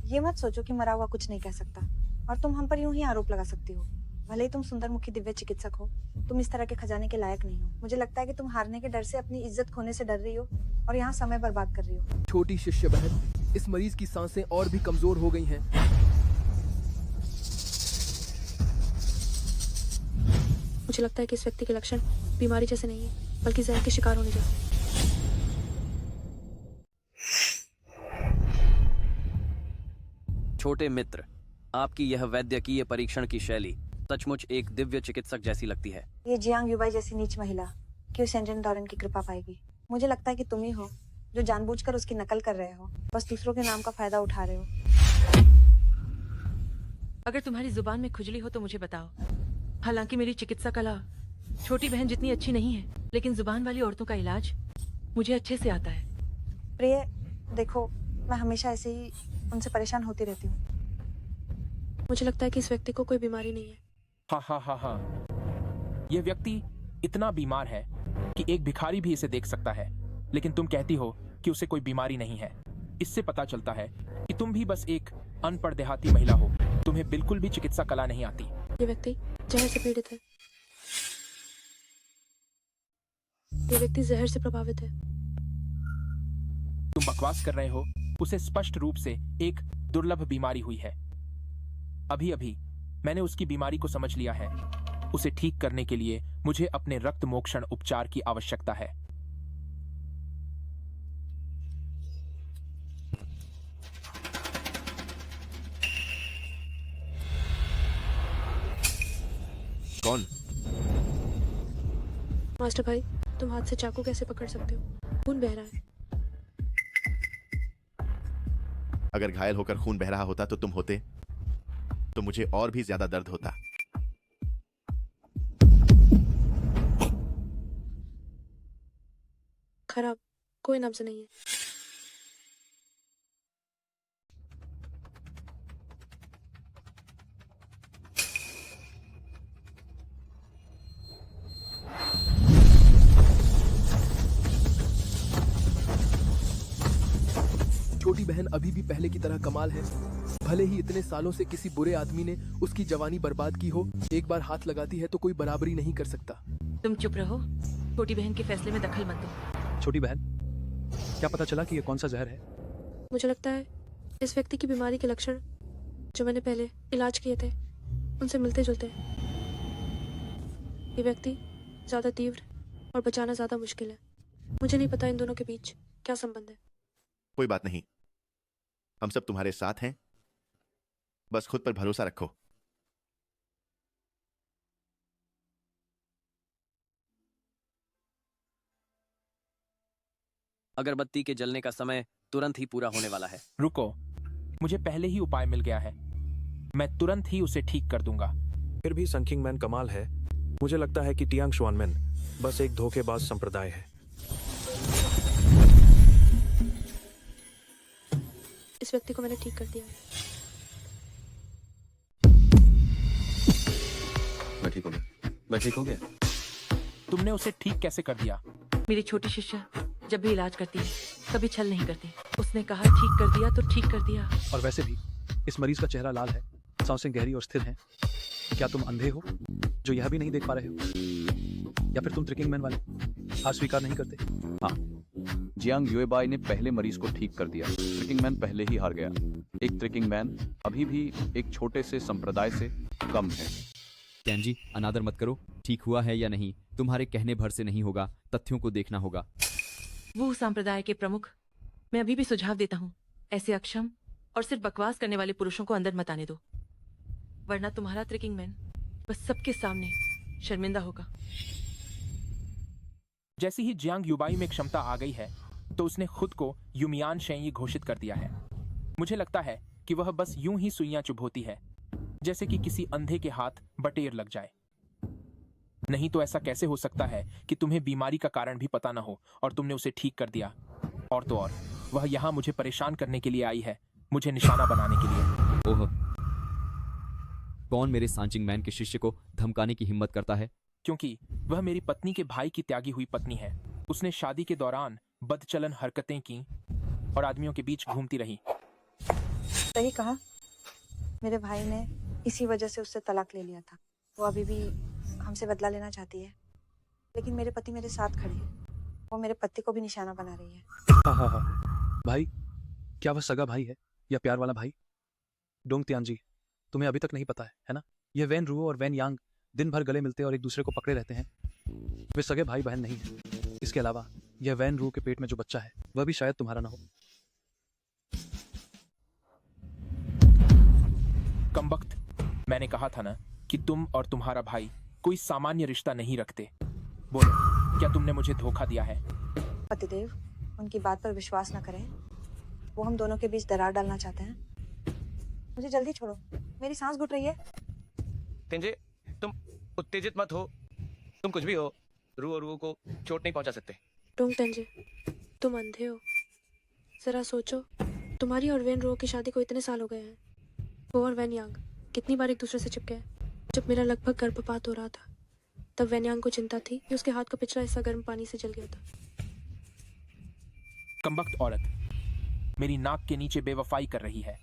ये मत सोचो कि मरा हुआ कुछ नहीं कह सकता और तुम हम पर यूं ही आरोप लगा सकती हो। भले ही तुम सुंदरमुखी दिव्य चिकित्सक हो, तुम इस तरह के खजाने के लायक नहीं हो। मुझे लगता है कि तुम हारने के डर से अपनी इज्जत खोने से डर रही हो और यहाँ समय बर्बाद कर रही हो। छोटी शिष्य बहन, इस मरीज की सांसें और भी कमजोर हो गई हैं। मुझे लगता है कि इस व्यक्ति के लक्षण बीमारी जैसे नहीं है, बल्कि जहर के शिकार होने जैसे। छोटे मित्र, आपकी यह वैद्यकीय परीक्षण की शैली सचमुच एक दिव्य चिकित्सक जैसी लगती है। ये जियांग युबाई जैसी नीच महिला क्यों सेंजन डॉरन की कृपा पाएगी? मुझे लगता है कि तुम ही हो जो जानबूझकर उसकी नकल कर रहे हो, बस दूसरों के नाम का फायदा उठा रहे हो। अगर तुम्हारी जुबान में खुजली हो तो मुझे बताओ। हालांकि मेरी चिकित्सा कला छोटी बहन जितनी अच्छी नहीं है, लेकिन जुबान वाली औरतों का इलाज मुझे अच्छे से आता है। प्रिय, देखो, मैं हमेशा ऐसे ही उनसे परेशान होती रहती हूँ। मुझे लगता है कि इस व्यक्ति को कोई बीमारी नहीं है। हाँ हाँ हाँ हाँ, ये व्यक्ति इतना बीमार है कि एक भिखारी भी इसे देख सकता है, लेकिन तुम कहती हो कि उसे कोई बीमारी नहीं है। इससे पता चलता है कि तुम भी बस एक अनपढ़ देहाती महिला हो, तुम्हें बिल्कुल भी चिकित्सा कला नहीं आती। ये व्यक्ति जहर से पीड़ित है। ये व्यक्ति जहर से प्रभावित है। तुम बकवास कर रहे हो। उसे स्पष्ट रूप से एक दुर्लभ बीमारी हुई है। अभी अभी मैंने उसकी बीमारी को समझ लिया है। उसे ठीक करने के लिए मुझे अपने रक्त मोक्षण उपचार की आवश्यकता है। कौन? मास्टर भाई, तुम हाथ से चाकू कैसे पकड़ सकते हो? खून बह रहा है। अगर घायल होकर खून बह रहा होता तो तुम होते, तो मुझे और भी ज्यादा दर्द होता। खराब, कोई नाम से नहीं है। छोटी बहन अभी भी पहले की तरह कमाल है। भले ही इतने सालों से किसी बुरे आदमी ने उसकी जवानी बर्बाद की हो, एक बार हाथ लगाती है तो कोई बराबरी नहीं कर सकता। तुम चुप रहो, छोटी बहन के फैसले में दखल मत दो। छोटी बहन, क्या पता चला कि ये कौन सा जहर है? मुझे लगता है इस व्यक्ति की बीमारी के लक्षण जो मैंने पहले इलाज किए थे उनसे मिलते जुलते हैं। ये व्यक्ति ज्यादा तीव्र और बचाना ज्यादा मुश्किल है। मुझे नहीं पता इन दोनों के बीच क्या संबंध है। कोई बात नहीं, हम सब तुम्हारे साथ हैं। बस खुद पर भरोसा रखो। अगरबत्ती के जलने का समय तुरंत ही पूरा होने वाला है। रुको, मुझे पहले ही उपाय मिल गया है। मैं तुरंत ही उसे ठीक कर दूंगा। फिर भी सनकिंग मैन कमाल है। मुझे लगता है कि टियांग शुआनमैन बस एक धोखेबाज संप्रदाय है। इस व्यक्ति को मैंने ठीक कर दिया है। मैं ठीक हो गया। मैं ठीक हो गया। तुमने उसे ठीक कैसे कर दिया? मेरी छोटी शिष्या जब भी इलाज करती है कभी छल नहीं करती। उसने कहा ठीक कर दिया तो ठीक कर दिया। और वैसे भी इस मरीज का चेहरा लाल है, सांसें गहरी और स्थिर हैं। क्या तुम अंधे हो जो यह भी नहीं देख पा रहे हो, या फिर तुम ट्रिकिंग मैन वाले हार स्वीकार नहीं करते? हाँ, जियांग युएबाई ने पहले मरीज को ठीक कर दिया। ट्रिकिंग मैन पहले ही हार गया। एक ट्रिकिंग मैन अभी भी एक छोटे से संप्रदाय से कम है। कैंजी, अनादर मत करो। ठीक हुआ है या नहीं तुम्हारे कहने भर से नहीं होगा, तथ्यों को देखना होगा। वो संप्रदाय के प्रमुख, मैं अभी भी सुझाव देता हूँ, ऐसे अक्षम और सिर्फ बकवास करने वाले पुरुषों को अंदर मत आने दो, वरना तुम्हारा ट्रिकिंग मैन बस सबके सामने शर्मिंदा होगा। जैसे ही जियांग युबाई में क्षमता आ गई है तो उसने खुद को युमियान शेंयी घोषित कर दिया है। मुझे लगता है कि वह बस यूं ही सुइयां चुभोती है, जैसे कि किसी अंधे के हाथ बटेर लग जाए। नहीं तो ऐसा कैसे हो सकता है कि तुम्हें बीमारी का कारण भी पता ना हो और तुमने उसे ठीक कर दिया। और तो और वह यहाँ मुझे परेशान करने के लिए आई है, मुझे निशाना बनाने के लिए। ओह, कौन मेरे सांचिंग मैन के शिष्य को धमकाने की हिम्मत करता है? क्योंकि वह मेरी पत्नी के भाई की त्यागी हुई पत्नी है। उसने शादी के दौरान बदचलन हरकतें की और आदमियों के बीच घूमती रही। सही कहा, मेरे भाई ने इसी वजह से उससे तलाक ले लिया था। वो अभी भी हमसे बदला लेना चाहती है, लेकिन मेरे पति मेरे साथ खड़े हैं। वो मेरे पति को भी निशाना बना रही है। हाँ भाई, क्या वह सगा भाई है या प्यार वाला भाई? डोंग तियान जी, तुम्हें अभी तक नहीं पता है ना? ये वैन रुओ और वैन यांग दिन भर गले मिलते और एक दूसरे को पकड़े रहते हैं। वे सगे भाई बहन नहीं हैं। इसके अलावा यह वैन रू के पेट में जो बच्चा है वह भी शायद तुम्हारा ना हो। कमबख्त, मैंने कहा था ना कि तुम और तुम्हारा भाई कोई सामान्य रिश्ता नहीं रखते। बोलो, क्या तुमने मुझे धोखा दिया है? पतिदेव, उनकी बात पर विश्वास न करें। वो हम दोनों के बीच दरार डालना चाहते हैं। मुझे जल्दी छोड़ो, मेरी सांस घुट रही है। तेंजे, तुम उत्तेजित मत हो। तुम कुछ भी हो, रू और रू को चोट नहीं पहुंचा सकते। डोंग तेंजे, तुम अंधे हो। जरा सोचो, तुम्हारी और वैन रो की शादी को इतने साल हो गए हैं। वो और वैन यांग कितनी बार एक दूसरे से चिपके हैं। जब मेरा लगभग गर्भपात हो रहा था तब वैन यांग को चिंता थी कि उसके हाथ का पिछला हिस्सा गर्म पानी से जल गया था। कमबख्त औरत, मेरी नाक के नीचे बेवफाई कर रही है।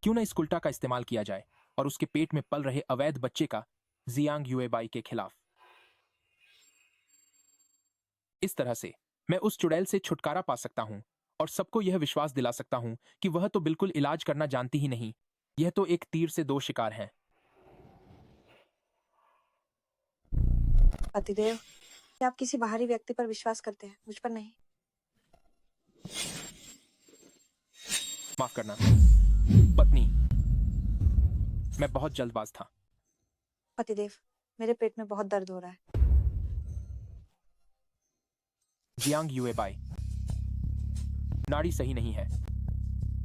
क्यों ना इस कुल्टा का इस्तेमाल किया जाए और उसके पेट में पल रहे अवैध बच्चे का जियांग युएबाई के खिलाफ। इस तरह से मैं उस चुड़ैल से छुटकारा पा सकता हूं और सबको यह विश्वास दिला सकता हूं कि वह तो बिल्कुल इलाज करना जानती ही नहीं। यह तो एक तीर से दो शिकार हैं। पतिदेव, क्या आप किसी बाहरी व्यक्ति पर विश्वास करते हैं, मुझ पर नहीं? माफ करना पत्नी, मैं बहुत जल्दबाज था। पतिदेव, मेरे पेट में बहुत दर्द हो रहा है। जियांग युएबाई, नाड़ी सही नहीं है।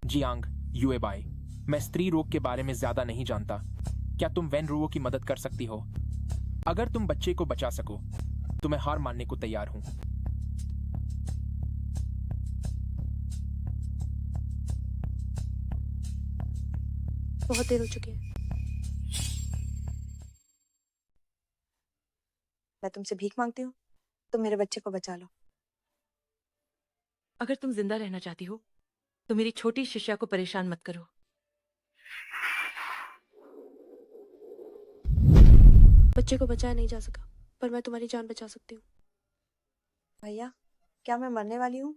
जियांग युएबाई, मैं स्त्री रोग के बारे में ज्यादा नहीं जानता। क्या तुम वैन रुओ की मदद कर सकती हो? अगर तुम बच्चे को बचा सको तो मैं हार मानने को तैयार हूं। बहुत देर हो चुकी है। मैं तुमसे भीख मांगती हूँ, तुम मेरे बच्चे को बचा लो। अगर तुम जिंदा रहना चाहती हो तो मेरी छोटी शिष्या को परेशान मत करो। बच्चे को बचाया नहीं जा सका, पर मैं तुम्हारी जान बचा सकती हूँ। भैया, क्या मैं मरने वाली हूँ?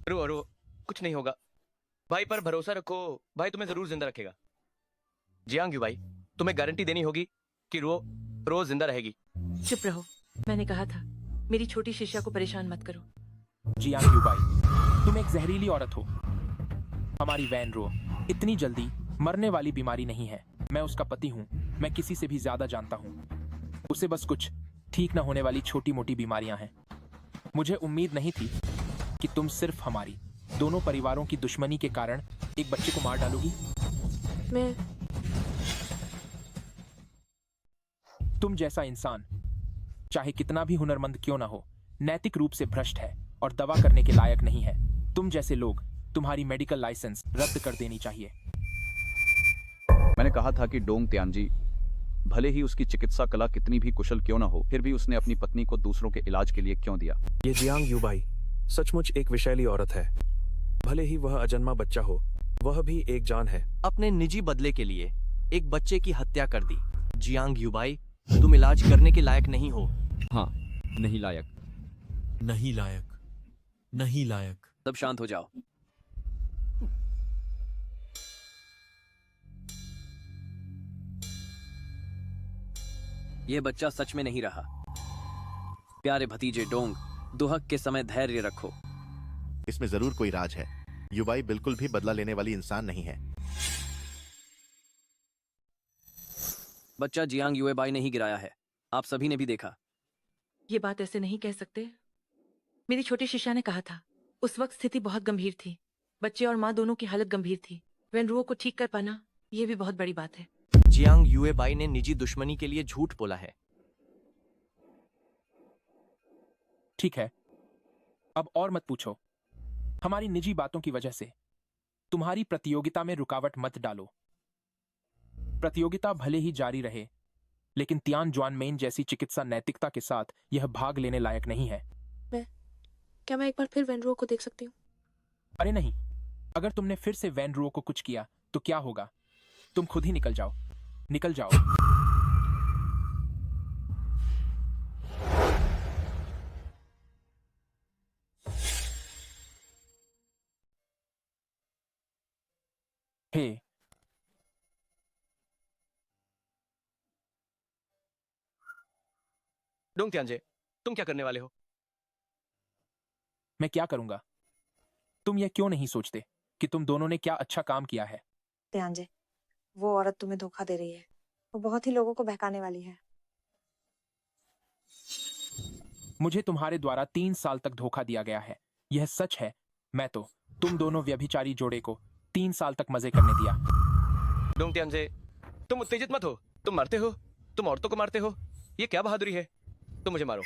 रो रो, कुछ नहीं होगा। भाई पर भरोसा रखो, भाई तुम्हें जरूर जिंदा रखेगा। जियांग युबाई, तुम्हें गारंटी देनी होगी कि रो रोज जिंदा रहेगी। चुप रहो, मैंने कहा था मेरी छोटी शिष्या को परेशान मत करो। जियांग युबाई, तुम एक जहरीली औरत हो। हमारी वैन रो इतनी जल्दी मरने वाली बीमारी नहीं है। मैं उसका पति हूँ। मैं किसी से भी ज्यादा जानता हूँ। उसे बस कुछ ठीक न होने वाली छोटी मोटी बीमारियां हैं। मुझे उम्मीद नहीं थी कि तुम सिर्फ हमारी दोनों परिवारों की दुश्मनी के कारण एक बच्चे को मार डालोगी। मैं तुम जैसा इंसान चाहे कितना भी हुनरमंद क्यों ना हो, नैतिक रूप से भ्रष्ट है और दवा करने के लायक नहीं है। तुम जैसे लोग, तुम्हारी मेडिकल लाइसेंस रद्द कर देनी चाहिए। मैंने कहा था कि डोंग त्यानजी, भले ही उसकी चिकित्सा कला कितनी भी कुशल क्यों ना हो, फिर भी उसने अपनी पत्नी को दूसरों के इलाज के लिए क्यों दिया? ये जियांग युबाई सचमुच एक विषैली औरत है। भले ही वह अजन्मा बच्चा हो, वह भी एक जान है। अपने निजी बदले के लिए एक बच्चे की हत्या कर दी। जियांग युबाई, तुम इलाज करने के लायक नहीं हो। हाँ, नहीं लायक। नहीं लायक, नहीं लायक। सब शांत हो जाओ। यह बच्चा सच में नहीं रहा। प्यारे भतीजे डोंग, दुहक के समय धैर्य रखो। इसमें जरूर कोई राज है। युबाई बिल्कुल भी बदला लेने वाली इंसान नहीं है। बच्चा जियांग युएबाई ने ही गिराया है। आप सभी ने भी देखा। ये बात ऐसे नहीं कह सकते। मेरी छोटी शिष्या ने कहा था, उस वक्त स्थिति बहुत गंभीर थी। बच्चे और माँ दोनों की हालत गंभीर थी। वैनरुओ को ठीक कर पाना, ये भी बहुत बड़ी बात है। जियांग युएबाई ने निजी दुश्मनी के लिए झूठ बोला है। ठीक है, अब और मत पूछो। हमारी निजी बातों की वजह से तुम्हारी प्रतियोगिता में रुकावट मत डालो। प्रतियोगिता भले ही जारी रहे, लेकिन तियान जुआनमेन जैसी चिकित्सा नैतिकता के साथ यह भाग लेने लायक नहीं है। क्या मैं एक बार फिर वैनरुओ को देख सकती हूँ? अरे नहीं, अगर तुमने फिर से वैन रुओ को कुछ किया तो क्या होगा? तुम खुद ही निकल जाओ, निकल जाओ। हे, डोंग त्यानजे, तुम क्या करने वाले हो? मैं क्या करूंगा? तुम यह क्यों नहीं सोचते कि तुम दोनों ने क्या अच्छा काम किया है? त्यांजे, वो औरत तुम्हें धोखा दे रही है। वो बहुत ही लोगों को बहकाने वाली है। मुझे तुम्हारे द्वारा 3 साल तक धोखा दिया गया है, यह सच है। मैं तो तुम दोनों व्यभिचारी जोड़े को 3 साल तक मजे करने दिया। डोंग त्यानजे, तुम उत्तेजित मत हो। तुम मरते हो, तुम औरतों को मारते हो। ये क्या बहादुरी है? तुम मुझे मारो।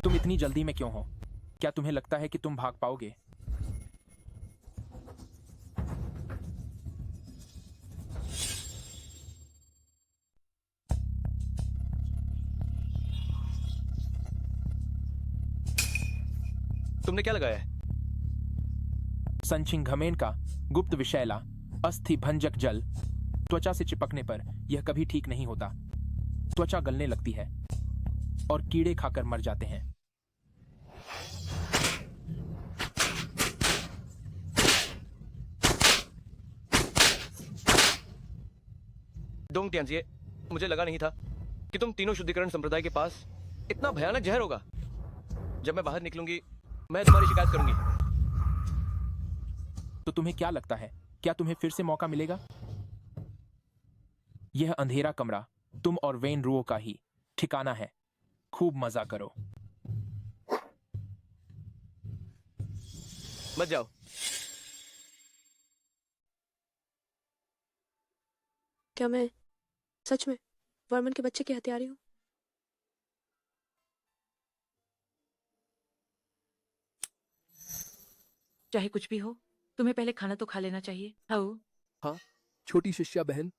तुम इतनी जल्दी में क्यों हो? क्या तुम्हें लगता है कि तुम भाग पाओगे? तुमने क्या लगाया है? संचिंघमेन का गुप्त विषैला अस्थि भंजक जल। त्वचा से चिपकने पर यह कभी ठीक नहीं होता। त्वचा गलने लगती है और कीड़े खाकर मर जाते हैं। डोंग त्यानजे, मुझे लगा नहीं था कि तुम तीनों शुद्धिकरण संप्रदाय के पास इतना भयानक जहर होगा। जब मैं बाहर निकलूंगी, मैं तुम्हारी शिकायत करूंगी। तो तुम्हें क्या लगता है, क्या तुम्हें फिर से मौका मिलेगा? यह अंधेरा कमरा तुम और वेन रुओ का ही ठिकाना है। खूब मजा करो। मत जाओ। क्या मैं सच में वर्मन के बच्चे की हत्यारी हूँ? चाहे कुछ भी हो, तुम्हें पहले खाना तो खा लेना चाहिए। हाउ? हाँ, छोटी शिष्या बहन,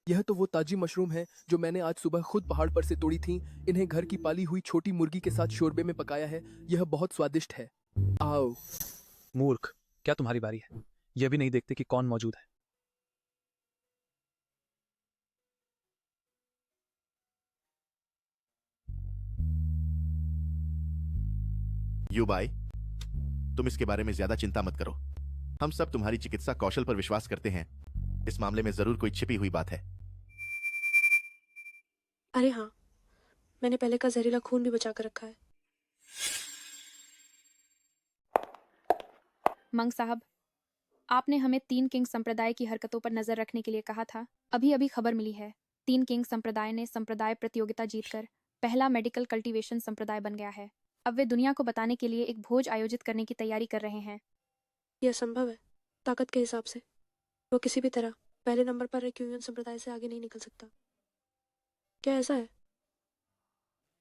यह तो वो ताजी मशरूम है जो मैंने आज सुबह खुद पहाड़ पर से तोड़ी थी। इन्हें घर की पाली हुई छोटी मुर्गी के साथ शोरबे में पकाया है। यह बहुत स्वादिष्ट है। आओ। मूर्ख, क्या तुम्हारी बारी है? यह भी नहीं देखते कि कौन मौजूद है। युबाई, तुम इसके बारे में ज्यादा चिंता मत करो। हम सब तुम्हारी चिकित्सा कौशल पर विश्वास करते हैं। इस मामले में जरूर कोई छिपी हुई बात है। अरे हाँ, मैंने पहले का जहरीला खून भी बचा कर रखा है। मंग साहब, आपने हमें 3 किंग संप्रदाय की हरकतों पर नजर रखने के लिए कहा था। अभी अभी खबर मिली है, 3 किंग संप्रदाय ने संप्रदाय प्रतियोगिता जीतकर पहला मेडिकल कल्टीवेशन संप्रदाय बन गया है। अब वे दुनिया को बताने के लिए एक भोज आयोजित करने की तैयारी कर रहे हैं। यह संभव है। ताकत के हिसाब से वो किसी भी तरह पहले नंबर पर रिक्यूयन संप्रदाय से आगे नहीं निकल सकता। क्या ऐसा है?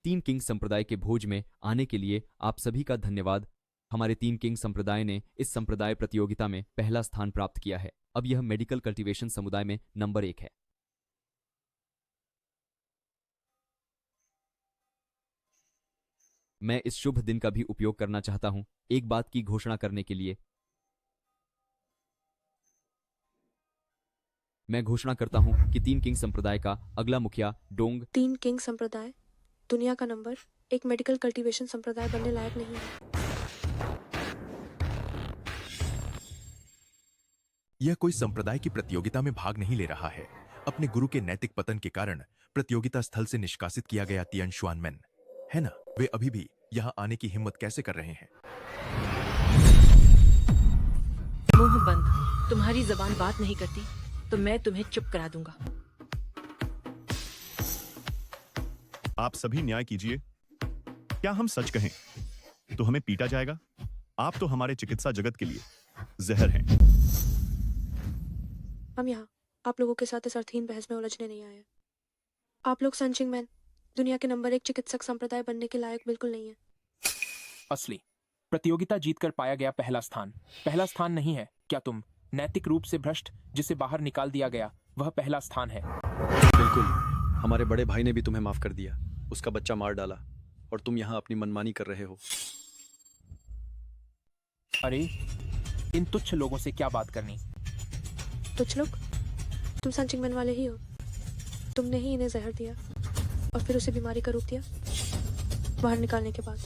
3 किंग संप्रदाय के भोज में आने के लिए आप सभी का धन्यवाद। हमारे 3 किंग संप्रदाय ने इस संप्रदाय प्रतियोगिता में पहला स्थान प्राप्त किया है। अब यह मेडिकल कल्टीवेशन समुदाय में नंबर 1 है। मैं इस शुभ दिन का भी उपयोग करना चाहता हूं एक बात की घोषणा करने के लिए। मैं घोषणा करता हूं कि 3 किंग संप्रदाय का अगला मुखिया डोंग 3 किंग संप्रदाय दुनिया का नंबर 1 मेडिकल कल्टीवेशन संप्रदाय बनने लायक नहीं है। यह कोई संप्रदाय की प्रतियोगिता में भाग नहीं ले रहा है। अपने गुरु के नैतिक पतन के कारण प्रतियोगिता स्थल से निष्कासित किया गया तियान शुआनमेन है ना, वे अभी भी यहाँ आने की हिम्मत कैसे कर रहे हैं? मुंह बंद। तुम्हारी जबान बात नहीं करती तो मैं तुम्हें चुप करा दूंगा। आप सभी न्याय कीजिए। क्या हम सच कहें तो हमें पीटा जाएगा? आप तो हमारे चिकित्सा जगत के लिए जहर हैं। हम यहाँ आप लोगों के साथ इस अर्थहीन बहस में उलझने नहीं आए। आप लोग संचिंगमैन दुनिया के नंबर 1 चिकित्सक संप्रदाय बनने के लायक बिल्कुल नहीं है। असली प्रतियोगिता जीतकर पाया गया पहला स्थान नहीं है। क्या तुम नैतिक रूप से भ्रष्ट, जिसे बाहर निकाल दिया गया, वह पहला स्थान है? बिल्कुल। हमारे बड़े भाई ने भी तुम्हें माफ कर दिया, उसका बच्चा मार डाला और तुम यहाँ अपनी मनमानी कर रहे हो। अरे इन तुच्छ लोगों से क्या बात करनी। तुच्छ लोग? तुम संचिंगमन वाले ही हो। तुमने ही इन्हें जहर दिया और फिर उसे बीमारी का रूप दिया। बाहर निकालने के बाद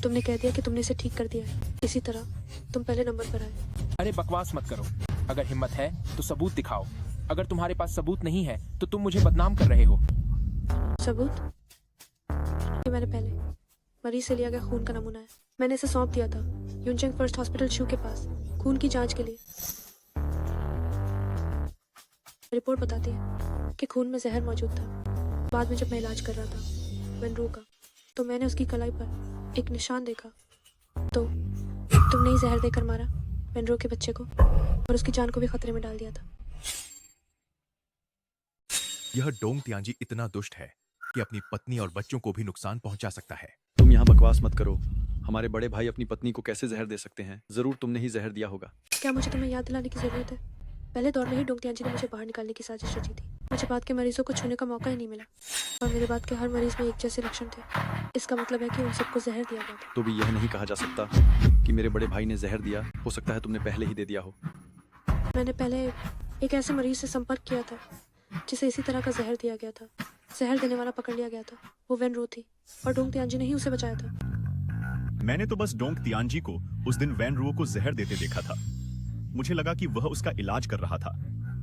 तुमने कह दिया कि तुमने इसे ठीक कर दिया है। इसी तरह तुम पहले नंबर पर आए। अरे बकवास मत करो। अगर हिम्मत है तो सबूत दिखाओ। अगर तुम्हारे पास सबूत नहीं है तो तुम मुझे बदनाम कर रहे हो। सबूत? ये मैंने पहले मरीज से लिया गया खून का नमूना है। मैंने इसे सौंप दिया था यूनचेंग फर्स्ट हॉस्पिटल शू के पास खून की जांच के लिए। रिपोर्ट बताती है कि खून में जहर मौजूद था। बाद में जब मैं इलाज कर रहा था वेनरू का, तो मैंने उसकी कलाई पर एक निशान देखा। तो तुमने ही जहर देकर मारा वेनरू के बच्चे को और उसकी जान को भी खतरे में डाल दिया था। यह डोंग तियांजी इतना दुष्ट है कि अपनी पत्नी और बच्चों को भी नुकसान पहुंचा सकता है। तुम यहाँ बकवास मत करो। हमारे बड़े भाई अपनी पत्नी को कैसे जहर दे सकते हैं? जरूर तुमने ही जहर दिया होगा। क्या मुझे तुम्हें याद दिलाने की जरूरत है? पहले दौर में ही डोंग तियांजी ने मुझे बाहर निकालने की साजिश रची थी। मुझे बाद के मरीजों को छूने का मौका ही नहीं मिला और मेरे बाद के हर मरीज में एक जैसे लक्षण थे। इसका मतलब है कि उन सबको जहर दिया गया था। तो भी यह नहीं कहा जा सकता कि मेरे बड़े भाई ने जहर दिया। हो सकता है तुमने पहले ही दे दिया हो। मैंने पहले एक ऐसे मरीज से संपर्क किया था जिसे इसी तरह का जहर दिया गया था। जहर देने वाला पकड़ लिया गया था। वो वेनरू थी और डोंग तियांजी ने ही उसे बचाया था। मैंने तो बस डोंग तियांजी को उस दिन वैन रुओ को जहर देते देखा था। मुझे लगा कि वह उसका इलाज कर रहा था।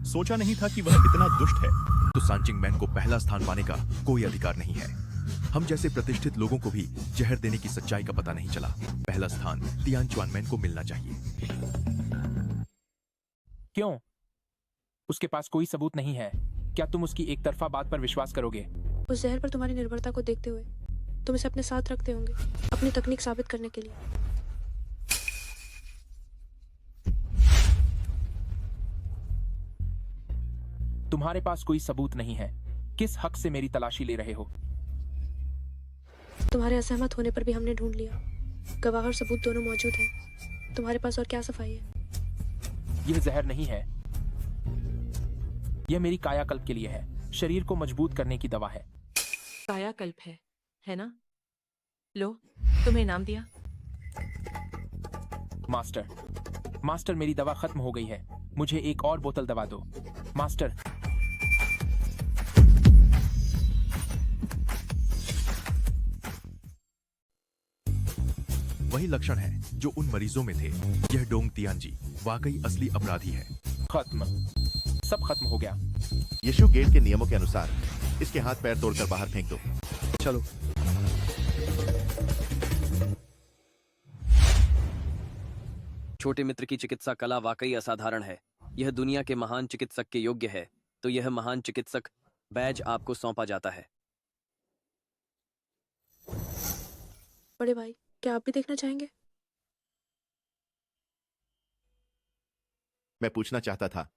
सोचा नहीं था कि वह इतना दुष्ट है। तो सांचिंग मैन को पहला स्थान पाने का कोई अधिकार नहीं है। हम जैसे प्रतिष्ठित लोगों को भी जहर देने की सच्चाई का पता नहीं चला। पहला स्थान तियानचुआन मैन को मिलना चाहिए। क्यों? उसके पास कोई सबूत नहीं है। क्या तुम उसकी एक तरफा बात पर विश्वास करोगे? उस जहर पर तुम्हारी निर्भरता को देखते हुए तुम इसे अपने साथ रखते होंगे अपनी तकनीक साबित करने के लिए। तुम्हारे पास कोई सबूत नहीं है। किस हक से मेरी तलाशी ले रहे हो? तुम्हारे असहमत होने पर भी हमने ढूंढ लिया। गवाह और सबूत दोनों मौजूद हैं। तुम्हारे पास और क्या सफाई है? यह जहर नहीं है। यह मेरी कायाकल्प के लिए है। शरीर को मजबूत करने की दवा है। कायाकल्प है ना? लो, तुम्हें इनाम दिया। मास्टर मेरी दवा खत्म हो गई है। मुझे एक और बोतल दवा दो मास्टर। वही लक्षण है जो उन मरीजों में थे। यह डोंग तियांजी वाकई असली अपराधी है। खत्म, सब खत्म हो गया। यीशु गेट के नियमों के अनुसार इसके हाथ पैर तोड़कर बाहर फेंक दो। चलो। छोटे मित्र की चिकित्सा कला वाकई असाधारण है। यह दुनिया के महान चिकित्सक के योग्य है। तो यह महान चिकित्सक बैज आपको सौंपा जाता है। बड़े भाई, क्या आप भी देखना चाहेंगे? मैं पूछना चाहता था,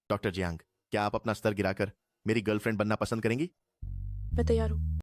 डॉक्टर जियांग, क्या आप अपना स्तर गिराकर मेरी गर्लफ्रेंड बनना पसंद करेंगी? मैं तैयार हूँ।